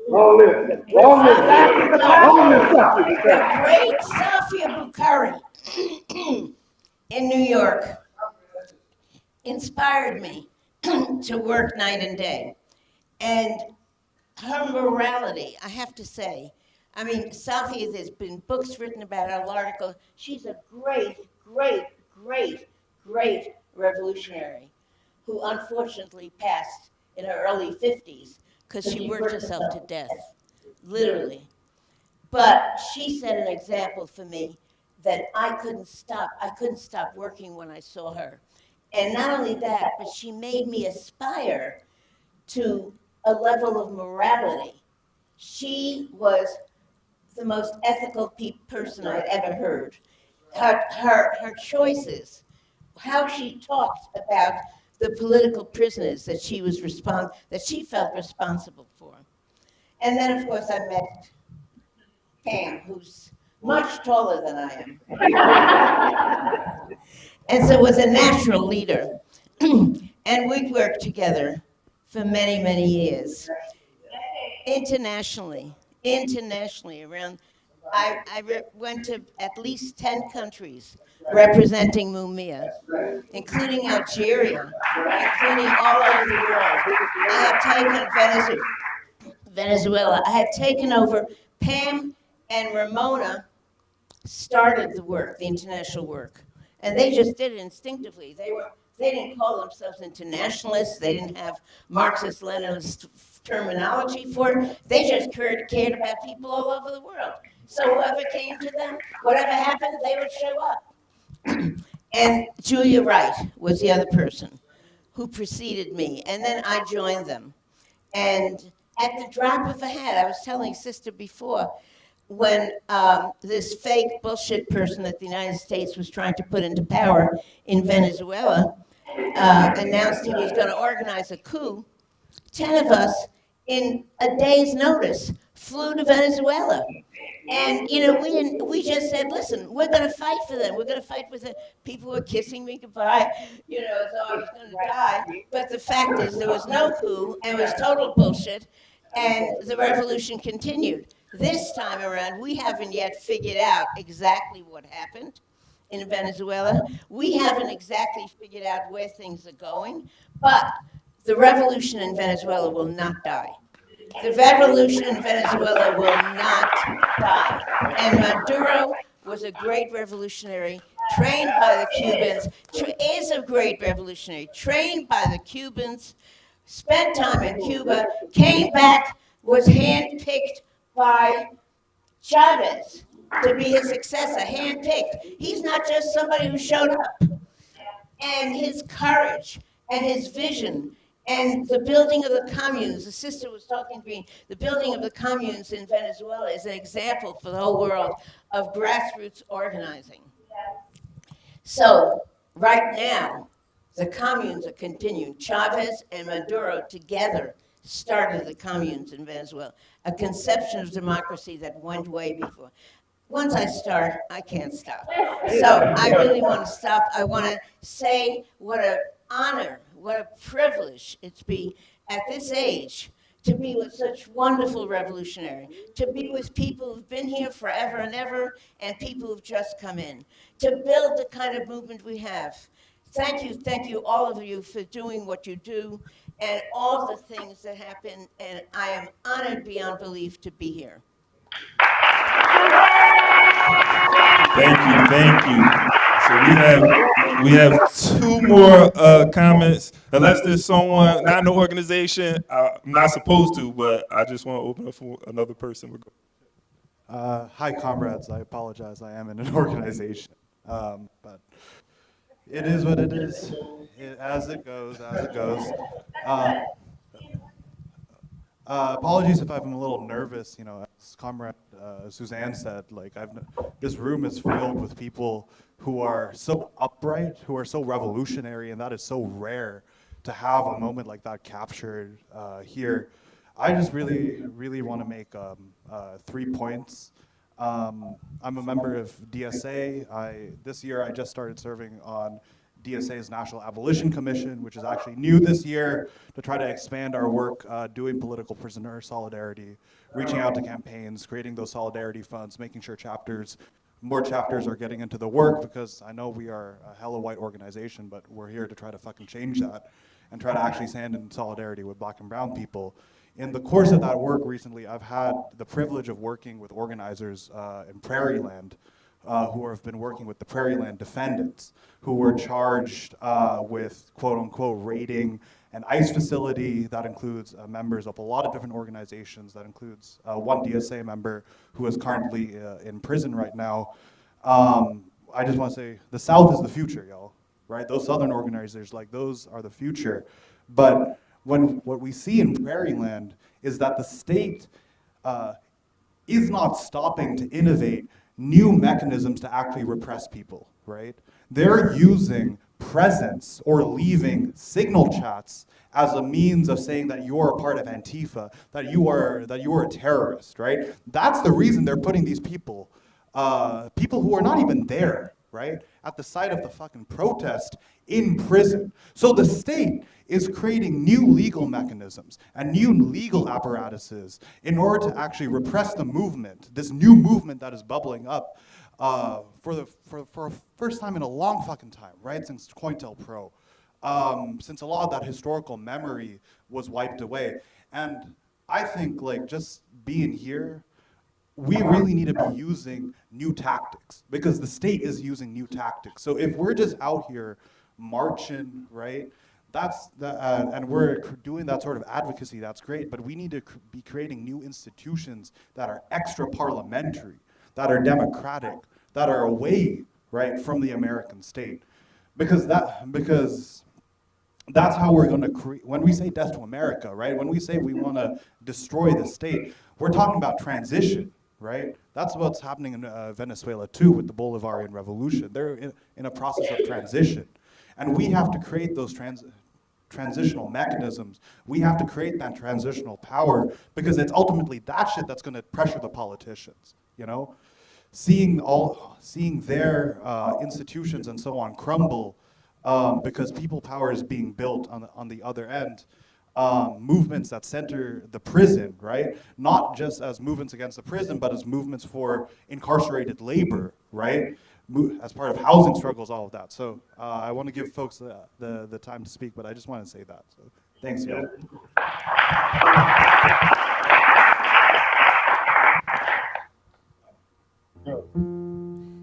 Long live. Long live. Long live. The great Safia Bukhari in New York inspired me to work night and day. And her morality, I have to say, I mean, Safia, there's been books written about her, article. She's a great, great, great, great revolutionary who unfortunately passed in her early 50s because she worked herself to death, literally. But she set an example for me that I couldn't stop. I couldn't stop working when I saw her. And not only that, but she made me aspire to a level of morality. She was the most ethical person I'd ever heard. Her choices, how she talked about the political prisoners that she was that she felt responsible for. And then, of course, I met Pam, who's much taller than I am, and so was a natural leader. And we worked together for many, many years, internationally around. I went to at least 10 countries representing Mumia, including Algeria, including all over the world. I have taken Venezuela. I had taken over. Pam and Ramona started the work, the international work, and they just did it instinctively. They didn't call themselves internationalists. They didn't have Marxist-Leninist terminology for it. They just cared about people all over the world. So whoever came to them, whatever happened, they would show up. And Julia Wright was the other person who preceded me, and then I joined them. And at the drop of a hat, I was telling Sister before, when this fake bullshit person that the United States was trying to put into power in Venezuela announced he was going to organize a coup, 10 of us, in a day's notice, flew to Venezuela. And, you know, we just said, listen, we're going to fight for them. We're going to fight with the people who are kissing me goodbye, you know, as though I was going to die. But the fact is, there was no coup, and it was total bullshit, and the revolution continued. This time around, we haven't yet figured out exactly what happened in Venezuela. We haven't exactly figured out where things are going, but the revolution in Venezuela will not die. The revolution in Venezuela will not die. And Maduro was a great revolutionary, trained by the Cubans, is a great revolutionary, trained by the Cubans, spent time in Cuba, came back, was handpicked by Chavez to be his successor, handpicked. He's not just somebody who showed up. And his courage and his vision and the building of the communes, the sister was talking to me, the building of the communes in Venezuela is an example for the whole world of grassroots organizing. So right now, the communes are continuing. Chavez and Maduro together started the communes in Venezuela, a conception of democracy that went way before. Once I start, I can't stop. So I really want to stop. I want to say what an honor, what a privilege it's be at this age to be with such wonderful revolutionaries, to be with people who've been here forever and ever, and people who've just come in, to build the kind of movement we have. Thank you, all of you, for doing what you do and all the things that happen, and I am honored beyond belief to be here. Thank you. So we have two more comments. Unless there's someone, not in the organization, I'm not supposed to, but I just want to open up for another person. Hi, comrades. I apologize. I am in an organization, but it is what it is. As it goes. Apologies if I'm a little nervous. You know, as Comrade Suzanne said, like this room is filled with people who are so upright, who are so revolutionary, and that is so rare to have a moment like that captured here. I just really want to make 3 points. I'm a member of DSA. This year I just started serving on DSA's National Abolition Commission, which is actually new this year, to try to expand our work doing political prisoner solidarity, reaching out to campaigns, creating those solidarity funds, making sure more chapters are getting into the work, because I know we are a hella white organization, but we're here to try to fucking change that and try to actually stand in solidarity with black and brown people. In the course of that work recently, I've had the privilege of working with organizers in Prairie Land, who have been working with the Prairie Land defendants, who were charged with quote-unquote raiding an ICE facility that includes members of a lot of different organizations, that includes one DSA member who is currently in prison right now. I just want to say, the South is the future, y'all, right? Those Southern organizers, like, those are the future. But what we see in Prairie Land is that the state is not stopping to innovate new mechanisms to actually repress people, right? They're using presence or leaving signal chats as a means of saying that you're a part of Antifa, that you are a terrorist, right? That's the reason they're putting these people who are not even there, right, at the site of the fucking protest in prison. So the state is creating new legal mechanisms and new legal apparatuses in order to actually repress the movement, this new movement that is bubbling up for the first time in a long fucking time, right, since COINTELPRO, since a lot of that historical memory was wiped away. And I think, like, just being here, we really need to be using new tactics, because the state is using new tactics. So if we're just out here marching, right, and we're doing that sort of advocacy, that's great, but we need to be creating new institutions that are extra parliamentary, that are democratic, that are away, right, from the American state. Because that's how we're going to create, when we say death to America, right, when we say we want to destroy the state, we're talking about transition, right? That's what's happening in Venezuela too with the Bolivarian Revolution. They're in a process of transition. And we have to create those transitional mechanisms. We have to create that transitional power, because it's ultimately that shit that's going to pressure the politicians, you know? Seeing their institutions and so on crumble because people power is being built on the other end. Movements that center the prison, right? Not just as movements against the prison, but as movements for incarcerated labor, right? As part of housing struggles, all of that. So I want to give folks the time to speak, but I just want to say that. So thanks, y'all.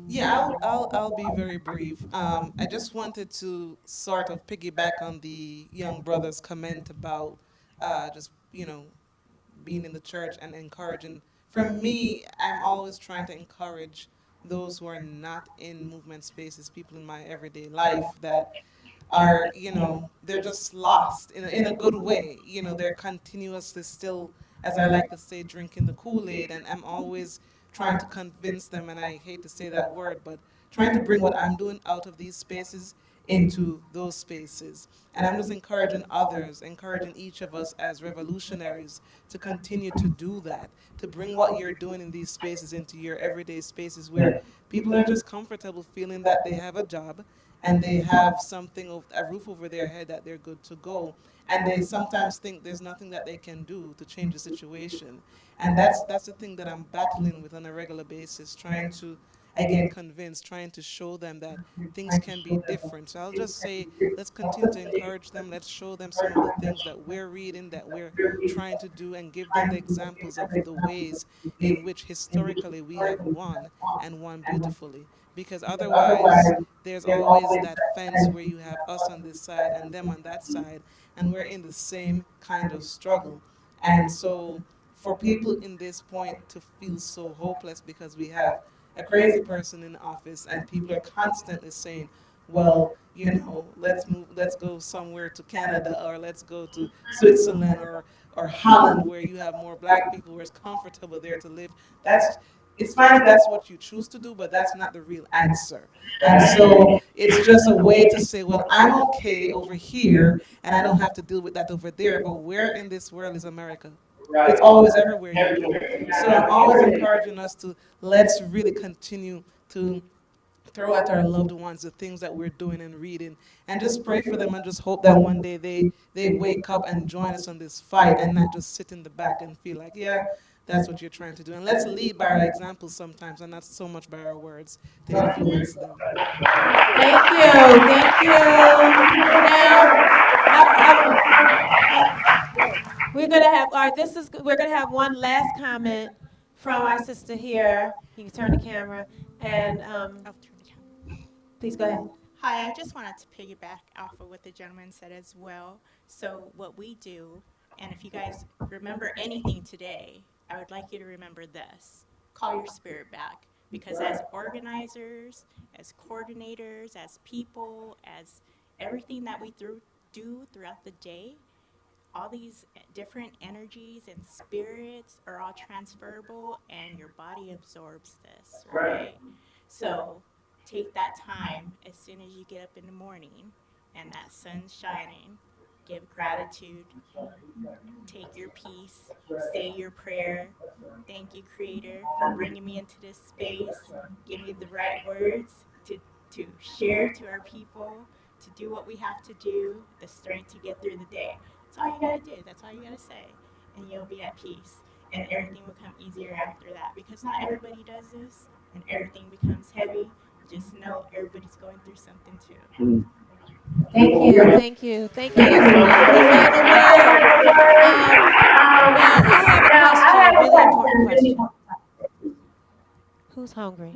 Yeah, I'll be very brief. I just wanted to sort of piggyback on the young brother's comment about just, being in the church and encouraging. For me, I'm always trying to encourage those who are not in movement spaces, people in my everyday life that are, they're just lost in a good way. They're continuously still, as I like to say, drinking the Kool-Aid, and I'm always trying to convince them, and I hate to say that word, but trying to bring what I'm doing out of these spaces into those spaces. And I'm just encouraging others, encouraging each of us as revolutionaries to continue to do that, to bring what you're doing in these spaces into your everyday spaces where people are just comfortable feeling that they have a job and they have something, a roof over their head, that they're good to go. And they sometimes think there's nothing that they can do to change the situation. And that's the thing that I'm battling with on a regular basis, trying to, again, convince, trying to show them that things can be different. So I'll just say, let's continue to encourage them. Let's show them some of the things that we're reading, that we're trying to do, and give them the examples of the ways in which historically we have won, and won beautifully. Because otherwise, there's always that fence where you have us on this side and them on that side, and we're in the same kind of struggle. And so for people in this point to feel so hopeless because we have a crazy person in office and people are constantly saying, well, let's go somewhere to Canada, or let's go to Switzerland, or Holland, where you have more black people, where it's comfortable there to live. It's fine if that's what you choose to do, but that's not the real answer. And so it's just a way to say, well, I'm okay over here, and I don't have to deal with that over there, but where in this world is America? It's always everywhere you go. So I'm always encouraging us to let's really continue to throw at our loved ones the things that we're doing and reading, and just pray for them, and just hope that one day they wake up and join us on this fight, and not just sit in the back and feel like, yeah, that's what you're trying to do. And let's lead by our examples sometimes, and not so much by our words to influence them. Thank you. Now, we're gonna have we're gonna have one last comment from our sister here. You can turn the camera, and please go ahead. Hi, I just wanted to piggyback off of what the gentleman said as well. So what we do, and if you guys remember anything today, I would like you to remember this. Call your spirit back. Because as organizers, as coordinators, as people, as everything that we do throughout the day, all these different energies and spirits are all transferable, and your body absorbs this, right? So take that time as soon as you get up in the morning and that sun's shining. Give gratitude, take your peace, say your prayer. Thank you, Creator, for bringing me into this space. Give me the right words to share to our people, to do what we have to do, the strength to get through the day. That's all you gotta do, that's all you gotta say, and you'll be at peace. And everything will come easier after that, because not everybody does this, and everything becomes heavy. Just know everybody's going through something too. Thank you. That's a wonderful final word. Now, I have a really important question. Who's hungry?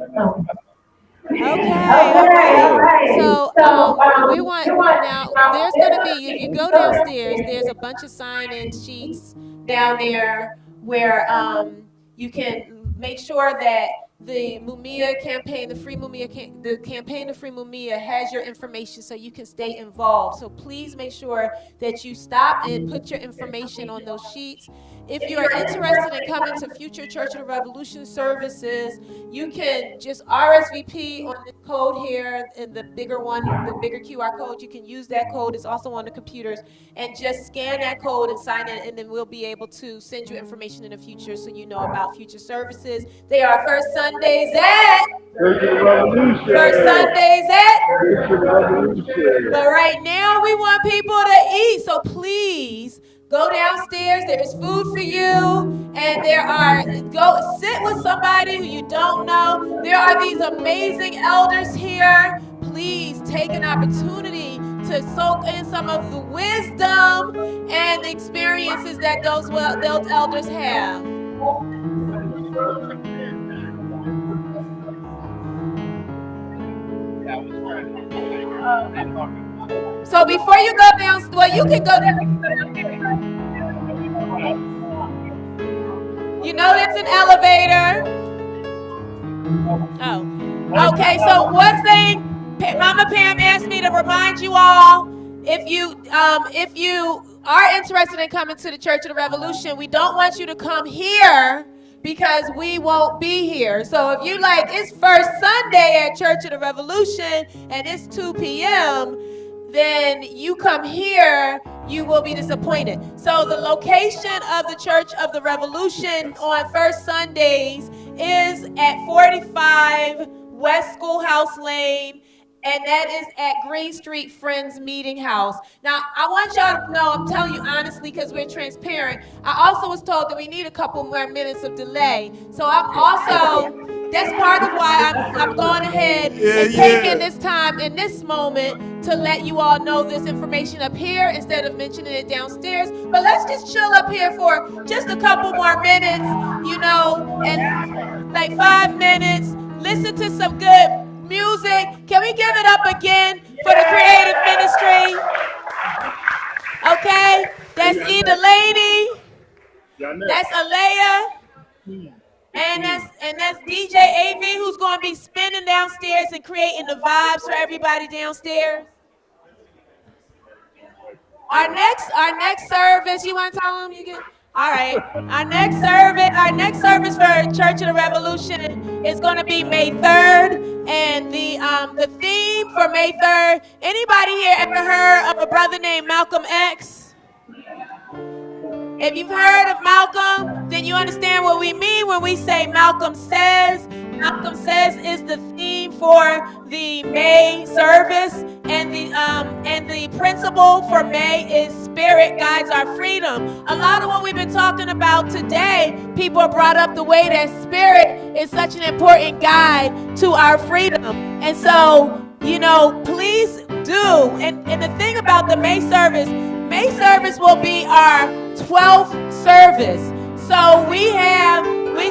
Okay. So we want now. There's gonna be, if you go downstairs, there's a bunch of sign-in sheets down there where you can make sure that the Mumia campaign, the campaign to free Mumia has your information so you can stay involved. So please make sure that you stop and put your information on those sheets. If you are interested in coming to future Church of the Revolution services, you can just RSVP on the code here, and the bigger one, the bigger QR code. You can use that code. It's also on the computers, and just scan that code and sign in, and then we'll be able to send you information in the future so you know about future services. They are first Sundays at But right now we want people to eat, so please go downstairs. There is food for you, and go sit with somebody who you don't know. There are these amazing elders here. Please take an opportunity to soak in some of the wisdom and the experiences that those elders have. So before you go down, well, you can go down. You know there's an elevator. Oh, okay. So one thing, Mama Pam asked me to remind you all: if you are interested in coming to the Church of the Revolution, we don't want you to come here because we won't be here. So if you it's first Sunday at Church of the Revolution and it's 2 p.m., then you come here, you will be disappointed. So the location of the Church of the Revolution on first Sundays is at 45 West Schoolhouse Lane, and that is at Green Street Friends Meeting House. Now, I want y'all to know, I'm telling you honestly because we're transparent, I also was told that we need a couple more minutes of delay. So that's part of why I'm going ahead and taking this time in this moment to let you all know this information up here instead of mentioning it downstairs. But let's just chill up here for just a couple more minutes, and 5 minutes, listen to some good music. Can we give it up again for the creative ministry? Okay, that's Eda Lady, that's Alea, and that's DJ AV, who's going to be spinning downstairs and creating the vibes for everybody downstairs? Our next service, you want to tell them? You get. All right. Our next service for Church of the Revolution is going to be May 3rd, and the theme for May 3rd. Anybody here ever heard of a brother named Malcolm X? If you've heard of Malcolm, then you understand what we mean when we say Malcolm Says. Malcolm Says is the theme for the May service, and the principle for May is Spirit Guides Our Freedom. A lot of what we've been talking about today, people have brought up the way that Spirit is such an important guide to our freedom. And so, please do. And the thing about the May service will be our 12th service. So we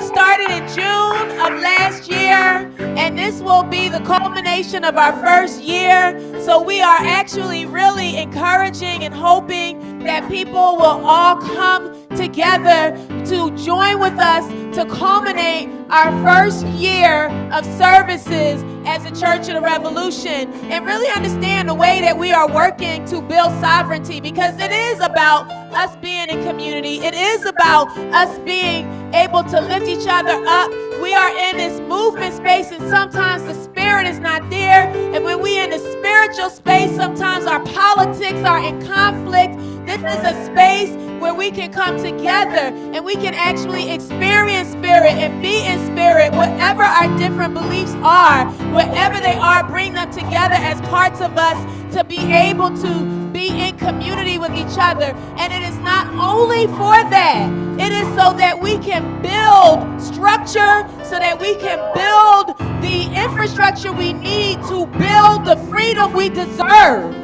started in June of last year, and this will be the culmination of our first year. So we are actually really encouraging and hoping that people will all come together to join with us to culminate our first year of services as a Church of the Revolution, and really understand the way that we are working to build sovereignty, because it is about us being in community. It is about us being able to lift each other up. We are in this movement space, and sometimes the spirit is not there. And when we in the spiritual space, sometimes our politics are in conflict. This is a space where we can come together and we can actually experience spirit and be in spirit. Whatever our different beliefs are, wherever they are, bring them together as parts of us to be able to be in community with each other. And it is not only for that, it is so that we can build structure, so that we can build the infrastructure we need to build the freedom we deserve.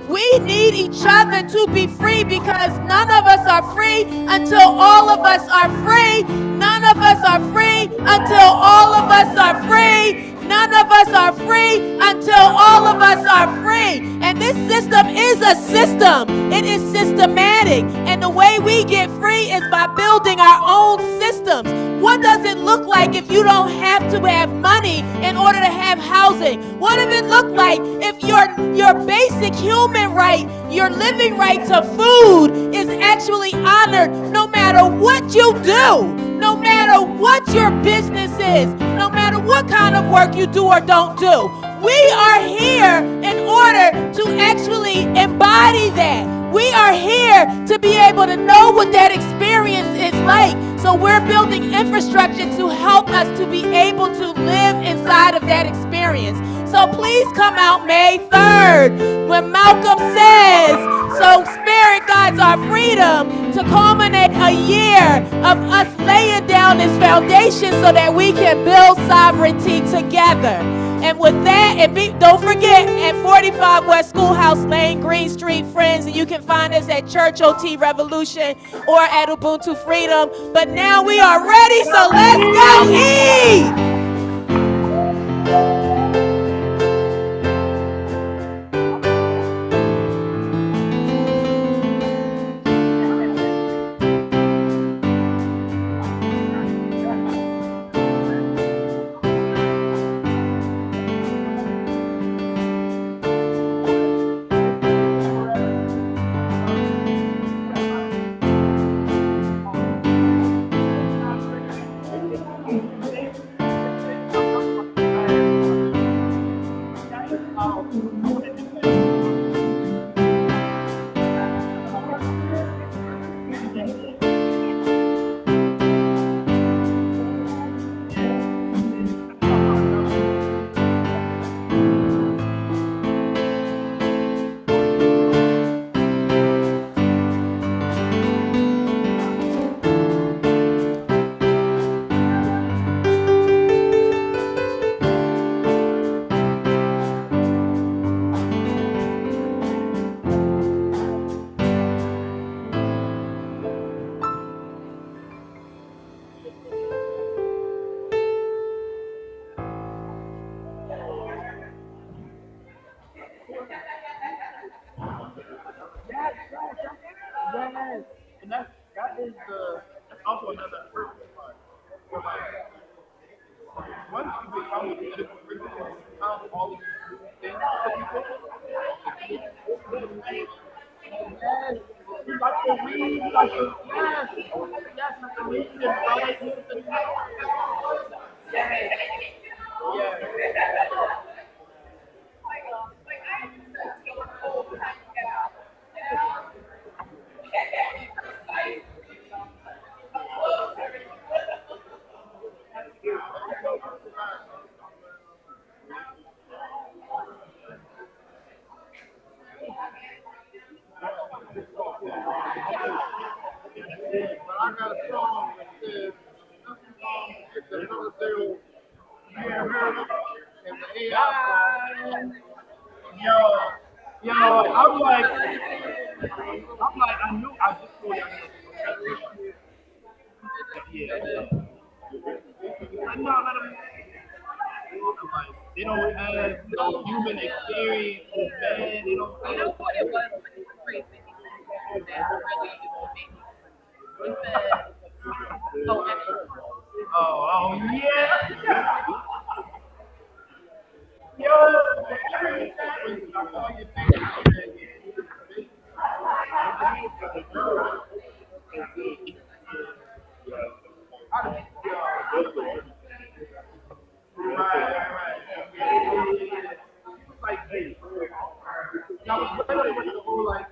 We need each other to be free, because none of us are free until all of us are free. None of us are free until all of us are free. None of us are free until all of us are free. And this system is a system. It is systematic. And the way we get free is by building our own systems. What does it look like if you don't have to have money in order to have housing? What does it look like if your basic human right, your living right to food is actually honored no matter what you do, no matter what your business is, no matter what kind of work you do or don't do? We are here in order to actually embody that. We are here to be able to know what that experience is like. So we're building infrastructure to help us to be able to live inside of that experience. So please come out May 3rd when Malcolm Says. So Spirit Guides Our Freedom, to culminate a year of us laying down this foundation so that we can build sovereignty together. And with that, don't forget, at 45 West Schoolhouse Lane, Green Street, friends, and you can find us at Church OT Revolution or at Ubuntu Freedom. But now we are ready, so let's go eat! Yes, and that is that's also another purpose part. Once you become a political You like to read, you like to yes, yes, I can read and write. I got a song that says, it's another little and the AI. Yo, I knew, I just told you. Yeah. I know, let them, like, they don't have no human experience, man. They don't. You know what it was when he was crazy? That really he said, oh, yeah. Yo, every time I call you like this. Now, what's better with the whole like,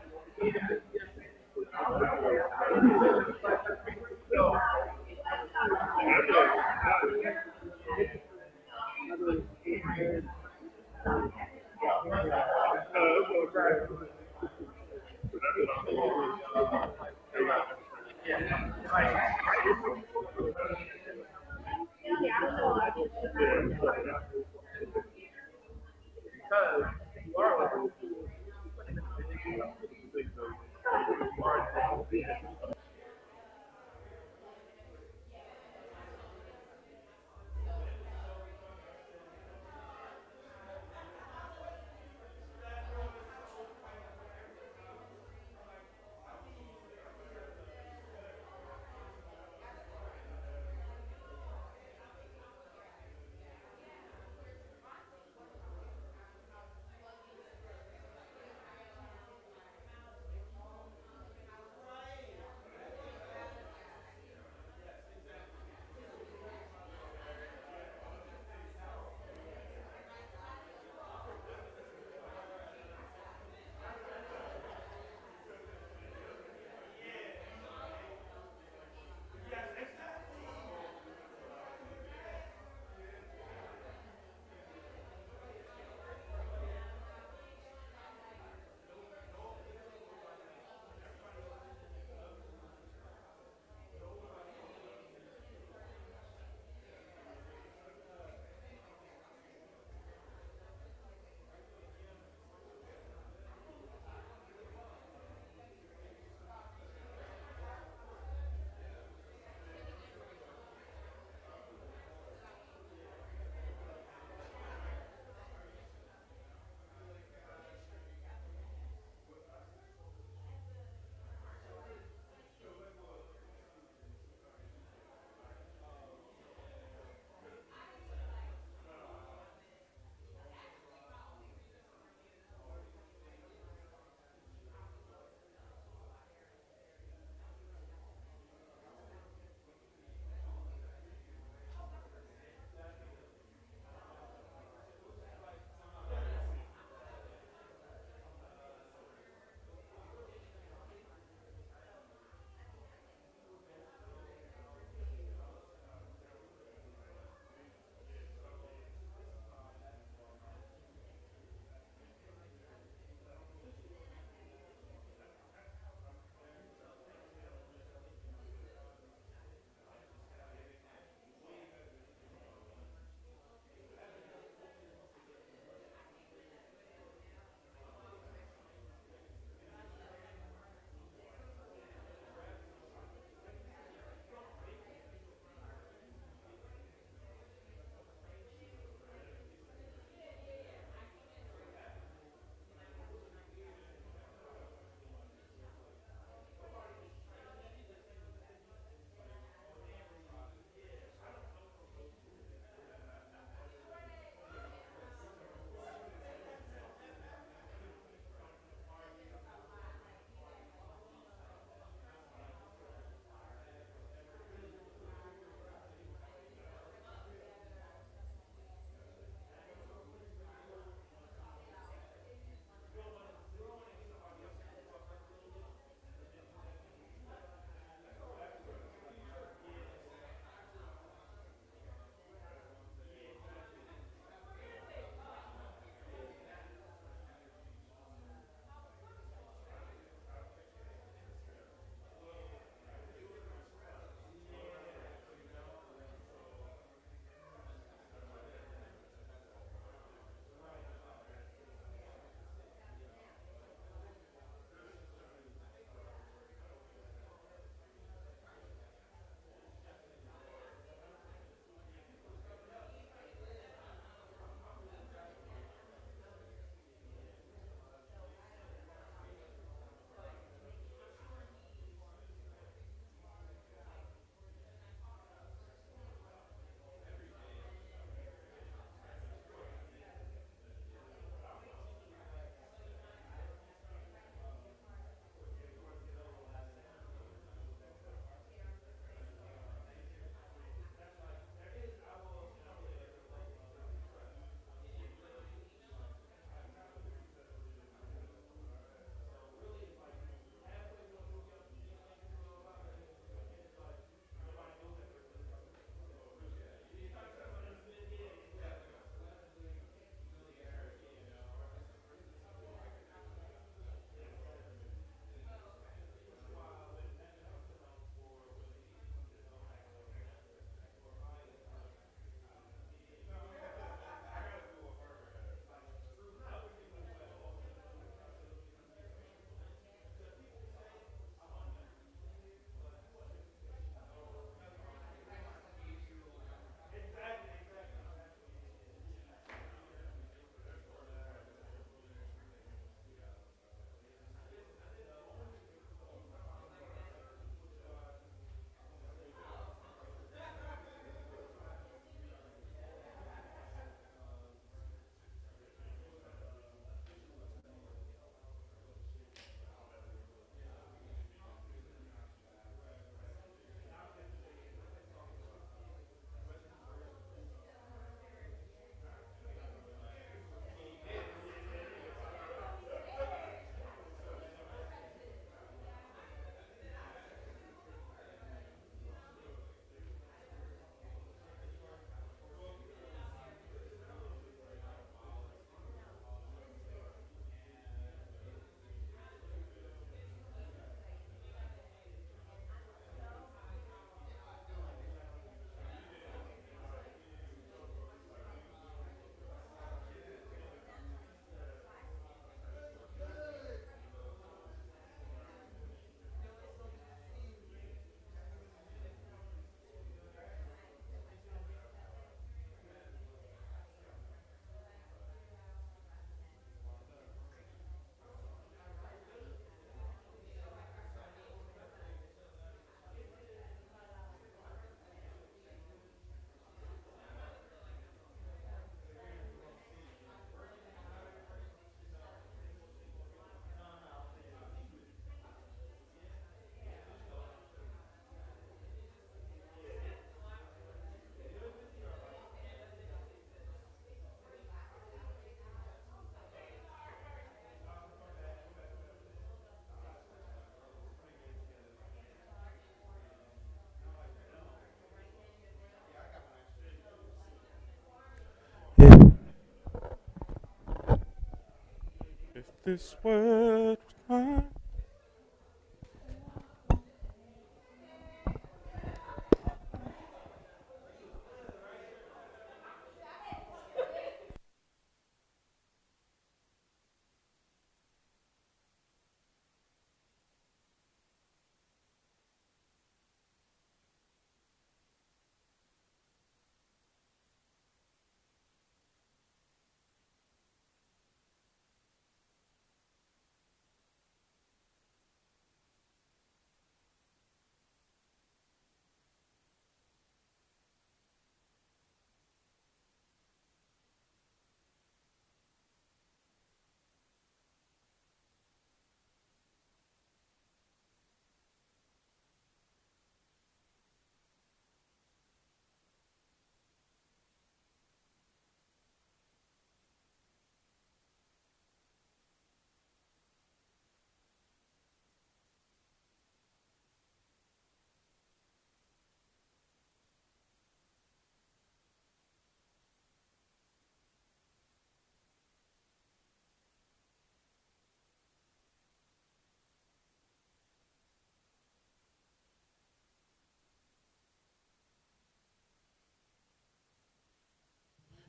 this word mine.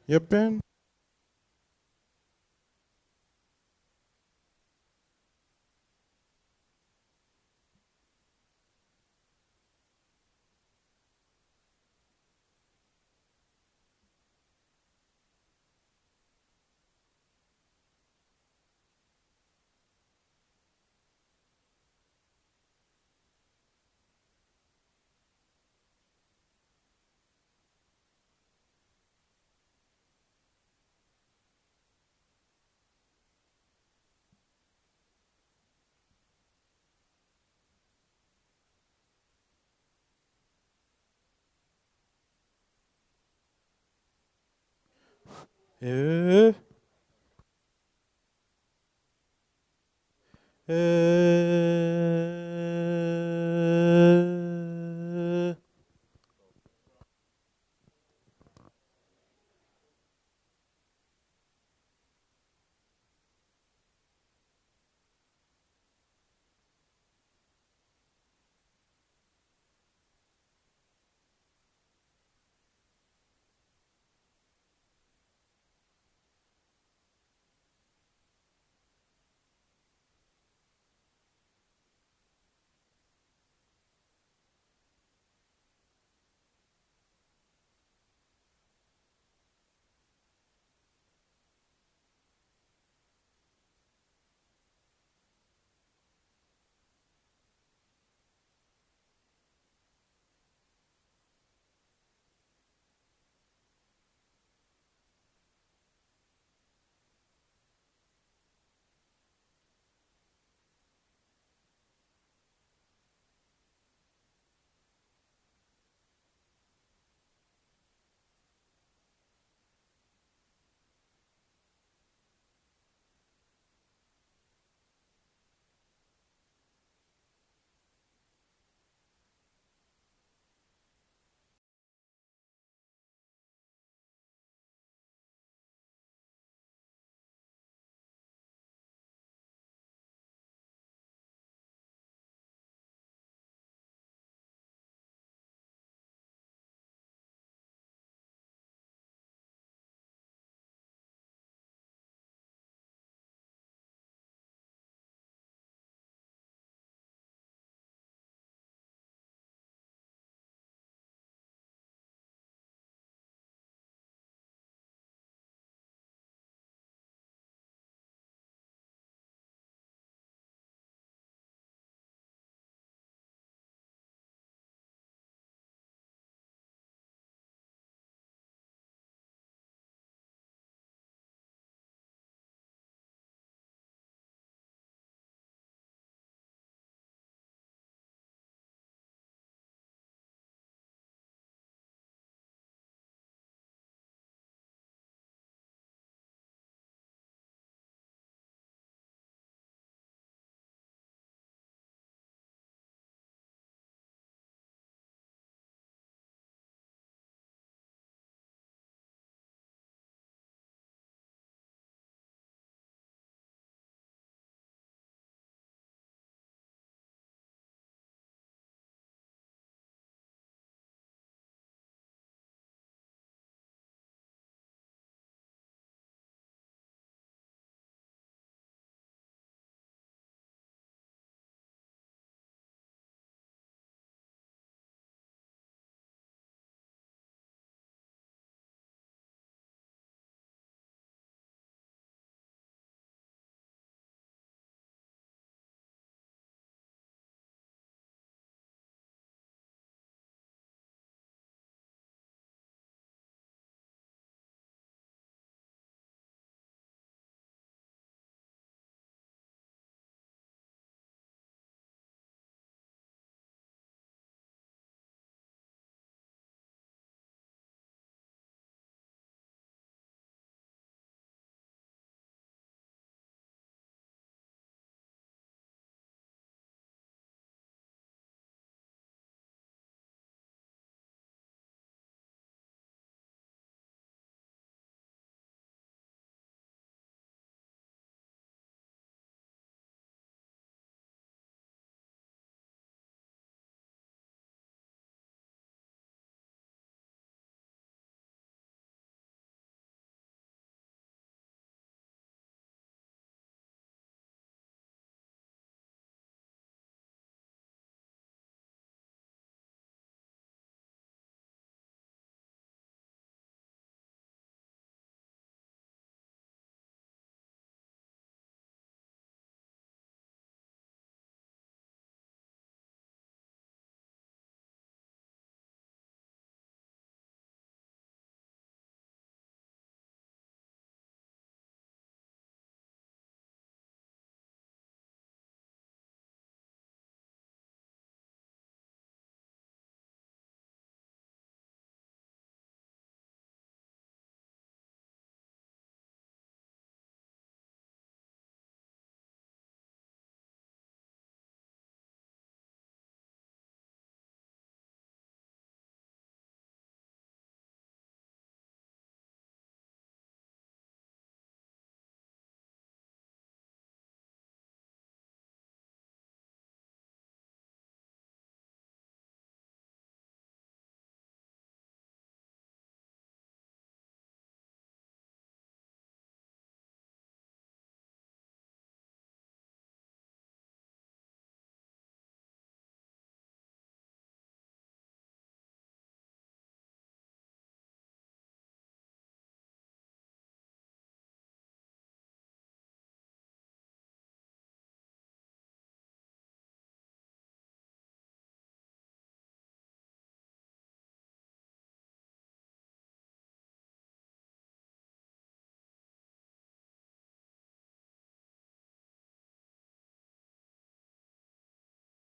You been? Yeah.